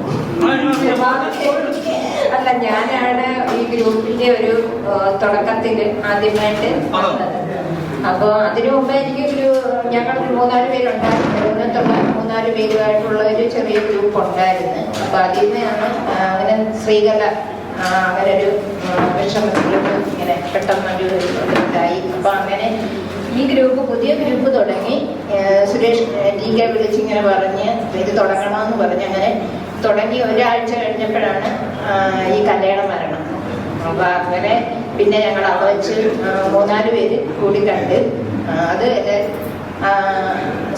അല്ല, ഞാനാണ് ഈ ഗ്രൂപ്പിന്റെ ഒരു തുടക്കത്തിൽ ആദ്യമായിട്ട് വന്നത്. അപ്പോൾ അതിനു മുമ്പ് എനിക്കൊരു ഞങ്ങൾ 3-4 പേരുണ്ടായിരുന്നു. ഇന്നത്തുള്ള 3-4 പേരുമായിട്ടുള്ള ഒരു ചെറിയ ഗ്രൂപ്പ് ഉണ്ടായിരുന്നു. അപ്പോൾ അതിൽ നിന്നാണ് അങ്ങനെ ശ്രീകല അങ്ങനെ ഒരു വിഷമത്തിലും ഇങ്ങനെ പെട്ടെന്നൊരു ഇതായി. അപ്പോൾ അങ്ങനെ ഈ പുതിയ ഗ്രൂപ്പ് തുടങ്ങി. സുരേഷ് TK വിളിച്ചിങ്ങനെ പറഞ്ഞ് ഇത് തുടങ്ങണമെന്ന് പറഞ്ഞ് അങ്ങനെ തുടങ്ങി. ഒരാഴ്ച കഴിഞ്ഞപ്പോഴാണ് ഈ കല്യാണ മരണം. അപ്പോൾ അങ്ങനെ പിന്നെ ഞങ്ങൾ അവിടെ വെച്ച് 3-4 പേര് കൂടി കണ്ട്. അത്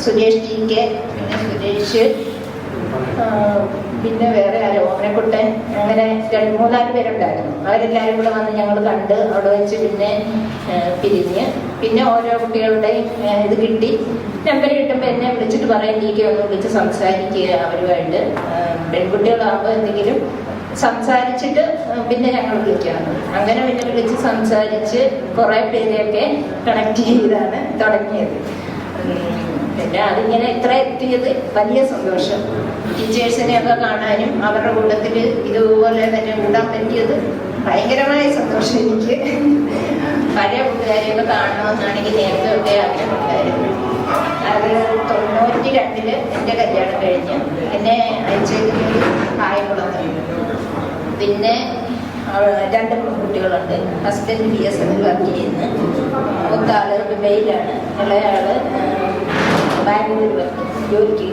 സുരേഷ് TK, പിന്നെ സുരേഷ് പിന്നെ വേറെ ആരോ ഓമനക്കുട്ടൻ, അങ്ങനെ 3-4 പേരുണ്ടായിരുന്നു. അവരെല്ലാവരും കൂടെ വന്ന് ഞങ്ങൾ കണ്ട് അവിടെ വെച്ച് പിന്നെ പിരിഞ്ഞ്. പിന്നെ ഓരോ കുട്ടികളുടെയും ഇത് കിട്ടി. നമ്പർ കിട്ടുമ്പോൾ എന്നെ വിളിച്ചിട്ട് പറയാൻ ടീക്കെ ഒന്ന് വിളിച്ച് സംസാരിക്കുക അവരുമായിട്ട്. പെൺകുട്ടികളാകുമ്പോൾ എന്തെങ്കിലും സംസാരിച്ചിട്ട് പിന്നെ ഞങ്ങൾ വിളിക്കാറുണ്ട്. അങ്ങനെ പിന്നെ വിളിച്ച് സംസാരിച്ച് കുറേ പേരെയൊക്കെ കണക്ട് ചെയ്താണ് തുടങ്ങിയത്. പിന്നെ അതിങ്ങനെ ഇത്ര എത്തിയത് വലിയ സന്തോഷം. ടീച്ചേഴ്സിനെയൊക്കെ കാണാനും അവരുടെ കൂട്ടത്തിൽ ഇതുപോലെ തന്നെ കൂടാൻ പറ്റിയത് ഭയങ്കരമായ സന്തോഷം എനിക്ക്. പഴയ കൂട്ടുകാരെയൊക്കെ കാണണമെന്നാണ് എനിക്ക് നേരത്തെ ഒക്കെ ആഗ്രഹമുണ്ടായിരുന്നു. അത് 92 എൻ്റെ കല്യാണം കഴിഞ്ഞ് എന്നെ അയച്ചേക്കുന്നത് കായംകുളത്ത്. പിന്നെ 2 കുട്ടികളുണ്ട്. ഹസ്ബൻഡ് BSNL വർക്ക് ചെയ്യുന്നു. മൂത്താള് ദുബൈയിലാണ്, ഇളയാള് ബാംഗ്ലൂർ വർക്ക് ജോലിക്ക്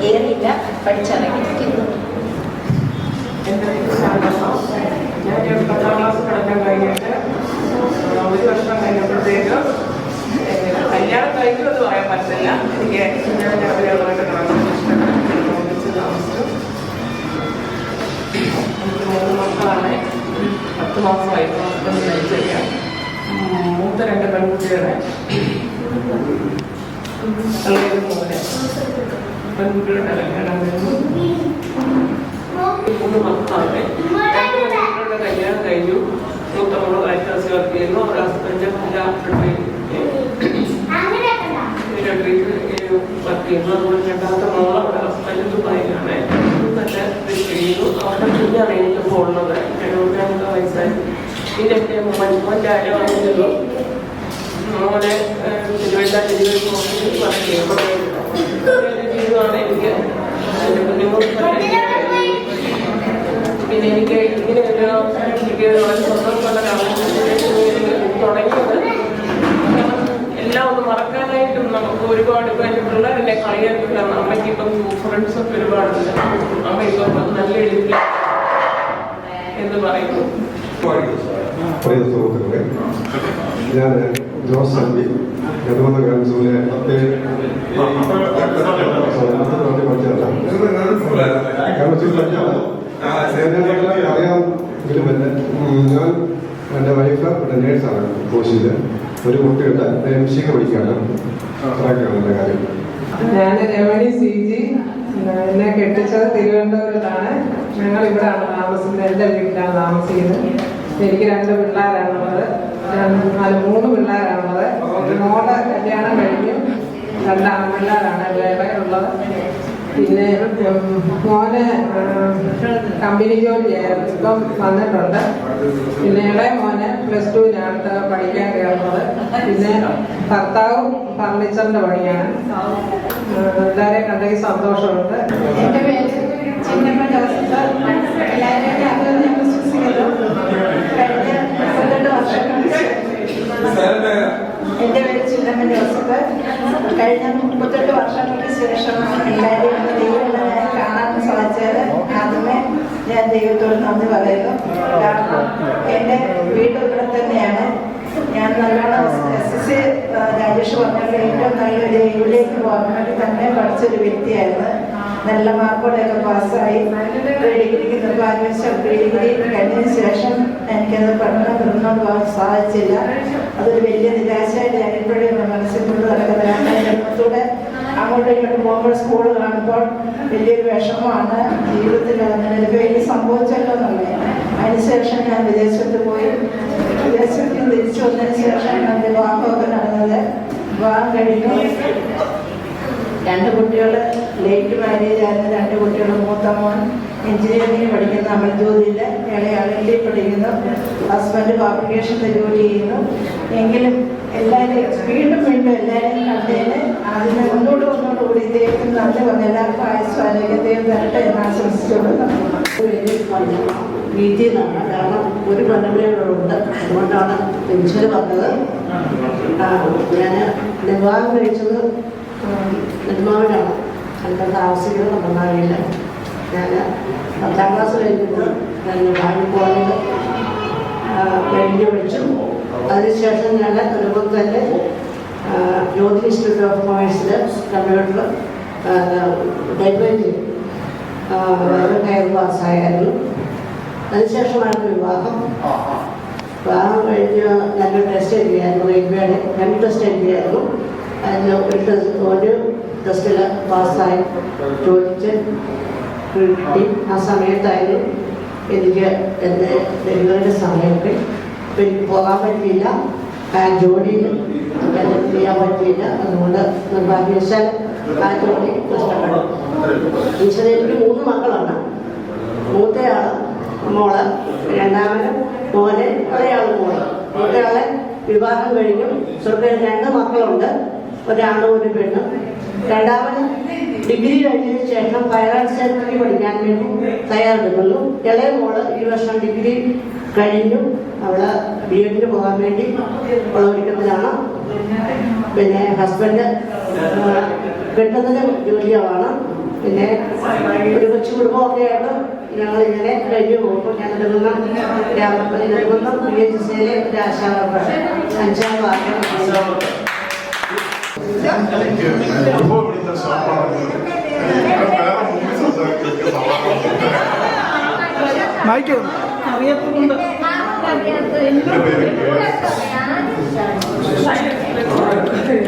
കയറിയില്ല, പഠിച്ചിറങ്ങിയിരിക്കുന്നു. ഞാൻ 10ാം ക്ലാസ് പഠനം കഴിഞ്ഞിട്ട് 1 വർഷം കഴിഞ്ഞപ്പോഴത്തേക്ക് കല്യാണം കഴിഞ്ഞു എന്ന് പറയാൻ പറ്റില്ല. ഞാൻ അവരുമായിട്ട് താമസിച്ചു. എനിക്ക് 3 മക്കളാണ്. 10 മാസമായിട്ട് ഹസ്ബൻഡ് കഴിച്ചില്ല. മൂത്ത 2 പെൺകുട്ടികളെ, ഇളയത് മോനെ. പെൺകുട്ടികളുടെ കല്യാണം കഴിഞ്ഞു. 3 മക്കളാണ്. 2 പെൺകുട്ടികളുടെ കല്യാണം കഴിഞ്ഞു. മൂത്ത മോള് വൈറ്റാസ് വർക്ക് ചെയ്യുന്നു. ഒരു ഹസ്ബൻഡ് വർക്ക് ചെയ്യുന്നു. അതുപോലെ 2ാമത്തെ മോള് അവിടെ ഹസ്ബൻഡ് ദുബായിലാണ്. തന്നെ ചെയ്യുന്നു. അവിടെ കുഞ്ഞാണ് എനിക്കിപ്പോൾ ഉള്ളത്. 70 വയസ്സായി. പിന്നെ എൻ്റെ മോൻ്റെ ആരോഗ്യമുള്ളൂ. മോനെ തിരുവല്ല ജീവിതമാണ് എനിക്ക്. പിന്നെ എനിക്ക് ഇങ്ങനെ ഒരു സന്തോഷമുള്ള തുടങ്ങിയത് എല്ലാം ഒന്ന് മറക്കാനായിട്ടും നമുക്ക് ഒരുപാട് കഴിഞ്ഞിട്ടുള്ള എന്നെ കളിയാക്കില്ല. അമ്മയ്ക്ക് ഇപ്പം ഫ്രണ്ട്സൊക്കെ ഒരുപാടുണ്ട്. അമ്മ ഇപ്പം നല്ല എഴുതില്ല എന്ന് പറയുന്നു. പ്രിയ സുഹൃത്തുക്കളെ, ഞാൻ ജോസ് സന്ധി നെടുമങ്ങ ഗവൺമെന്റ് സ്കൂളിലെ അറിയാമെങ്കിലും ഞാൻ എൻ്റെ വൈഫ് ഇവിടെ നേഴ്സാണ് കോശിയിൽ. ഒരു കുട്ടിയുടെ MCK പഠിക്കുകയാണ്. അത്രയൊക്കെയാണ് എൻ്റെ കാര്യം. ഞാൻ രമണി CG. എന്നെ കെട്ടിച്ചത് തിരുവനന്തപുരത്താണ്. ഞങ്ങൾ ഇവിടെയാണ് താമസിക്കുന്നത്. എൻ്റെ വീട്ടിലാണ് താമസിക്കുന്നത്. എനിക്ക് 2 പിള്ളേരാണുള്ളത്. 3 പിള്ളേരാണുള്ളത്. മോളെ കല്യാണം കഴിഞ്ഞു. 2 ആൺപിള്ളേരാണ് വേറെ ഉള്ളത്. പിന്നെ മോന് കമ്പനി ജോലിയായിരുന്നു, ഇപ്പം വന്നിട്ടുണ്ട്. പിന്നെ ഇളയ മോന് +2 പഠിക്കാൻ കയറുന്നത്. പിന്നെ ഭർത്താവ് ഫർണിച്ചറിന്റെ പണിയാണ്. എല്ലാവരെയും കണ്ടെങ്കിൽ സന്തോഷമുണ്ട്. എൻ്റെ പേര് ചിന്നമ്മ ജോസഫ്. എല്ലാവരെയും വിശ്വസിക്കുന്നു. കഴിഞ്ഞ 32 വർഷം എൻ്റെ പേര് ചിന്നമ്മ ജോസഫ്. കഴിഞ്ഞ 38 വർഷങ്ങൾക്ക് ശേഷം എല്ലാവരെയും ദൈവങ്ങളെ കാണാൻ സാധിച്ചത് ആദ്യമേ ഞാൻ ദൈവത്തോട് നന്ദി പറയുന്നു. കാരണം എൻ്റെ വീട് ഇവിടെ തന്നെയാണ്. ഞാൻ നല്ലോണം SSC രാജേഷ് പറഞ്ഞാൽ ഏറ്റവും നല്ലൊരു ജൈവിലേക്ക് പോകാൻ വേണ്ടി തന്നെ പഠിച്ചൊരു വ്യക്തിയായിരുന്നു. നല്ല മാർക്കോടെയൊക്കെ പാസ്സായി. ഡിഗ്രിക്ക് നിർഭാഗ്യവശാൽ ഡിഗ്രി കഴിഞ്ഞതിന് ശേഷം എനിക്കത് പഠനം തുടർന്നു പോകാൻ സാധിച്ചില്ല. അതൊരു വലിയ നിരാശയായിട്ട് ഞാനിപ്പോഴും എൻ്റെ മനസ്സിൽ കൊണ്ട് നടക്കുന്നത്. ജന്മത്തൂടെ അങ്ങോട്ടും ഇങ്ങോട്ടും പോകുമ്പോൾ സ്കൂൾ കാണുമ്പോൾ വലിയൊരു വിഷമമാണ്. ജീവിതത്തിൽ അങ്ങനെ ഒരു വലിയ സംഭവിച്ചല്ലോ എന്നുള്ളത്. അതിനുശേഷം ഞാൻ വിദേശത്ത് പോയി. വിദേശത്ത് തിരിച്ചു വന്നതിന് ശേഷം എൻ്റെ വിവാഹമൊക്കെ നടന്നത്. വിവാഹം കഴിഞ്ഞു. 2 കുട്ടികൾ ലേറ്റ് മാരേജ് ആയിരുന്നു. 2 കുട്ടികൾ. മൂത്ത മോൻ എഞ്ചിനീയറിംഗ് പഠിക്കുന്ന അമൽജ്യോതിയിൽ, ഇളയാൾ LD പഠിക്കുന്നു. ഹസ്ബൻഡ് ഫാബ്രിക്കേഷനിൽ ജോലി ചെയ്യുന്നു. എങ്കിലും എല്ലാവരെയും വീണ്ടും എല്ലാവരെയും കണ്ടതിന് അതിന് ഒന്നുകൂടി ദൈവത്തിന് നന്ദി പറഞ്ഞു. എല്ലാവർക്കും ആയുസ്വാരോഗ്യം ദൈവം തരട്ടെ എന്ന് ആശംസിച്ചുകൊണ്ട് വീട്ടിൽ നിന്നാണ്. കാരണം ഒരു പെണ്ണുപിള്ളുണ്ട്, അതുകൊണ്ടാണ് പെൻഷൻ വന്നത്. ഞാൻ വിവാഹം കഴിച്ചത് നെടുമാവിലാണ്. എൻ്റെ താമസിക്കുന്നത് നെടുമാവില്ല. ഞാൻ 10ാം ക്ലാസ് കഴിഞ്ഞിട്ട് വാഴക്കോണിൽ കഴിഞ്ഞ് പഠിച്ചു. അതിനുശേഷം ഞാൻ തിരുവനന്തപുരത്തെ ജ്യോതി ഇൻസ്റ്റിറ്റ്യൂട്ട് ഓഫ് കൊമേഴ്സിൽ കമ്പ്യൂട്ടർ ടൈപ്പ് ചെയ്തു. ഹയർ പാസ്സായിരുന്നു. അതിനുശേഷമാണ് വിവാഹം. വിവാഹം കഴിഞ്ഞ് ഞാനൊരു ടെസ്റ്റ് എഴുതിയായിരുന്നു, റെയിൽവേയുടെ 2 ടെസ്റ്റ് എഴുതിയായിരുന്നു. അതിൽ ഒരു ടെസ്റ്റിൽ പാസ്സായി ചോദിച്ച് കിട്ടി. ആ സമയത്തായിരുന്നു എനിക്ക് എൻ്റെ ഡെലിവറിയുടെ സമയത്ത് എനിക്ക് പോകാൻ പറ്റിയില്ല, ജോലിയിൽ ചെയ്യാൻ പറ്റിയില്ല. അതുകൊണ്ട് നിർഭാഗ്യവശാൽ ആ ജോലി നഷ്ടപ്പെടും. ഈശ്വരൻ എനിക്ക് 3 മക്കളാണ്. മൂത്തയാൾ മോള്, രണ്ടാമത് മോന്, ഇളയാൾ മോള്. മൂത്തയാളെ വിവാഹം കഴിഞ്ഞു. 2 മക്കളുണ്ട്, ഒരാണും ഒരു പെണ്ണും. രണ്ടാമത് ഡിഗ്രി കഴിഞ്ഞതിന് ശേഷം ഫയർ ആൻഡ് സേഫ്റ്റി പഠിക്കാൻ വേണ്ടി തയ്യാറെടുക്കുന്നു. ഇളയ മോള് ഈ വർഷം ഡിഗ്രി കഴിഞ്ഞു. അവള് BEdന് പോകാൻ വേണ്ടി ഉള്ള ഒരുക്കത്തിലാണ്. പിന്നെ ഹസ്ബൻഡ് കെട്ടുന്നതിന് ജോലിയാണ്. പിന്നെ ഒരു കൊച്ചു കുടുംബമൊക്കെ ആയിട്ട് ഞങ്ങളിങ്ങനെ കഴിഞ്ഞു പോകുമ്പോൾ ഞാൻ നെടുകുന്നം PHCയിലെ ഒരു ആശാവർക്കർ 5ാം വാർഡ്.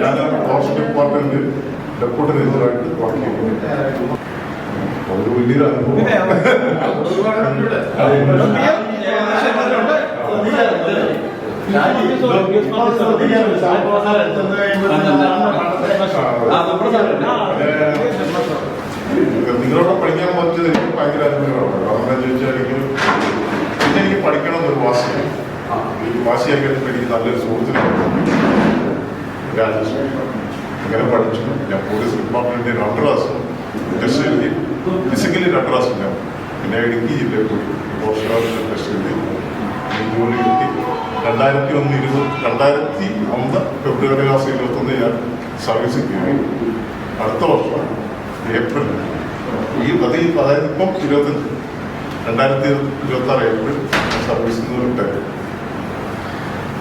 ഞാൻ ഫോറസ്റ്റ് ഡിപ്പാർട്ട്മെന്റ് ഡെപ്യൂട്ടി രജിസ്റ്ററായിട്ട് വർക്ക് ചെയ്യുന്നു. ഒരു വലിയൊരു അനുഭവം. നിങ്ങളോട് പഠിക്കാൻ പറ്റിയത് എനിക്ക് ഭയങ്കര അനുഭവമാണ്. കാരണം എന്താ ചോദിച്ചാൽ പിന്നെ എനിക്ക് പഠിക്കണം എന്നൊരു വാശിയാണ്. ഈ വാശിയൊക്കെ എനിക്ക് നല്ലൊരു സുഹൃത്തിനുണ്ട്, രാജേഷ്. അങ്ങനെ പഠിച്ചു. ഞാൻ പോലീസ് ഡിപ്പാർട്ട്മെന്റിന്റെ 2 ക്ലാസ് ടെസ്റ്റ് എഴുതി. ഫിസിക്കലി 2 ക്ലാസ് ഞാൻ. പിന്നെ ഇടുക്കി ജില്ലയിൽ പോയി പോസ്റ്റ് ടെസ്റ്റ് എഴുതി. ജോലി കിട്ടി. 2001 ഫെബ്രുവരി 21 ഞാൻ സർവീസിൽ കയറി. അടുത്ത വർഷം ഏപ്രിൽ അതായത് ഇപ്പം 2026 ഏപ്രിൽ സർവീസിൽ നിന്ന് വിട്ടത്.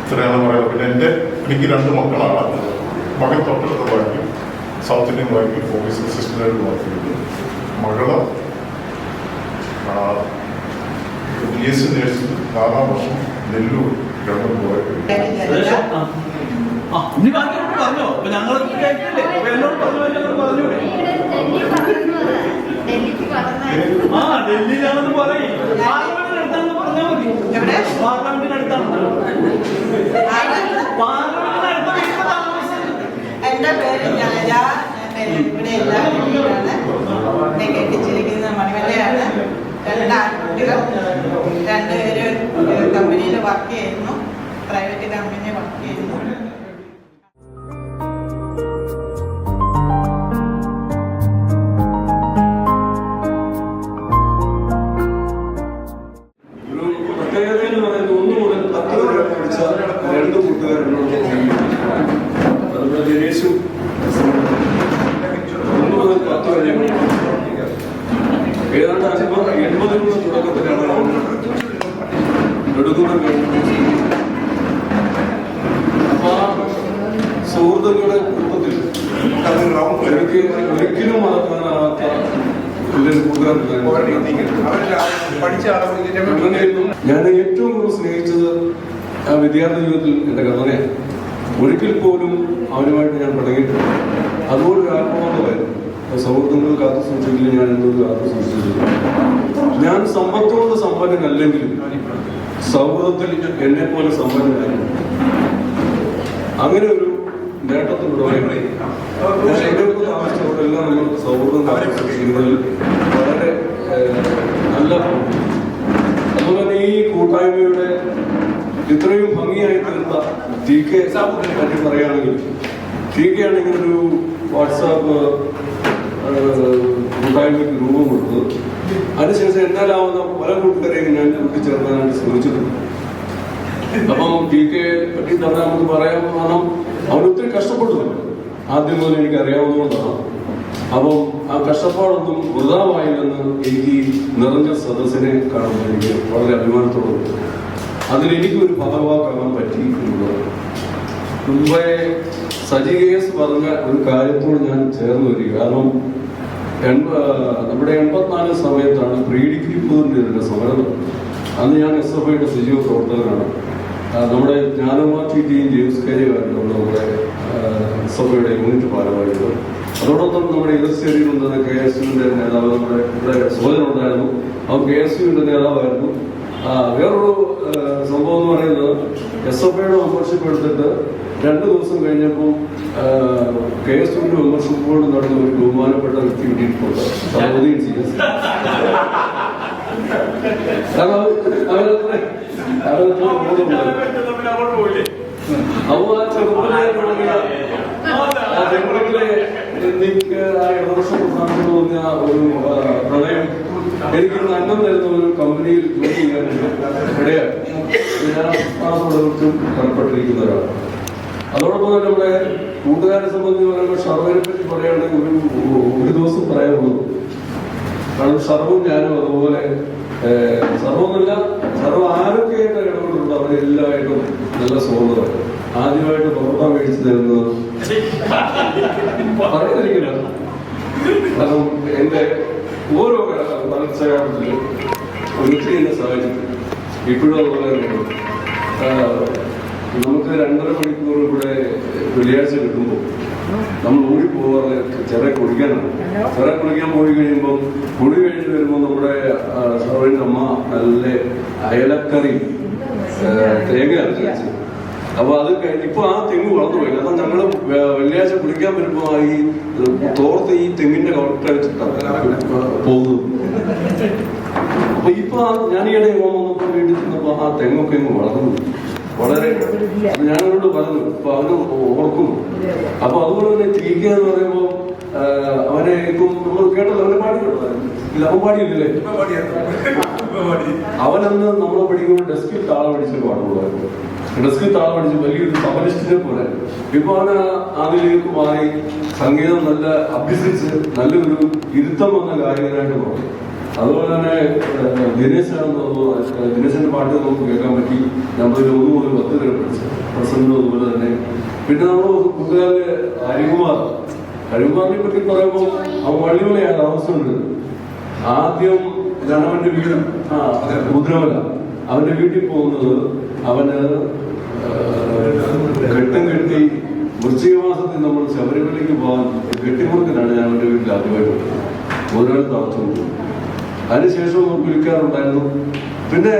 ഇത്രയാണ് പറയുന്നത്. പിന്നെ എനിക്ക് 2 മക്കളാണ്. മകൻ തൊട്ടടുത്ത ബാങ്കിൽ സൗത്ത് ഇന്ത്യൻ ബാങ്കിൽ ഓഫീസ് അസിസ്റ്റന്റായിട്ട് വർക്ക് ചെയ്തു. മകള് BSc നേഴ്സിംഗ് 4ാം വർഷം നെല്ലൂർ ഗവൺമെന്റ് കോളേജിൽ. ഡൽഹിയിലാണെന്ന് പറയും. പാർലമെന്റിനടുത്താണെന്ന് പറഞ്ഞാൽ മതി. പാർലമെന്റിനടുത്താണ്. എൻ്റെ പേര് ജലജ. ഇവിടെ എല്ലാവരും എന്നെ കെട്ടിച്ചിരിക്കുന്ന മണിമലയാണ്. 2 ആൺകുട്ടികൾ. 2 പേര് കമ്പനിയിൽ വർക്ക് ചെയ്യുന്നു, പ്രൈവറ്റ് കമ്പനിയിൽ വർക്ക് ചെയ്യുന്നു. ഏതാണ്ട് 80 തുടക്കത്തിലാണ് നെടുകുന്നം അപ്പൊ സുഹൃത്തുക്കളുടെ കുടുംബത്തിൽ എനിക്ക് ഒരിക്കലും മറക്കാനാവാത്ത ഞാൻ ഏറ്റവും കൂടുതൽ സ്നേഹിച്ചത് ആ വിദ്യാർത്ഥി ജീവിതത്തിൽ എന്റെ കഥനെയാണ്. ഒരിക്കൽ പോലും അവനുമായിട്ട് ഞാൻ പടങ്ങിയിട്ടില്ല. അതുകൊണ്ടൊരു ആത്മാർത്ഥമായിരുന്നു. സൗഹൃദങ്ങൾ കാത്തു സൂക്ഷിക്കില്ല, ഞാൻ എന്നോട് കാത്തു സൂക്ഷിച്ചില്ല. ഞാൻ സമ്പത്തോട് സമ്പന്നനല്ലെങ്കിലും സൗഹൃദത്തിൽ എന്നെ പോലെ സമ്പന്നനായിരുന്നു. അങ്ങനെ ഒരു നേട്ടത്തിലൂടെ ഞാൻ എവിടെയൊക്കെ താമസിച്ചവരെല്ലാം നമ്മൾ സൗഹൃദം കാത്തു സൂക്ഷിക്കുന്നതിൽ വളരെ നല്ല. അതുപോലെ തന്നെ ഈ കൂട്ടായ്മയുടെ ഇത്രയും ഭംഗിയായി തീർത്ത TK പറ്റി പറയുകയാണെങ്കിൽ, TK ആണെങ്കിൽ ഒരു വാട്സാപ്പ് കൂട്ടായ്മയ്ക്ക് രൂപം കൊടുത്തത്. അതിനുശേഷം എന്നാലാവുന്ന പല കൂട്ടുകാരെയും ഞാൻ കൂട്ടിച്ചേർക്കാനായിട്ട് ശ്രമിച്ചിട്ടുണ്ട്. അപ്പം TK പറ്റി തന്നെ നമുക്ക് പറയാൻ കാരണം അവനൊത്തിരി കഷ്ടപ്പെടുന്നുണ്ട്. ആദ്യം മുതൽ എനിക്ക് അറിയാവുന്നതുകൊണ്ടാണ്. അപ്പം ആ കഷ്ടപ്പാടൊന്നും വൃഥാവായില്ലെന്ന് എനിക്ക് നിറഞ്ഞ സദസ്സിനെ കാണുമ്പോൾ എനിക്ക് വളരെ അഭിമാനത്തോടുണ്ട്. അതിലെനിക്കൊരു ഭാഗവാക്കാകാൻ പറ്റി എന്നുള്ളത്. മുമ്പേ സജി KS പറഞ്ഞ ഒരു കാര്യത്തോട് ഞാൻ ചേർന്ന് വരിക. കാരണം നമ്മുടെ 84 സമയത്താണ് പ്രീ ഡിഗ്രി ഇതിൻ്റെ സമരം. അന്ന് ഞാൻ SFIയുടെ സജീവ പ്രവർത്തകനാണ്. നമ്മുടെ ജ്ഞാനകുമാർ ടിയും ജെയിംസ് കെരിയുമായിരുന്നു നമ്മുടെ SFIയുടെ യൂണിറ്റ് ഭാരവാഹികൾ. അതോടൊപ്പം നമ്മുടെ എതിർശ്ശേരിയിൽ ഉണ്ടായിരുന്ന KSUവിൻ്റെ നേതാവ് നമ്മുടെ ഇവിടെ സോദരൻ ഉണ്ടായിരുന്നു. അവൻ KSUവിൻ്റെ നേതാവായിരുന്നു. വേറൊരു സംഭവം എന്ന് പറയുന്നത് SFIയുടെ മെമ്പർഷിപ്പ് എടുത്തിട്ട് 2 ദിവസം കഴിഞ്ഞപ്പോൾ KSUവിൻ്റെ മെമ്പർഷിപ്പ് ബോർഡ് നടന്ന ഒരു ബഹുമാനപ്പെട്ട വ്യക്തി കിട്ടിയിട്ടുണ്ട്. സൗദീൻ CS. കാരണം അവരത്ര ഒരു പ്രളയം എനിക്ക് അന്നം തരുന്ന ഒരു കമ്പനിയിൽ ജോലി ചെയ്യാനുണ്ട് ഇടയാണ്. ഞാൻ ആസ്വാദനത്തും കടപ്പെട്ടിരിക്കുന്നവരാണ്. അതോടൊപ്പം തന്നെ നമ്മുടെ കൂട്ടുകാരെ സംബന്ധിച്ച് പറയുമ്പോൾ ഷർവനെ പറ്റി പറയുകയാണെങ്കിൽ ഒരു ദിവസം പറയാനുള്ളൂ. കാരണം ഷർവും ഞാനും അതുപോലെ സർവമല്ല സർവ്വ ആരൊക്കെയായിട്ട് ഇടപെടുന്നുണ്ട് അവരെല്ലായിട്ടും നല്ല സുഹൃത്തുക്കൾ. ആദ്യമായിട്ട് പൊറോട്ട മേടിച്ചു തരുന്നത് പറയുന്നില്ല. കാരണം എൻ്റെ ഓരോ മത്സരത്തിലും ഒരിക്കലും എന്നെ സഹായിച്ചിട്ടുണ്ട്. ഇപ്പോഴും അതുപോലെ തന്നെയാണ്. നമുക്ക് 2.5 മണിക്കൂർ ഇവിടെ വെള്ളിയാഴ്ച കിട്ടുമ്പോൾ നമ്മൾ ഓടിപ്പോകാറ് ചിറ കുടിക്കാനാണ്. ചിറ കുടിക്കാൻ പോയി കഴിയുമ്പോൾ കുടി കഴിഞ്ഞ് വരുമ്പോൾ നമ്മുടെ സർവൻ്റെ അമ്മ നല്ല അയലക്കറി തേങ്ങ അരച്ച് വെച്ച്. അപ്പൊ അത് കഴിഞ്ഞ് ഇപ്പൊ ആ തെങ്ങ് വളർന്നു പോയി. കാരണം ഞങ്ങള് വെള്ളിയാഴ്ച കുളിക്കാൻ വരുമ്പോ ഈ തോർത്ത് ഈ തെങ്ങിന്റെ കവട്ട വെച്ചിട്ടാണ് പോകുന്നത്. അപ്പൊ ഇപ്പൊ ഞാൻ ഈയിടെ വന്നപ്പോ വീട്ടിൽ ചെന്നപ്പോ ആ തെങ്ങൊക്കെ ഇങ്ങ് വളർന്നു വളരെ. ഞാനവരോട് പറഞ്ഞു. അപ്പൊ അവന് ഓർക്കുന്നു. അപ്പൊ അതുപോലെ തന്നെ തീക്ക എന്ന് പറയുമ്പോ അവനെ ഇപ്പം നമ്മൾ കേട്ടല്ലോ, അവനെ പാടിയിട്ടുണ്ടായിരുന്നു. ഇല്ല, അവൻ പാടിയില്ലേ? അവനന്ന് നമ്മളെ പഠിക്കുമ്പോൾ ഡെസ്കിൽ താളം പഠിച്ചൊരു പാടുള്ളായിരുന്നു. ഡെസ്കിൽ താളം പഠിച്ച് വലിയൊരു കമലിസ്റ്റിനെ പോലെ. ഇപ്പൊ അവന് അതിലേക്ക് മാറി സംഗീതം നല്ല അഭ്യസിച്ച് നല്ലൊരു ഇരുത്തം വന്ന ഗായകനായിട്ട് മാറി. അതുപോലെ തന്നെ ദിനേശന്റെ പാട്ട് നമുക്ക് കേൾക്കാൻ പറ്റി. നമ്മളൊരു 1 മുതൽ 10 വരെ പഠിച്ചു പ്രസംഗം. അതുപോലെ തന്നെ പിന്നെ നമ്മൾ കൂട്ടുകാരില് ഹരികുമാറിനെ പറ്റി പറയുമ്പോൾ അവൻ വള്ളിമലയാണ് താമസിച്ചുകൊണ്ടിരുന്നത്. ആദ്യം അവന്റെ വീട് മുദ്രമല. അവന്റെ വീട്ടിൽ പോകുന്നത് അവന് ഘട്ടം കെട്ടി വൃശ്ചിക മാസത്തിൽ നമ്മൾ ശബരിമലയ്ക്ക് പോകാൻ കെട്ടിമുറുക്കിനാണ് ഞാൻ അവന്റെ വീട്ടിൽ ആദ്യമായിട്ട് മുദ്രമല താമസിച്ചുകൊണ്ടിരുന്നത്. അതിനുശേഷം നമുക്ക് വിളിക്കാറുണ്ടായിരുന്നു. പിന്നെ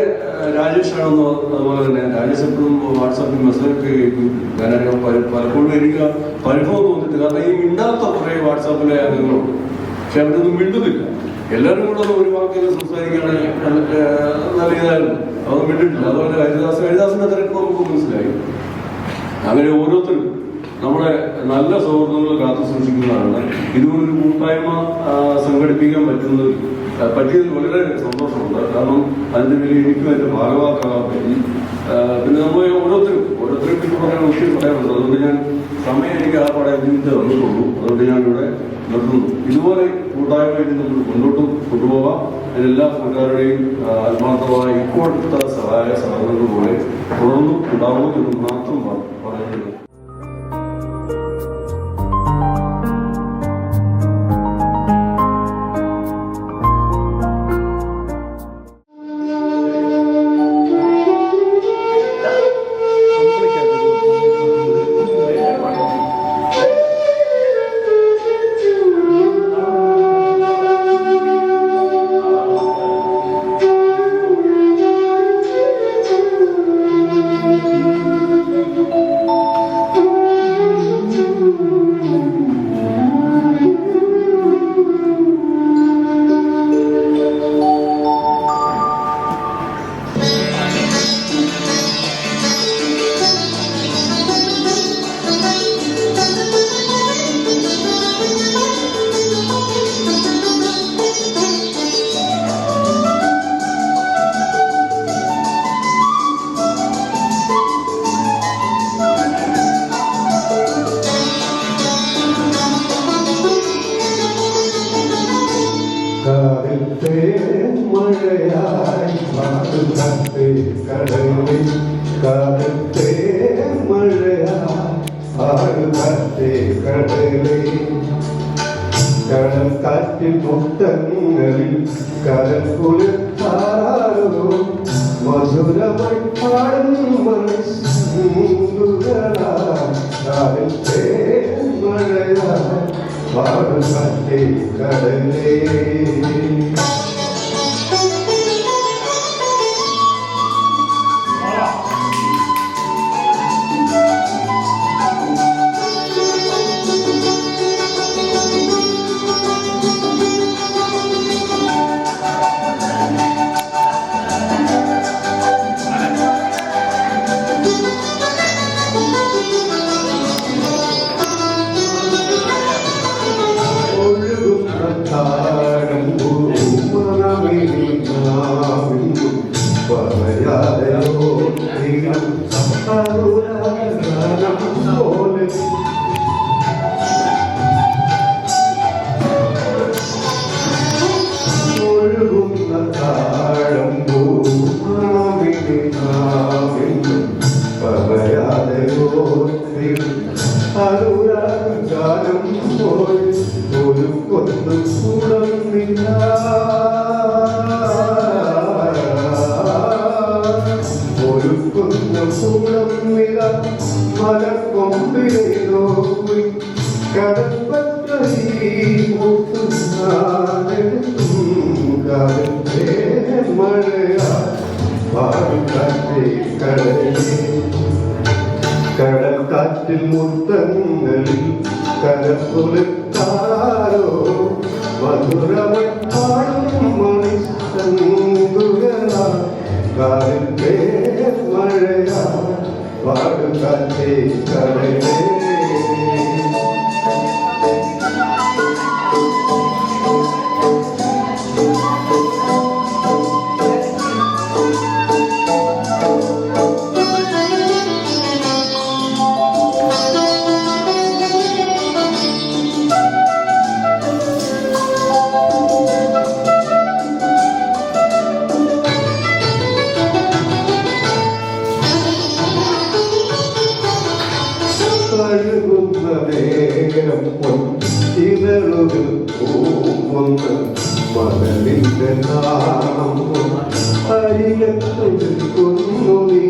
രാജേഷാണെന്നോ അതുപോലെ തന്നെ രാജേഷ് എപ്പോഴും വാട്സാപ്പിൽ മെസ്സേജൊക്കെ കേൾക്കും. ഞാനറിയാം പലപ്പോഴും എനിക്ക് പരിഭവം തോന്നിട്ട്. കാരണം ഈ മിണ്ടാത്ത കുറേ വാട്സാപ്പിലെ അംഗങ്ങളുണ്ട്. പക്ഷെ അവരൊന്നും മിണ്ടുന്നില്ല. എല്ലാവരും കൂടെ ഒരു വാക്കെങ്കിലും സംസാരിക്കുകയാണെങ്കിൽ നല്ല ഇതായിരുന്നു. അതൊന്നും മിണ്ടിട്ടില്ല. അതുപോലെ ഹരിദാസിന്റെ തിരക്ക് നമുക്ക് മനസ്സിലായി. അങ്ങനെ ഓരോരുത്തരും നമ്മുടെ നല്ല സൗഹൃദങ്ങൾ കാത്തു സൂക്ഷിക്കുന്നതാണ്. ഇതുകൊണ്ടൊരു കൂട്ടായ്മ സംഘടിപ്പിക്കാൻ പറ്റിയതിൽ വളരെ സന്തോഷമുണ്ട്. കാരണം അതിൻ്റെ പേരിൽ എനിക്കും അതിൻ്റെ ഭാഗമാക്കാൻ പറ്റി. പിന്നെ നമ്മൾ ഓരോരുത്തരും പറ്റി പറയാൻ ഒത്തിരി പറയാനുണ്ട്. അതുകൊണ്ട് ഞാൻ സമയം എനിക്ക് ആ പാടെ തന്നിട്ടുള്ളൂ. അതുകൊണ്ട് ഞാനിവിടെ നിർത്തുന്നു. ഇതുപോലെ കൂട്ടായ്മയിൽ നമ്മൾ മുന്നോട്ട് കൊണ്ടുപോകാം. അതിലെല്ലാ കൂട്ടുകാരുടെയും ആത്മാർത്ഥമായ ഇപ്പോഴത്തെ സഹായ സഹകരണങ്ങൾ പോലെ തുടർന്നും ഉണ്ടാവണമെന്ന് മാത്രം പറയുന്നത്. കടലേ കടൽക്കാറ്റിൽ മുട്ടങ്ങളിൽ കരക്കുളിർത്താരോ മധുരമായി പാടും മഴയാ പാടും കാറ്റേ കടലേ. കടൽക്കാറ്റിൽ മുത്തങ്ങളിൽ കരക്കുളിർത്താരോ മധുരമായി പാടും മണിസങ്കുകളാ കാലിന്റെ മഴയാ പാടും കാറ്റേ കടലേ. മകനിന്റെ നാമം അരികത്തൊഴുകുന്നു നീ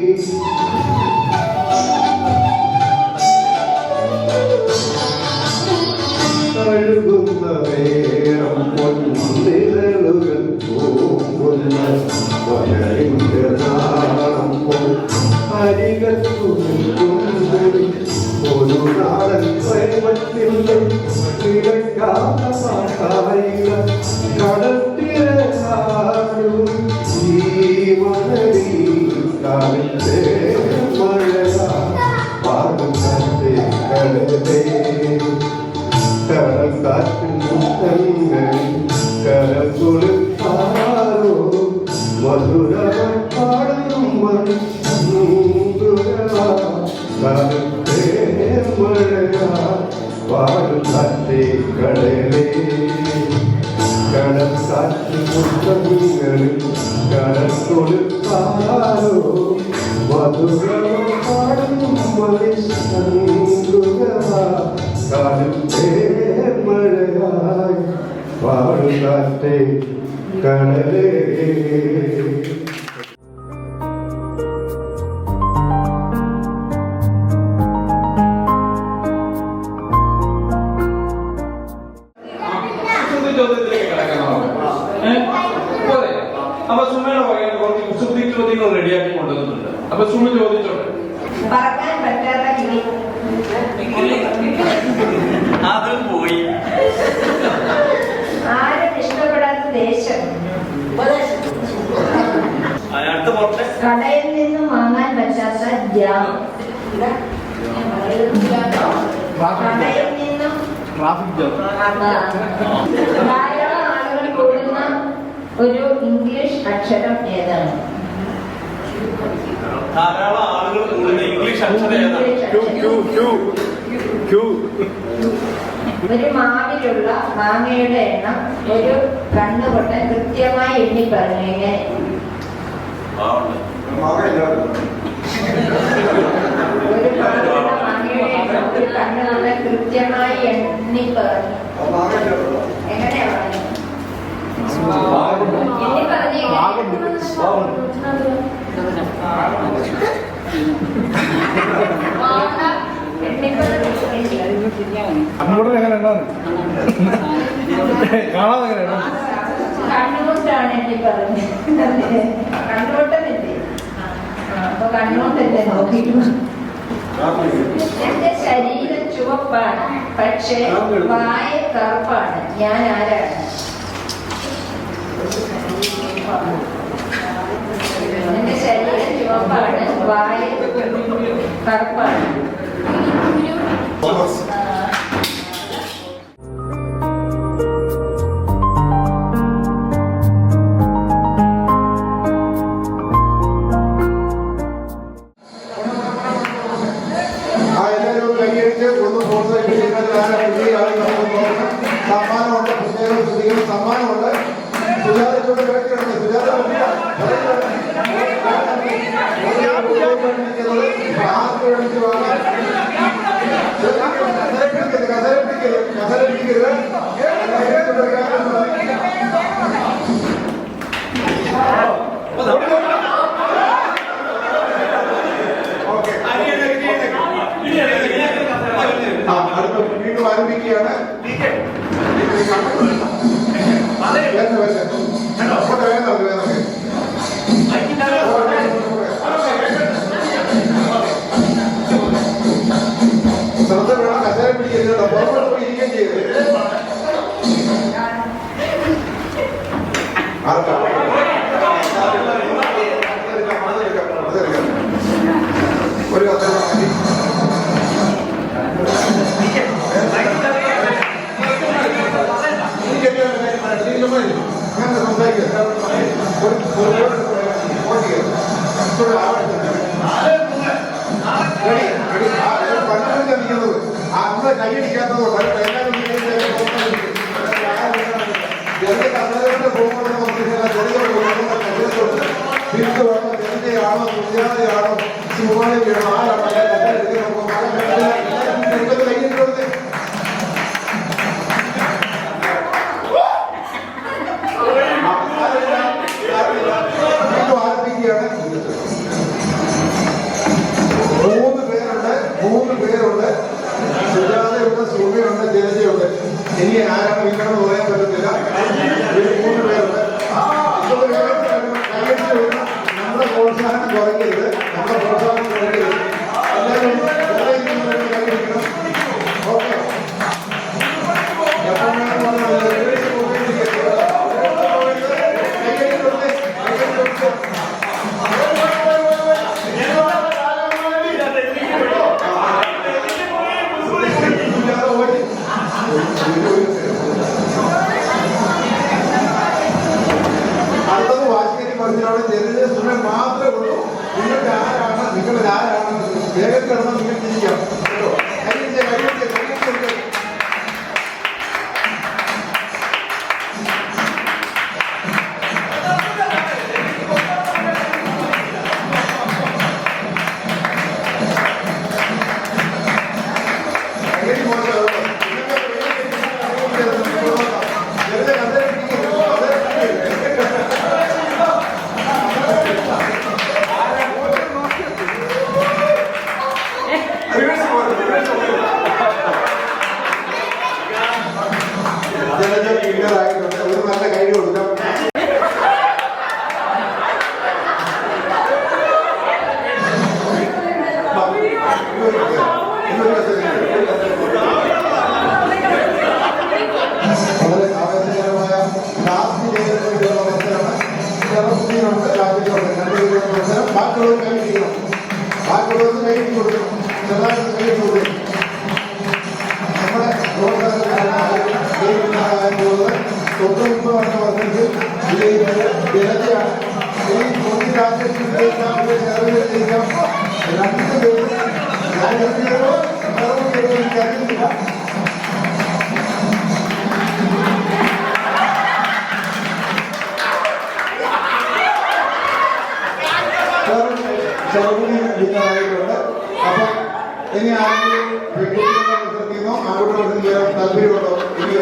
കഴുകുന്ന നേരം പൊന്നിരളുകൾ പോകുന്ന മകനിന്റെ നാമം അരികത്തൊഴുകുന്നു ഒരു നാടൻ പ്രേമത്തിന്റെ കടത്തിരൂ ഈ മഴയിലെ മഴയാ പാടും കാറ്റേ കടലേ. കടൽക്കാറ്റിൻ മുത്തങ്ങളിൽ കരക്കുളിർത്താരോ മധുരമായി പാടും മനുഷ്യരാ കാലത്തേ മഴയാ പാടും കാറ്റേ കടലേ. കടൽക്കാറ്റിൻ മുത്തങ്ങളിൽ കരക്കുളിർത്താരോ മധുരമായി പാടും മനുഷ്യരാ കാലത്തേ മഴയായി പാടും കാറ്റേ കടലേ. അപ്പൊ സുമയുടെ പറയാൻ കുറച്ച് കുസൃതി ചോദ്യങ്ങൾ റെഡിയാക്കി കൊണ്ടുവന്നിട്ടുണ്ട്. അപ്പൊ സുമ ചോദിച്ചോട്ടെ. പറക്കാൻ പറ്റാത്ത കിളി അത് പോയി. ആരും ഇഷ്ടപ്പെടാത്ത ദേശം കടയിൽ നിന്നും വാങ്ങാൻ പറ്റാത്ത ജാം കടയിൽ നിന്നും ധാരാളം ആളുകൾ കൂടുന്ന ഒരു ഇംഗ്ലീഷ് അക്ഷരം ഏതാണ്? ധാരാളം ആളുകൾ കൂടുന്ന ഇംഗ്ലീഷ് അക്ഷരം ഏതാണ്? ഒരു മാവിലുള്ള മാങ്ങയുടെ എണ്ണം ഒരു കണ്ണുകൊട്ടൻ കൃത്യമായി എണ്ണി പറഞ്ഞു. എങ്ങനെ? ഒരു മാവിലുള്ള മാങ്ങയുടെ എണ്ണം ഒരു കണ്ണുകൊട്ടൻ കൃത്യമായി എണ്ണി പറഞ്ഞു. എങ്ങനെ അങ്ങോട്ട് എങ്ങനെ ഉണ്ടാകും കാണാതെ എങ്ങനെയാണ് കണ്ണുകൊണ്ടാണ് എനിക്ക് പറഞ്ഞത്. കണ്ണുകൊണ്ടല്ലേ? അപ്പൊ കണ്ണുകൊണ്ടല്ലേ നോക്കിയിട്ട്. എന്റെ ശരീരം ചുവപ്പാണ്, പക്ഷേ വായ കറുപ്പാണ്. ഞാൻ ആരാണ്? എന്റെ ശരീരം ചുവപ്പാണ്, വായ കറുപ്പാണ്. സമ്മാനമുണ്ട്, പ്രത്യേക സ്ത്രീകൾ സമ്മാനമുണ്ട്. സുജാതയോട് കേട്ടിട്ടുണ്ട്. സുജാത അടുത്ത വീണ്ടും ആരംഭിക്കുകയാണ്. ശ്രദ്ധ വേണം, കസേര പിടിക്കരുത്, പുറത്തോട്ട് പോയി ഇരിക്കുകയും ചെയ്യരുത്. ഒരു കസേര മാറ്റി അങ്ങനെ സംസാരിക്കുക. പണ്ടുകൊണ്ടിരിക്കുന്നത് അന്ന് കൈയടിക്കാത്തതുകൊണ്ട് ചെറിയ കസേരയുടെ പോകുമ്പോൾ തിരിച്ചുകൊണ്ട് ജനതയാണോ സുജാതയാണോ ശിവമാലയാണോ ആരാണോ കൈയ്യിട്ടുണ്ട്. ആരംഭിക്കുകയാണ്. 3 പേരുണ്ട്. സുജാതയുണ്ട്, സൂര്യയുണ്ട്, ജലജയുണ്ട്. ഇനി ആരാണ് വീക്കണമെന്ന് പറയാൻ പറ്റത്തില്ല. 3 പേരുണ്ട്. നമ്മുടെ പ്രോത്സാഹനം കുറയ്ക്കരുത്. നമ്മുടെ പ്രോത്സാഹനം കുറയ്ക്കരുത്. എല്ലാവരും കൈയടിക്കണം. ഓക്കെ. അടുത്തത് വാശിക്കരി പറഞ്ഞാണ് ജനതയെ സുഖം മാത്രമേ ഉള്ളൂ. നിങ്ങൾക്ക് ആരാണ്, നിങ്ങളിൽ ആരാണ് വേഗം കിടന്ന് നിങ്ങൾ തിരിക്കാം. ഒരു നല്ല കൈ കൊടുക്കാം. വളരെ ആവേശകരമായ മത്സരമാണ്. മത്സരം ബാക്കിയുള്ളവർ കൈയിടിക്കണം. ബാക്കിയുള്ളവർക്ക് കൈയിടി കൊടുക്കണം. ചെറുതായിട്ട് കൈയിടി കൊടുക്കണം. നമ്മുടെ തൊട്ടുമുമ്പ് പറഞ്ഞ വർഷത്തിൽ ജനതയാണ്. ഈ മോദി രാജ്യത്തിൽ ജയിക്കാം, ജയിക്കാം. 2 പേരും ഞാൻ എത്തിയതോ എനിക്കറിയില്ല. ചെറുതായിട്ടുണ്ട്. അപ്പൊ ഇനി ആരെങ്കിലും പെൺകുട്ടികളെ മത്സരത്തിനോ ആൺകുട്ടികളെ മത്സരം ചെയ്യാൻ താല്പര്യമുണ്ടോ? ഇനി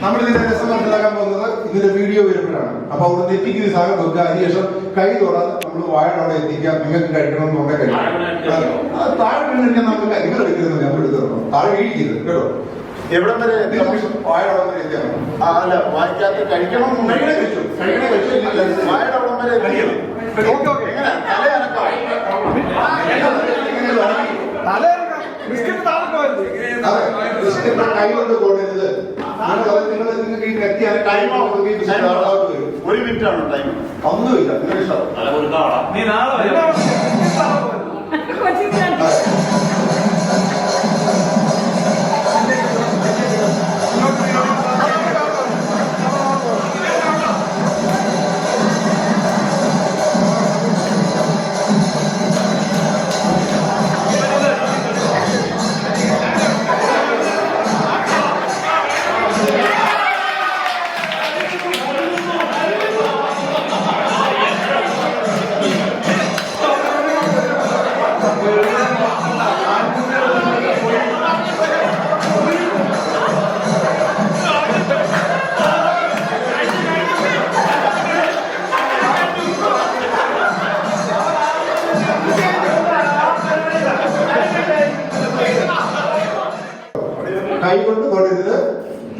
നമ്മൾ ഇതിന്റെ രസം മനസ്സിലാക്കാൻ പോകുന്നത് ഇതിന്റെ വീഡിയോ വരുമ്പോഴാണ്. അപ്പൊ അവിടെ നെറ്റിക്ക് ഈ സാധനം വെക്കുക, അതിനുശേഷം കൈ തൊടാതെ നമ്മൾ വാഴയുടെ അവിടെ എത്തിക്കാം. നിങ്ങൾക്ക് കഴിക്കണം എന്നുണ്ടെങ്കിൽ കഴിക്കാം. താഴെ വീണിട്ട് നമുക്ക് നിങ്ങൾ എടുക്കുന്നത് നമ്മൾ എടുക്കുന്നു. താഴെ വീഴിക്കരുത് കേട്ടോ. എവിടം വരെ വാഴയുടെ അവിടെ വരെ എത്തിയാണ്. അല്ല വായിക്കാത്ത കഴിക്കണം കഴിച്ചു വാഴയുടെ അവിടെ വരെ എത്തിക്കണം. എങ്ങനെ കൈ കൊണ്ട് കൊണ്ടത് നിങ്ങൾക്ക് ഈ കത്തിയാണ് ടൈം. 1 മിനിറ്റ് ആണ് ടൈം. ഒന്നുമില്ല, നിങ്ങൾ ഇഷ്ടം. കൈ കൊണ്ട് തൊടരുത്,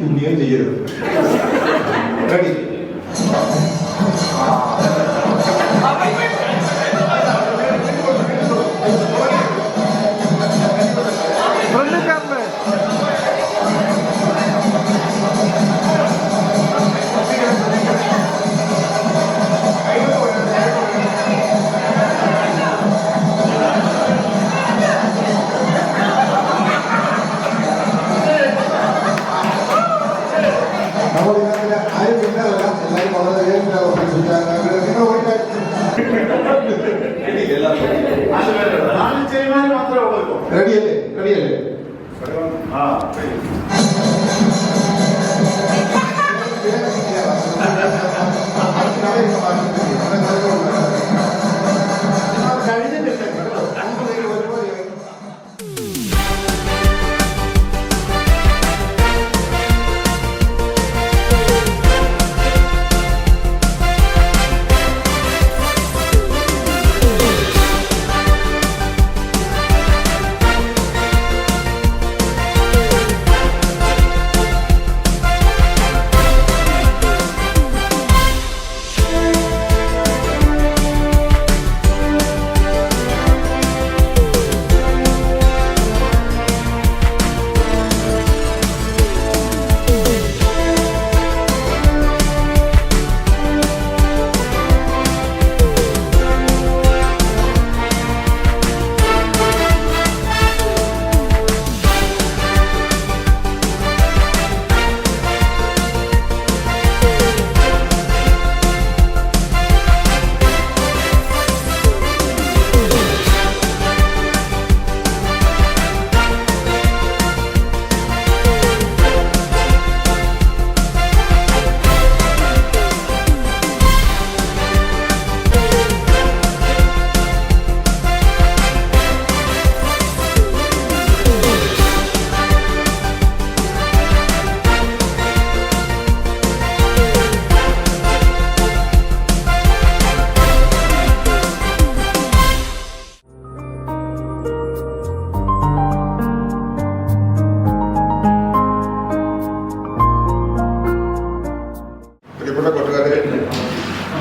ഇനിയും ചെയ്യരുത്. റെഡി? ആരും പിന്നല്ല, എല്ലാവരും വളരെ വേഗം റെഡിയല്ലേ? റെഡിയല്ലേ?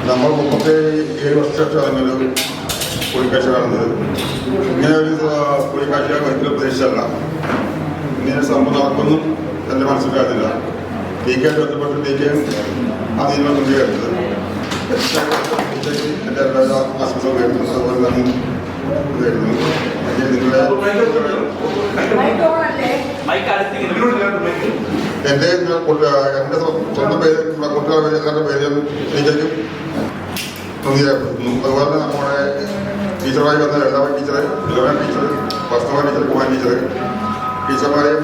നമ്മൾ 37 വർഷമായിട്ട് ഒരു കൂടിക്കാഴ്ച കാണുന്നത്. ഇങ്ങനെ ഒരു കൂടിക്കാഴ്ച ഒരിക്കലും പ്രതീക്ഷിച്ചല്ല. ഇങ്ങനെ സംഭവം നടക്കുന്നു എൻ്റെ മനസ്സിലാകുന്നില്ല. DK-ആയിട്ട് ബന്ധപ്പെട്ട് DK-യും ആ തീരുമാനം ചെയ്യുന്നത് എൻ്റെ ആശംസ വരുന്നു. അതുപോലെ തന്നെ ഇതായിരുന്നു നിങ്ങളുടെ എൻ്റെ സ്വന്തം പേര് കൂട്ടുകാരുടെ പേര് എല്ലാവരുടെ പേരും DK-ക്കും നന്ദിയാക്കുന്നു. അതുപോലെ തന്നെ നമ്മുടെ ടീച്ചറായി വന്ന ലളിതാമ ടീച്ചർ, ഇലവൻ ടീച്ചർ, വസ്തുവ ടീച്ചർ, കുമാൻ ടീച്ചർ, ടീച്ചർമാരെയും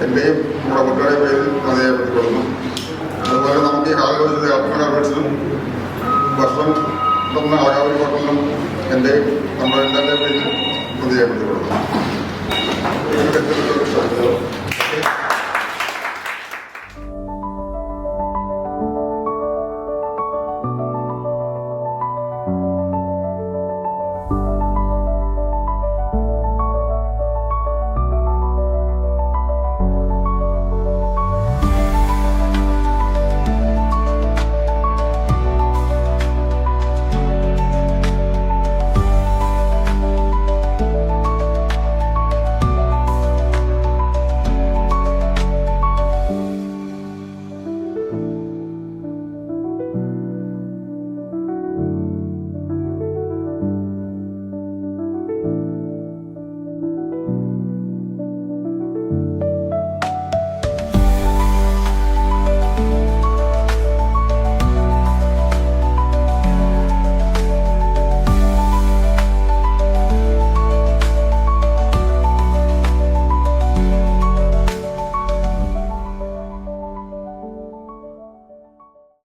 എൻ്റെയും നമ്മുടെ കുട്ടികളുടെയും പേരിൽ നന്ദിയായിപ്പെടുന്നു. അതുപോലെ നമുക്ക് ഈ കാലഘട്ടത്തിലെ അർപ്പണ വർഷം തന്ന ആകാവരി കോട്ടലിനും എൻ്റെയും നമ്മുടെ എല്ലാവരുടെയും പേരിൽ നന്ദിയായിപ്പെടുന്നു.